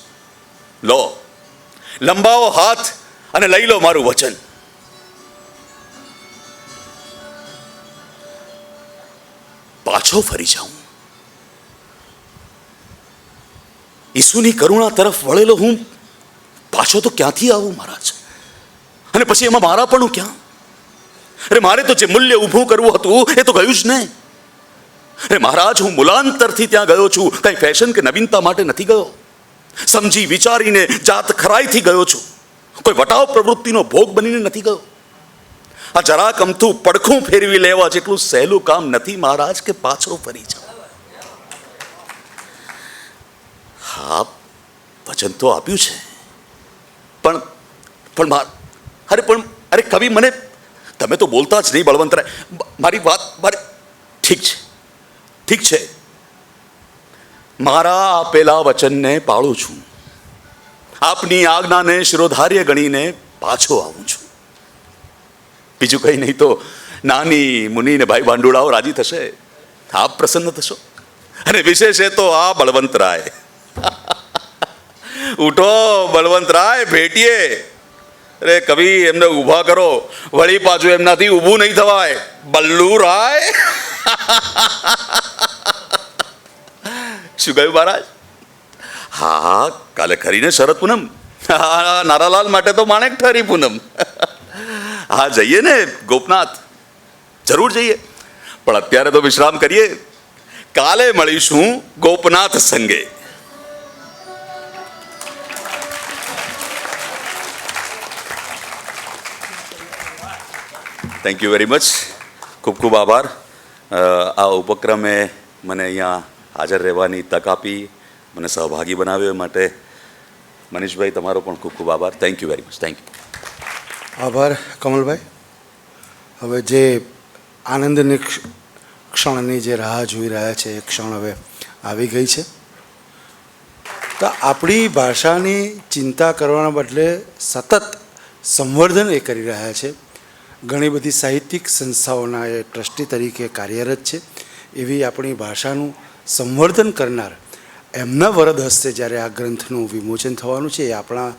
લો, લંબાવો હાથ અને લઈ લો મારું વચન. પાછો ફરી જાઉં. ઈસુની કરુણા તરફ વળેલો હું પાછો તો ક્યાંથી આવું મહારાજ? અને પછી એમાં મારા પણ ક્યાં? અરે મારે તો જે મૂલ્ય ઊભું કરવું હતું એ તો ગયું જ નહીં. અરે મહારાજ, હું મૂલાંતરથી ત્યાં ગયો છું, કઈ ફેશન કે નવીનતા માટે નથી ગયો. સમજી વિચારીને જાત ખરાઈથી ગયો છું. કોઈ વટાવ પ્રવૃત્તિનો ભોગ બનીને નથી ગયો. આ જરા કમથું પડખું ફેરવી લેવા જેટલું સહેલું કામ નથી મહારાજ કે પાછો ફરી જાવ. હા, વચન તો આપ્યું છે, પણ અરે કવિ, મને તમે તો બોલતા જ નહીં બળવંતરાય. મારી ઠીક છે, મારા આપેલા વચનને પાળું છું. આપની આજ્ઞાને શિરોધાર્ય ગણીને પાછો આવું છું. બીજું કંઈ નહીં તો નાની મુનિને ભાઈ ભાંડુડાઓ રાજી થશે, આપ પ્રસન્ન થશો. અને વિશેષ એ તો આ બળવંતરાય. ઉઠો બળવંતરાય, ભેટીએ. અરે કવિ, એમને ઊભા કરો, વળી પાછું એમનાથી ઊભું નહીં થવાય. બલ્લુ રાય. શું કહ્યું મહારાજ? હા, કાલે ખરીને શરદ પૂનમ. નારાલાલ માટે તો માણેક ઠરી પૂનમ. હા, જઈએ ને ગોપનાથ, જરૂર જઈએ. પણ અત્યારે તો વિશ્રામ કરીએ. કાલે મળીશું ગોપનાથ સંગે. Thank you very much. ખૂબ ખૂબ આભાર. આ ઉપક્રમે મને અહીંયા હાજર રહેવાની તક આપી, મને સહભાગી બનાવ્યો એ માટે મનીષભાઈ તમારો પણ ખૂબ ખૂબ આભાર. Thank you very much. Thank you. આભાર કમલભાઈ. હવે જે આનંદની ક્ષણની જે રાહ જોઈ રહ્યા છે એ ક્ષણ હવે આવી ગઈ છે. તો આપણી ભાષાની ચિંતા કરવાના બદલે સતત સંવર્ધન એ કરી રહ્યા છે. ઘણી બધી સાહિત્યિક સંસ્થાઓના એ ટ્રસ્ટી તરીકે કાર્યરત છે. એવી આપણી ભાષાનું સંવર્ધન કરનાર એમના વરદ હસ્તે જ્યારે આ ગ્રંથનું વિમોચન થવાનું છે એ આપણા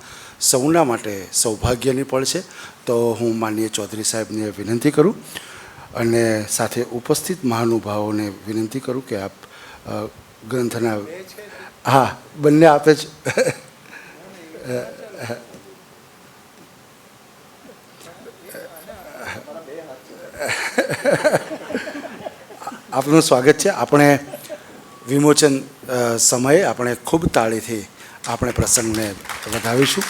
સૌના માટે સૌભાગ્યની પળ છે. તો હું માનનીય ચૌધરી સાહેબને વિનંતી કરું અને સાથે ઉપસ્થિત મહાનુભાવોને વિનંતી કરું કે આપ ગ્રંથના, હા, બંને આપે જ આપનું સ્વાગત છે. આપણે વિમોચન સમયે આપણે ખૂબ તાળીથી આપણે પ્રસંગને વધાવીશું.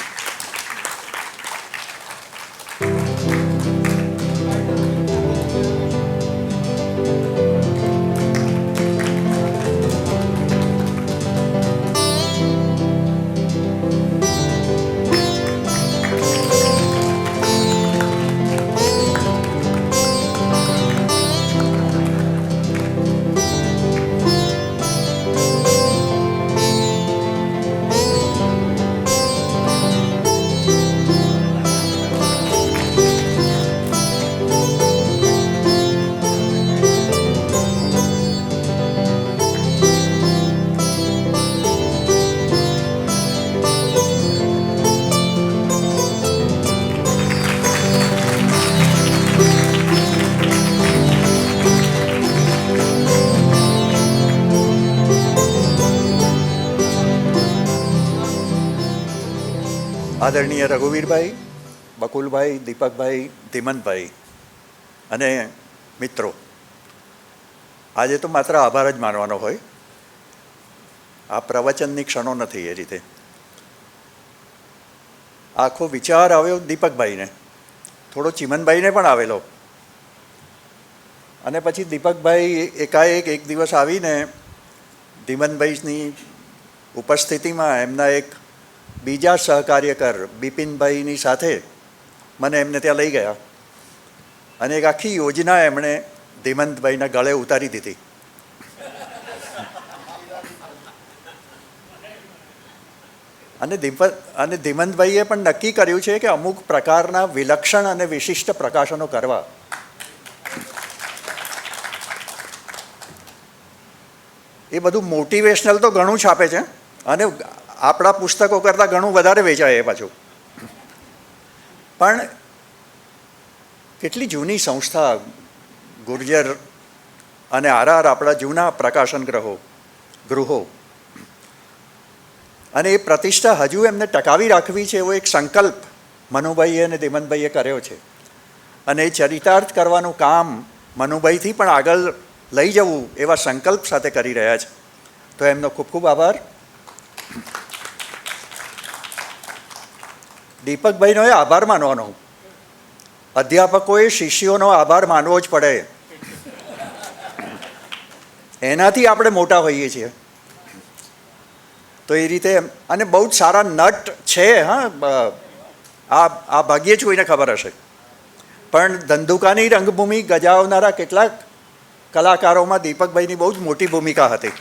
આદરણીય રઘુવીરભાઈ, બકુલભાઈ, દીપકભાઈ, ધીમંતભાઈ અને મિત્રો, આજે તો માત્ર આભાર જ માનવાનો હોય. આ પ્રવચનની ક્ષણો નથી. એ રીતે આખો વિચાર આવ્યો દીપકભાઈને, થોડો ચિમનભાઈને પણ આવેલો, અને પછી દીપકભાઈ એકાએક એક દિવસ આવીને ધીમનભાઈની ઉપસ્થિતિમાં એમના એક બીજા સહકાર્યકર બિપિનભાઈની સાથે મને એમને ત્યાં લઈ ગયા અને એક આખી યોજના એમણે ધીમંતભાઈના ગળે ઉતારી દીધી. અને ધીમંતભાઈએ પણ નક્કી કર્યું છે કે અમુક પ્રકારના વિલક્ષણ અને વિશિષ્ટ પ્રકાશનો કરવા. એ બધું મોટિવેશનલ તો ઘણું છાપે છે અને આપણા પુસ્તકો કરતાં ઘણું વધારે વેચાય એ પાછું. પણ કેટલી જૂની સંસ્થા ગુર્જર અને આરઆર આપણા જૂના પ્રકાશન ગૃહો અને એ પ્રતિષ્ઠા હજુ એમને ટકાવી રાખવી છે એવો એક સંકલ્પ મનુભાઈએ અને ધીમનભાઈએ કર્યો છે. અને એ ચરિતાર્થ કરવાનું કામ મનુભાઈથી પણ આગળ લઈ જવું એવા સંકલ્પ સાથે કરી રહ્યા છે. તો એમનો ખૂબ ખૂબ આભાર. દીપકભાઈનો એ આભાર માનવાનો, અધ્યાપકોએ શિષ્યોનો આભાર માનવો જ પડે. એનાથી આપણે મોટા હોઈએ છીએ. તો એ રીતે અને બહુ જ સારા નટ છે. હા, આ ભાગ્યે જ કોઈને ખબર હશે. પણ ધંધુકાની રંગભૂમિ ગજાવનારા કેટલાક કલાકારોમાં દીપકભાઈની બહુ જ મોટી ભૂમિકા હતી.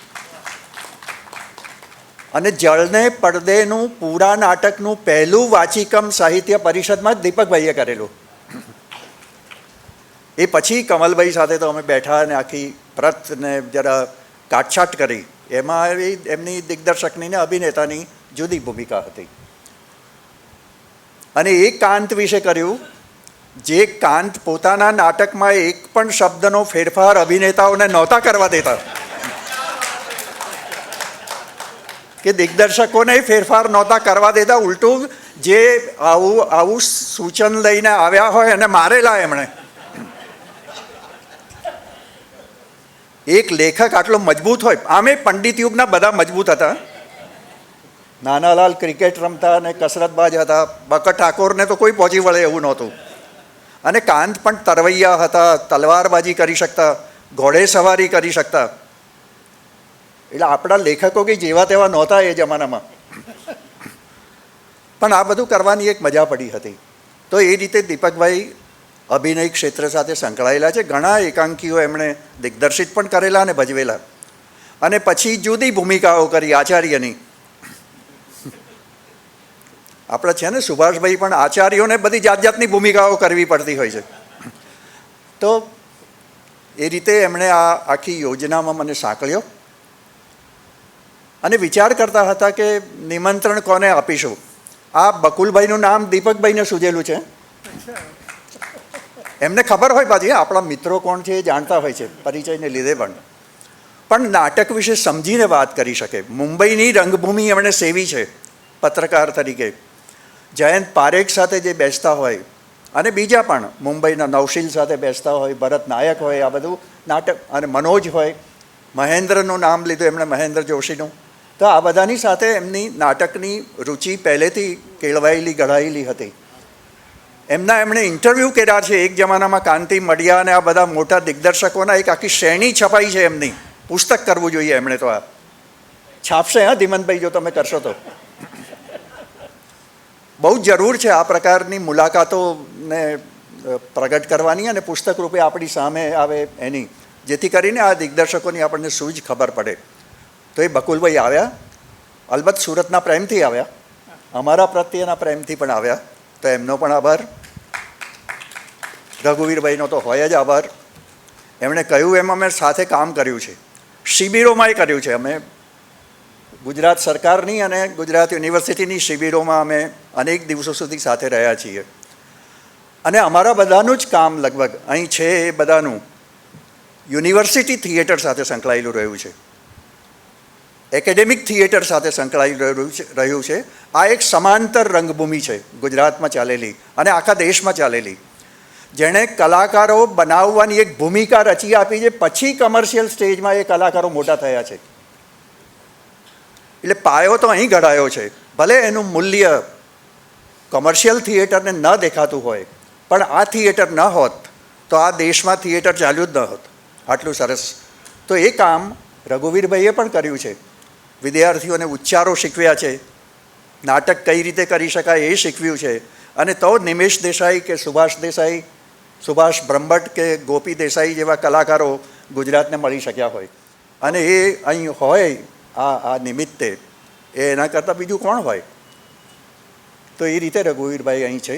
અને જળને પડદેનું પૂરા નાટકનું પહેલું વાચિકમ સાહિત્ય પરિષદમાં જ દીપકભાઈએ કરેલું. એ પછી કમલભાઈ સાથે તો અમે બેઠા અને આખી પ્રતને જરા કાટછાટ કરી. એમાં એમની દિગ્દર્શકની ને અભિનેતાની જુદી ભૂમિકા હતી. અને એ કાંત વિશે કર્યું જે કાંત પોતાના નાટકમાં એક પણ શબ્દનો ફેરફાર અભિનેતાઓને નહોતા કરવા દેતા, કે દિગ્દર્શકોને ફેરફાર નહોતા કરવા દેતા. ઉલટું જે આવું સૂચન લઈને આવ્યા હોય અને મારેલા એમણે. એક લેખક આટલો મજબૂત હોય, આમે પંડિત યુગના બધા મજબૂત હતા. નાનાલાલ ક્રિકેટ રમતા અને કસરતબાજ હતા. બકર ઠાકોરને તો કોઈ પહોંચી વળે એવું નહોતું. અને કાંત પણ તરવૈયા હતા, તલવારબાજી કરી શકતા, ઘોડે સવારી કરી શકતા. એટલે આપણા લેખકો કે જેવા તેવા નહોતા એ જમાનામાં. પણ આ બધું કરવાની એક મજા પડી હતી. તો એ રીતે દીપકભાઈ અભિનય ક્ષેત્ર સાથે સંકળાયેલા છે. ઘણા એકાંકીઓ એમણે દિગ્દર્શિત પણ કરેલા અને ભજવેલા. અને પછી જુદી ભૂમિકાઓ કરી આચાર્યની. આપણે છે ને સુભાષભાઈ પણ આચાર્યોને બધી જાત જાતની ભૂમિકાઓ કરવી પડતી હોય છે. તો એ રીતે એમણે આ આખી યોજનામાં મને સાંકળ્યો અને વિચાર કરતા હતા કે નિમંત્રણ કોને આપીશું. આ બકુલભાઈનું નામ દીપકભાઈને સૂજેલું છે. એમને ખબર હોય પાછી આપણા મિત્રો કોણ છે એ જાણતા હોય છે પરિચયને લીધે પણ નાટક વિશે સમજીને વાત કરી શકે. મુંબઈની રંગભૂમિ એમણે સેવી છે પત્રકાર તરીકે. જયંત પારેખ સાથે જે બેસતા હોય અને બીજા પણ મુંબઈના નવશીલ સાથે બેસતા હોય, ભરત નાયક હોય, આ બધું નાટક, અને મનોજ હોય, મહેન્દ્રનું નામ લીધું એમણે, મહેન્દ્ર જોશીનું. તો આ બધાની સાથે એમની નાટકની રુચિ પહેલેથી કેળવાયેલી ઘડાયેલી હતી. એમણે ઇન્ટરવ્યૂ કર્યા છે એક જમાનામાં. કાંતિ મડિયા અને આ બધા મોટા દિગ્દર્શકોના એક આખી શ્રેણી છપાઈ છે એમની. પુસ્તક કરવું જોઈએ એમણે તો. આ છાપશે હા ધીમનભાઈ, જો તમે કરશો તો. બહુ જ જરૂર છે આ પ્રકારની મુલાકાતોને પ્રગટ કરવાની અને પુસ્તક રૂપે આપણી સામે આવે એની, જેથી કરીને આ દિગ્દર્શકોની આપણને શું જ ખબર પડે. તો એ બકુલભાઈ આવ્યા, અલબત્ત સુરતના પ્રેમથી આવ્યા, અમારા પ્રત્યેના પ્રેમથી પણ આવ્યા. તો એમનો પણ આભાર. રઘુવીરભાઈનો તો હોય જ આભાર. એમણે કહ્યું એમ અમે સાથે કામ કર્યું છે, શિબિરોમાંય કર્યું છે. અમે ગુજરાત સરકારની અને ગુજરાત યુનિવર્સિટીની શિબિરોમાં અમે અનેક દિવસો સુધી સાથે રહ્યા છીએ. અને અમારા બધાનું જ કામ લગભગ અહીં છે એ બધાનું યુનિવર્સિટી થિયેટર સાથે સંકળાયેલું રહ્યું છે, એકેડેમિક થિયેટર સાથે સંકળાયેલું રહ્યું છે. આ એક સમાંતર રંગભૂમિ છે ગુજરાતમાં ચાલેલી અને આખા દેશમાં ચાલેલી, જેણે કલાકારો બનાવવાની એક ભૂમિકા રચી આપી છે. પછી કમર્શિયલ સ્ટેજમાં એ કલાકારો મોટા થયા છે. એટલે પાયો તો અહીં ઘડાયો છે. ભલે એનું મૂલ્ય કોમર્શિયલ થિયેટરને ન દેખાતું હોય, પણ આ થિયેટર ન હોત તો આ દેશમાં થિયેટર ચાલ્યું જ ન હોત. આટલું સરસ. તો એ કામ રઘુવીરભાઈએ પણ કર્યું છે. વિદ્યાર્થીઓને ઉચ્ચારો શીખવ્યા છે, નાટક કઈ રીતે કરી શકાય એ શીખવ્યું છે. અને તો નિમેશ દેસાઈ કે સુભાષ બ્રહ્મભટ્ટ કે ગોપી દેસાઈ જેવા કલાકારો ગુજરાતને મળી શક્યા હોય. અને એ અહીં હોય આ નિમિત્તે, એ એના કરતાં બીજું કોણ હોય. તો એ રીતે રઘુવીરભાઈ અહીં છે.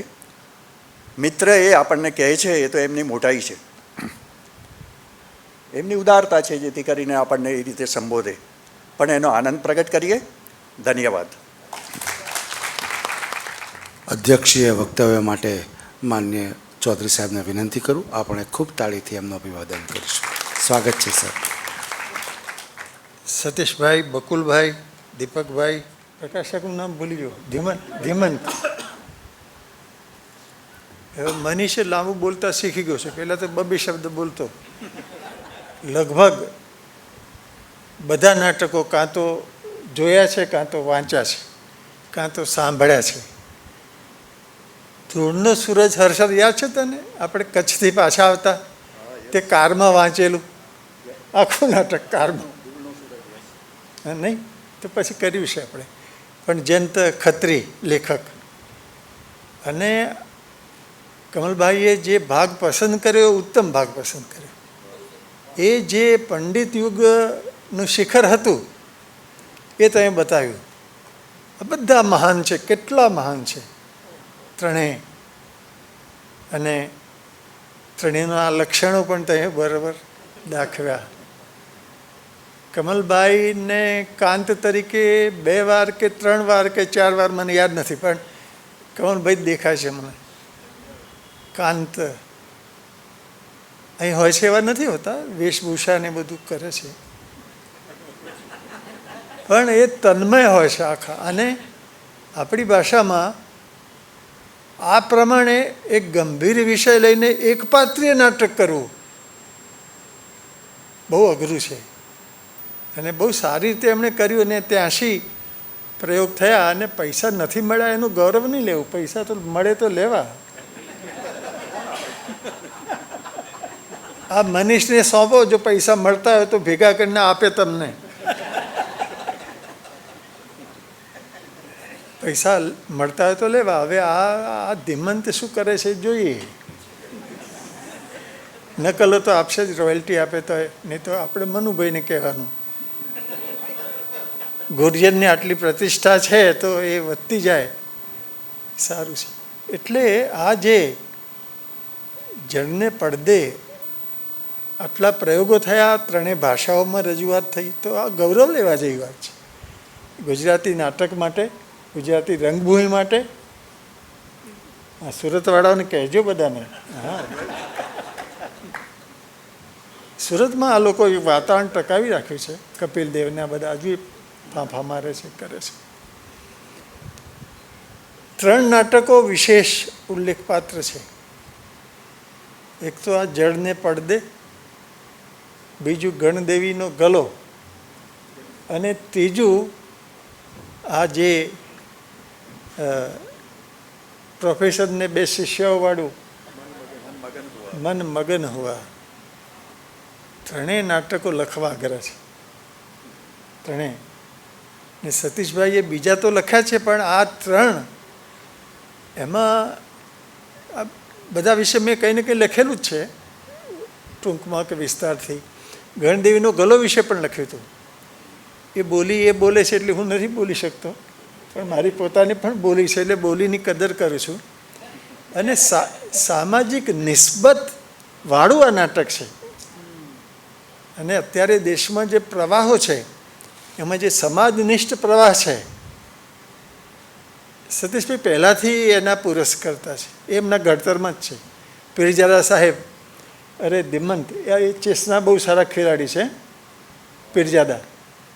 મિત્ર એ આપણને કહે છે એ તો એમની મોટાઈ છે. એમની ઉદારતા છે જેથી કરીને આપણને એ રીતે સંબોધે. પણ એનો આનંદ પ્રગટ કરીએ. ધન્યવાદ. અધ્યક્ષીય વક્તવ્ય માટે માન્ય ચૌધરી સાહેબને વિનંતી કરું. આપણે ખૂબ તાળીથી એમનું અભિવાદન કરીશું. સ્વાગત છે સર. સતીશભાઈ, બકુલભાઈ, દીપકભાઈ, પ્રકાશકનું નામ ભૂલી ગયો, ધીમંત. હવે મનીષે લાંબુ બોલતા શીખી ગયો છે. પહેલાં તો બબે શબ્દ બોલતો. લગભગ બધા નાટકો કાં તો જોયા છે, કાં તો વાંચ્યા છે, કાં તો સાંભળ્યા છે. ધૂળનો સૂરજ હર્ષદ યાદ છે તને? આપણે કચ્છથી પાછા આવતા તે કારમાં વાંચેલું આખું નાટક કારમાં. હા નહીં તો પછી કર્યું છે આપણે. પણ જયંત ખત્રી લેખક અને કમલભાઈએ જે ભાગ પસંદ કર્યો ઉત્તમ ભાગ પસંદ કર્યો. એ જે પંડિત યુગનું શિખર હતું એ તમે બતાવ્યું. આ બધા મહાન છે, કેટલા મહાન છે ત્રણેય. અને ત્રણેયના લક્ષણો પણ તમે બરાબર દાખવ્યા. કમલભાઈને કાંત તરીકે 2 વાર કે 3 વાર કે 4 વાર મને યાદ નથી, પણ કમલભાઈ જ દેખાય છે મને. કાંત અહીં હોય છે એવા નથી હોતા, વેશભૂષા ને બધું કરે છે, પણ એ તન્મય હોય છે આખા. અને આપણી ભાષામાં આ પ્રમાણે એક ગંભીર વિષય લઈને એકપાત્રીય નાટક કરવું બહુ અઘરું છે. અને બહુ સારી રીતે એમણે કર્યું. અને 83 પ્રયોગ થયા અને પૈસા નથી મળ્યા એનું ગૌરવ નહીં લેવું. પૈસા તો મળે તો લેવા. આ મનીષને સોંપો, જો પૈસા મળતા હોય તો ભેગા કરીને આપે તમને. પૈસા મળતા હોય તો લેવા. હવે આ ધીમંત શું કરે છે જોઈએ. નકલો તો આપશે જ, રોયલ્ટી આપે તો. નહીં તો આપણે મનુભાઈને કહેવાનું ગુરજનની આટલી પ્રતિષ્ઠા છે તો એ વધતી જાય. સારું છે. એટલે આ જે જળને પડદે આટલા પ્રયોગો થયા, 3 ભાષાઓમાં રજૂઆત થઈ, તો આ ગૌરવ લેવા જેવી વાત છે ગુજરાતી નાટક માટે, ગુજરાતી રંગભૂમિ માટે. સુરતવાળાઓને કહેજો બધાને. હા, સુરતમાં આ લોકો વાતાવરણ ટકાવી રાખ્યું છે. કપિલ દેવને બધા હજુ ફાંફા મારે છે, કરે છે. 3 નાટકો વિશેષ ઉલ્લેખપાત્ર છે. એક તો આ જળને પડદે, બીજું ગણદેવીનો ગલો, અને ત્રીજું આ જે પ્રોફેસરને 2 શિષ્યોવાળું મન મગન હુઆ. 3 નાટકો લખવા આગ્રહ છે. 3 ને સતીશભાઈએ બીજા તો લખ્યા છે, પણ આ 3 એમાં આ બધા વિશે મેં કંઈ ને કંઈ લખેલું જ છે ટૂંકમાં કે વિસ્તારથી. ગણદેવીનો ગલો વિશે પણ લખ્યું હતું. એ બોલે છે એટલે હું નથી બોલી શકતો, પણ મારી પોતાની પણ બોલી છે એટલે બોલીની કદર કરું છું. અને સામાજિક નિસ્બત વાળું આ નાટક છે. અને અત્યારે દેશમાં જે પ્રવાહો છે એમાં જે સમાજનિષ્ઠ પ્રવાહ છે, સતીશભાઈ પહેલાંથી એના પુરસ્કર્તા છે. એ એમના ઘડતરમાં જ છે. પીરજાદા સાહેબ, અરે ધીમંત, એ ચેસના બહુ સારા ખેલાડી છે પીરજાદા,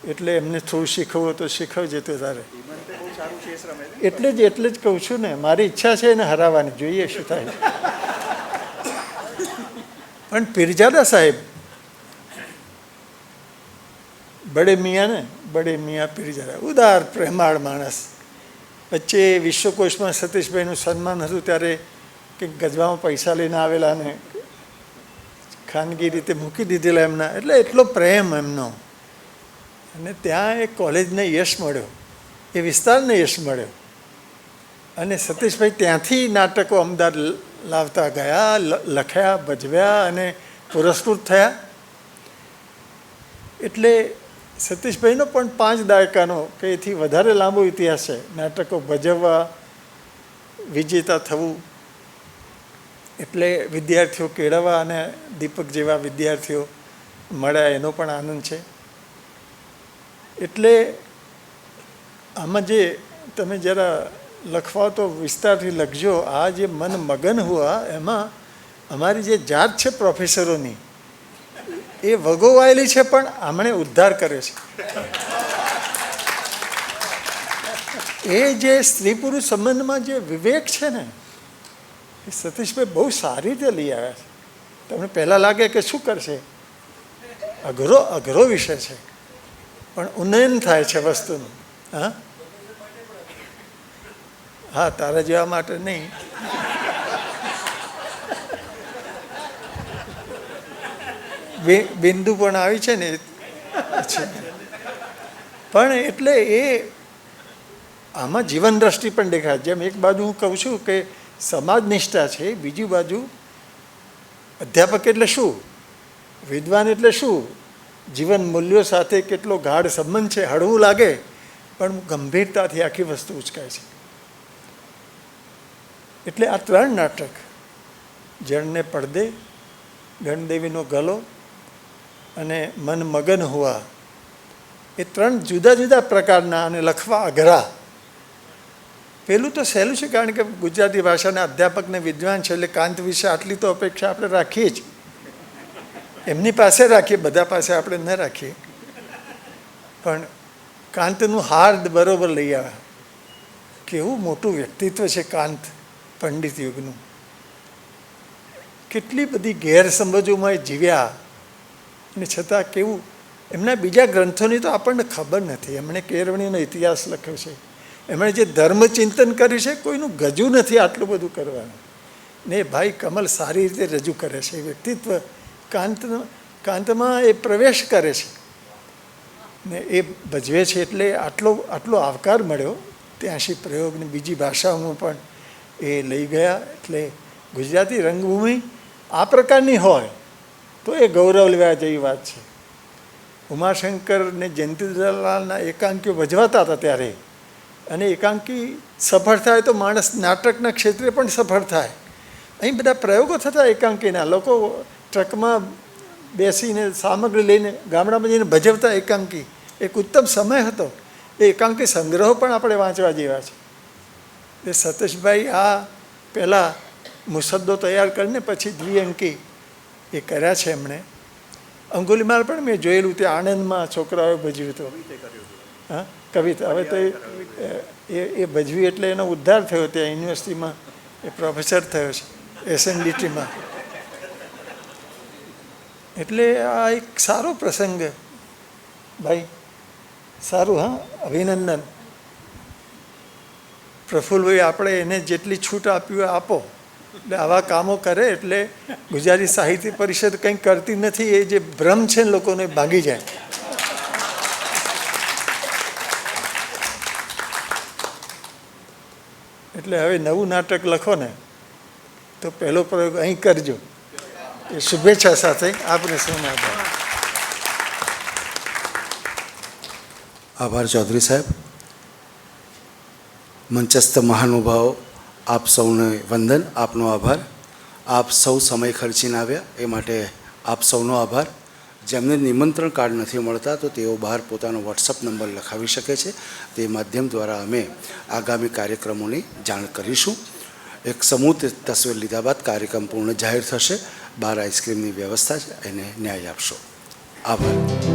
એટલે એમને થોડું શીખવવું તો શીખવજે તો તારે. એટલે જ કહું છું ને, મારી ઈચ્છા છે એને હરાવવાની, જોઈએ શું થાય. પણ પીરજાદા સાહેબ બડે મિયાં પીરજાદા, ઉદાર પ્રેમાળ માણસ. વચ્ચે વિશ્વકોશમાં સતીશભાઈનું સન્માન હતું ત્યારે કંઈક ગજવામાં પૈસા લઈને આવેલા ને ખાનગી રીતે મૂકી દીધેલા એમના. એટલે એટલો પ્રેમ એમનો. અને ત્યાં એક કોલેજને યશ મળ્યો, એ વિસ્તારને યશ મળ્યો. અને સતીશભાઈ ત્યાંથી નાટકો અમદાવાદ લાવતા ગયા, લખ્યા, ભજવ્યા અને પુરસ્કૃત થયા. એટલે સતીશભાઈનો પણ 5 દાયકાનો કે એથી વધારે લાંબો ઇતિહાસ છે. નાટકો ભજવવા, વિજેતા થવું, એટલે વિદ્યાર્થીઓ કેળવવા, અને દીપક જેવા વિદ્યાર્થીઓ મળ્યા એનો પણ આનંદ છે. એટલે આમાં જે તમે જરા લખવા તો વિસ્તારથી લખજો. આ જે મન મગન હુઆ એમાં અમારી જે જાત છે પ્રોફેસરોની એ વગોવાયેલી છે, પણ આમણે ઉદ્ધાર કર્યો છે. એ જે સ્ત્રી પુરુષ સંબંધમાં જે વિવેક છે ને એ સતીશભાઈ બહુ સારી રીતે લઈ આવ્યા છે. તમને પહેલાં લાગે કે શું કરશે, અઘરો વિષય છે, પણ ઉન્નયન થાય છે વસ્તુનું. હા હા, તારા જેવા માટે નહીં. બિંદુ પણ આવી છે ને, પણ એટલે એ આમાં જીવન દ્રષ્ટિ પણ દેખાય. જેમ એક બાજુ હું કહું છું કે સમાજ નિષ્ઠા છે, બીજી બાજુ અધ્યાપક એટલે શું, વિદ્વાન એટલે શું, જીવન મૂલ્યો સાથે કેટલો ગાઢ સંબંધ છે. હળવું લાગે પણ ગંભીરતાથી આખી વસ્તુ ઉચકાય છે. એટલે આ 3 નાટક, જણને પડદે, ગણદેવીનો ગલો અને મન મગન હુઆ, એ 3 જુદા જુદા પ્રકારના અને લખવા અઘરા. પહેલું તો સહેલું છે, કારણ કે ગુજરાતી ભાષાના અધ્યાપકને વિદ્વાન છે એટલે કાંત વિશે આટલી તો અપેક્ષા આપણે રાખીએ જ. એમની પાસે રાખીએ, બધા પાસે આપણે ન રાખીએ, પણ કાંતનું હાર્દ બરોબર લઈ આવ્યા. કેવું મોટું વ્યક્તિત્વ છે કાંત પંડિત યુગનું. કેટલી બધી ગેરસમજોમાં એ જીવ્યા અને છતાં કેવું, એમના બીજા ગ્રંથોની તો આપણને ખબર નથી. એમણે કેળવણીનો ઇતિહાસ લખ્યો છે, એમણે જે ધર્મચિંતન કર્યું છે, કોઈનું ગજું નથી આટલું બધું કરવાનું. ને ભાઈ કમલ સારી રીતે રજૂ કરે છે. વ્યક્તિત્વ કાંતમાં એ પ્રવેશ કરે છે ને એ ભજવે છે. એટલે આટલો આવકાર મળ્યો. 83 પ્રયોગને બીજી ભાષાઓમાં પણ એ લઈ ગયા. એટલે ગુજરાતી રંગભૂમિ આ પ્રકારની હોય તો એ ગૌરવ લેવા જેવી વાત છે. ઉમાશંકર ને જયંતીલાલના એકાંકીઓ ભજવાતા હતા ત્યારે, અને એકાંકી સફળ થાય તો માણસ નાટકના ક્ષેત્રે પણ સફળ થાય. અહીં બધા પ્રયોગો થતા એકાંકીના. લોકો ટ્રકમાં બેસીને સામગ્રી લઈને ગામડામાં જઈને ભજવતા એકાંકી. એક ઉત્તમ સમય હતો. એ એકાંકી સંગ્રહો પણ આપણે વાંચવા જેવા છે. એ સતીશભાઈ આ પહેલાં મુસદ્દો તૈયાર કરીને પછી દ્વિઅંકી એ કર્યા છે એમણે. અંગુલીમાલ પણ મેં જોયેલું, ત્યાં આણંદમાં છોકરાઓએ ભજવ્યું હતું. હા, કવિતા. હવે તો એ ભજવી એટલે એનો ઉદ્ધાર થયો. ત્યાં યુનિવર્સિટીમાં એ પ્રોફેસર થયો છે SNDTમાં. એટલે આ એક સારો પ્રસંગ ભાઈ, સારું. હા, અભિનંદન પ્રફુલ્લભાઈ. આપણે એને જેટલી છૂટ આપી હોય આપો. એટલે આવા કામો કરે એટલે ગુજરાતી સાહિત્ય પરિષદ કંઈ કરતી નથી, એ જે ભ્રમ છે ને લોકોને ભાગી જાય. એટલે હવે નવું નાટક લખો ને તો પહેલો પ્રયોગ અહીં કરજો. એ શુભેચ્છા સાથે આપને સૌનો આભાર. આભાર ચૌધરી સાહેબ. મંચસ્થ મહાનુભાવો, આપ સૌને વંદન, આપનો આભાર. આપ સૌ સમય ખર્ચીને આવ્યા એ માટે આપ સૌનો આભાર. જેમને નિમંત્રણ કાર્ડ નથી મળતા તો તેઓ બહાર પોતાનો વોટ્સઅપ નંબર લખાવી શકે છે. તે માધ્યમ દ્વારા અમે આગામી કાર્યક્રમોની જાણ કરીશું. એક સમૂહ તસવીર લીધા બાદ કાર્યક્રમ પૂર્ણ જાહેર થશે. બહાર આઈસ્ક્રીમની વ્યવસ્થા છે, એને ન્યાય આપશો. આભાર.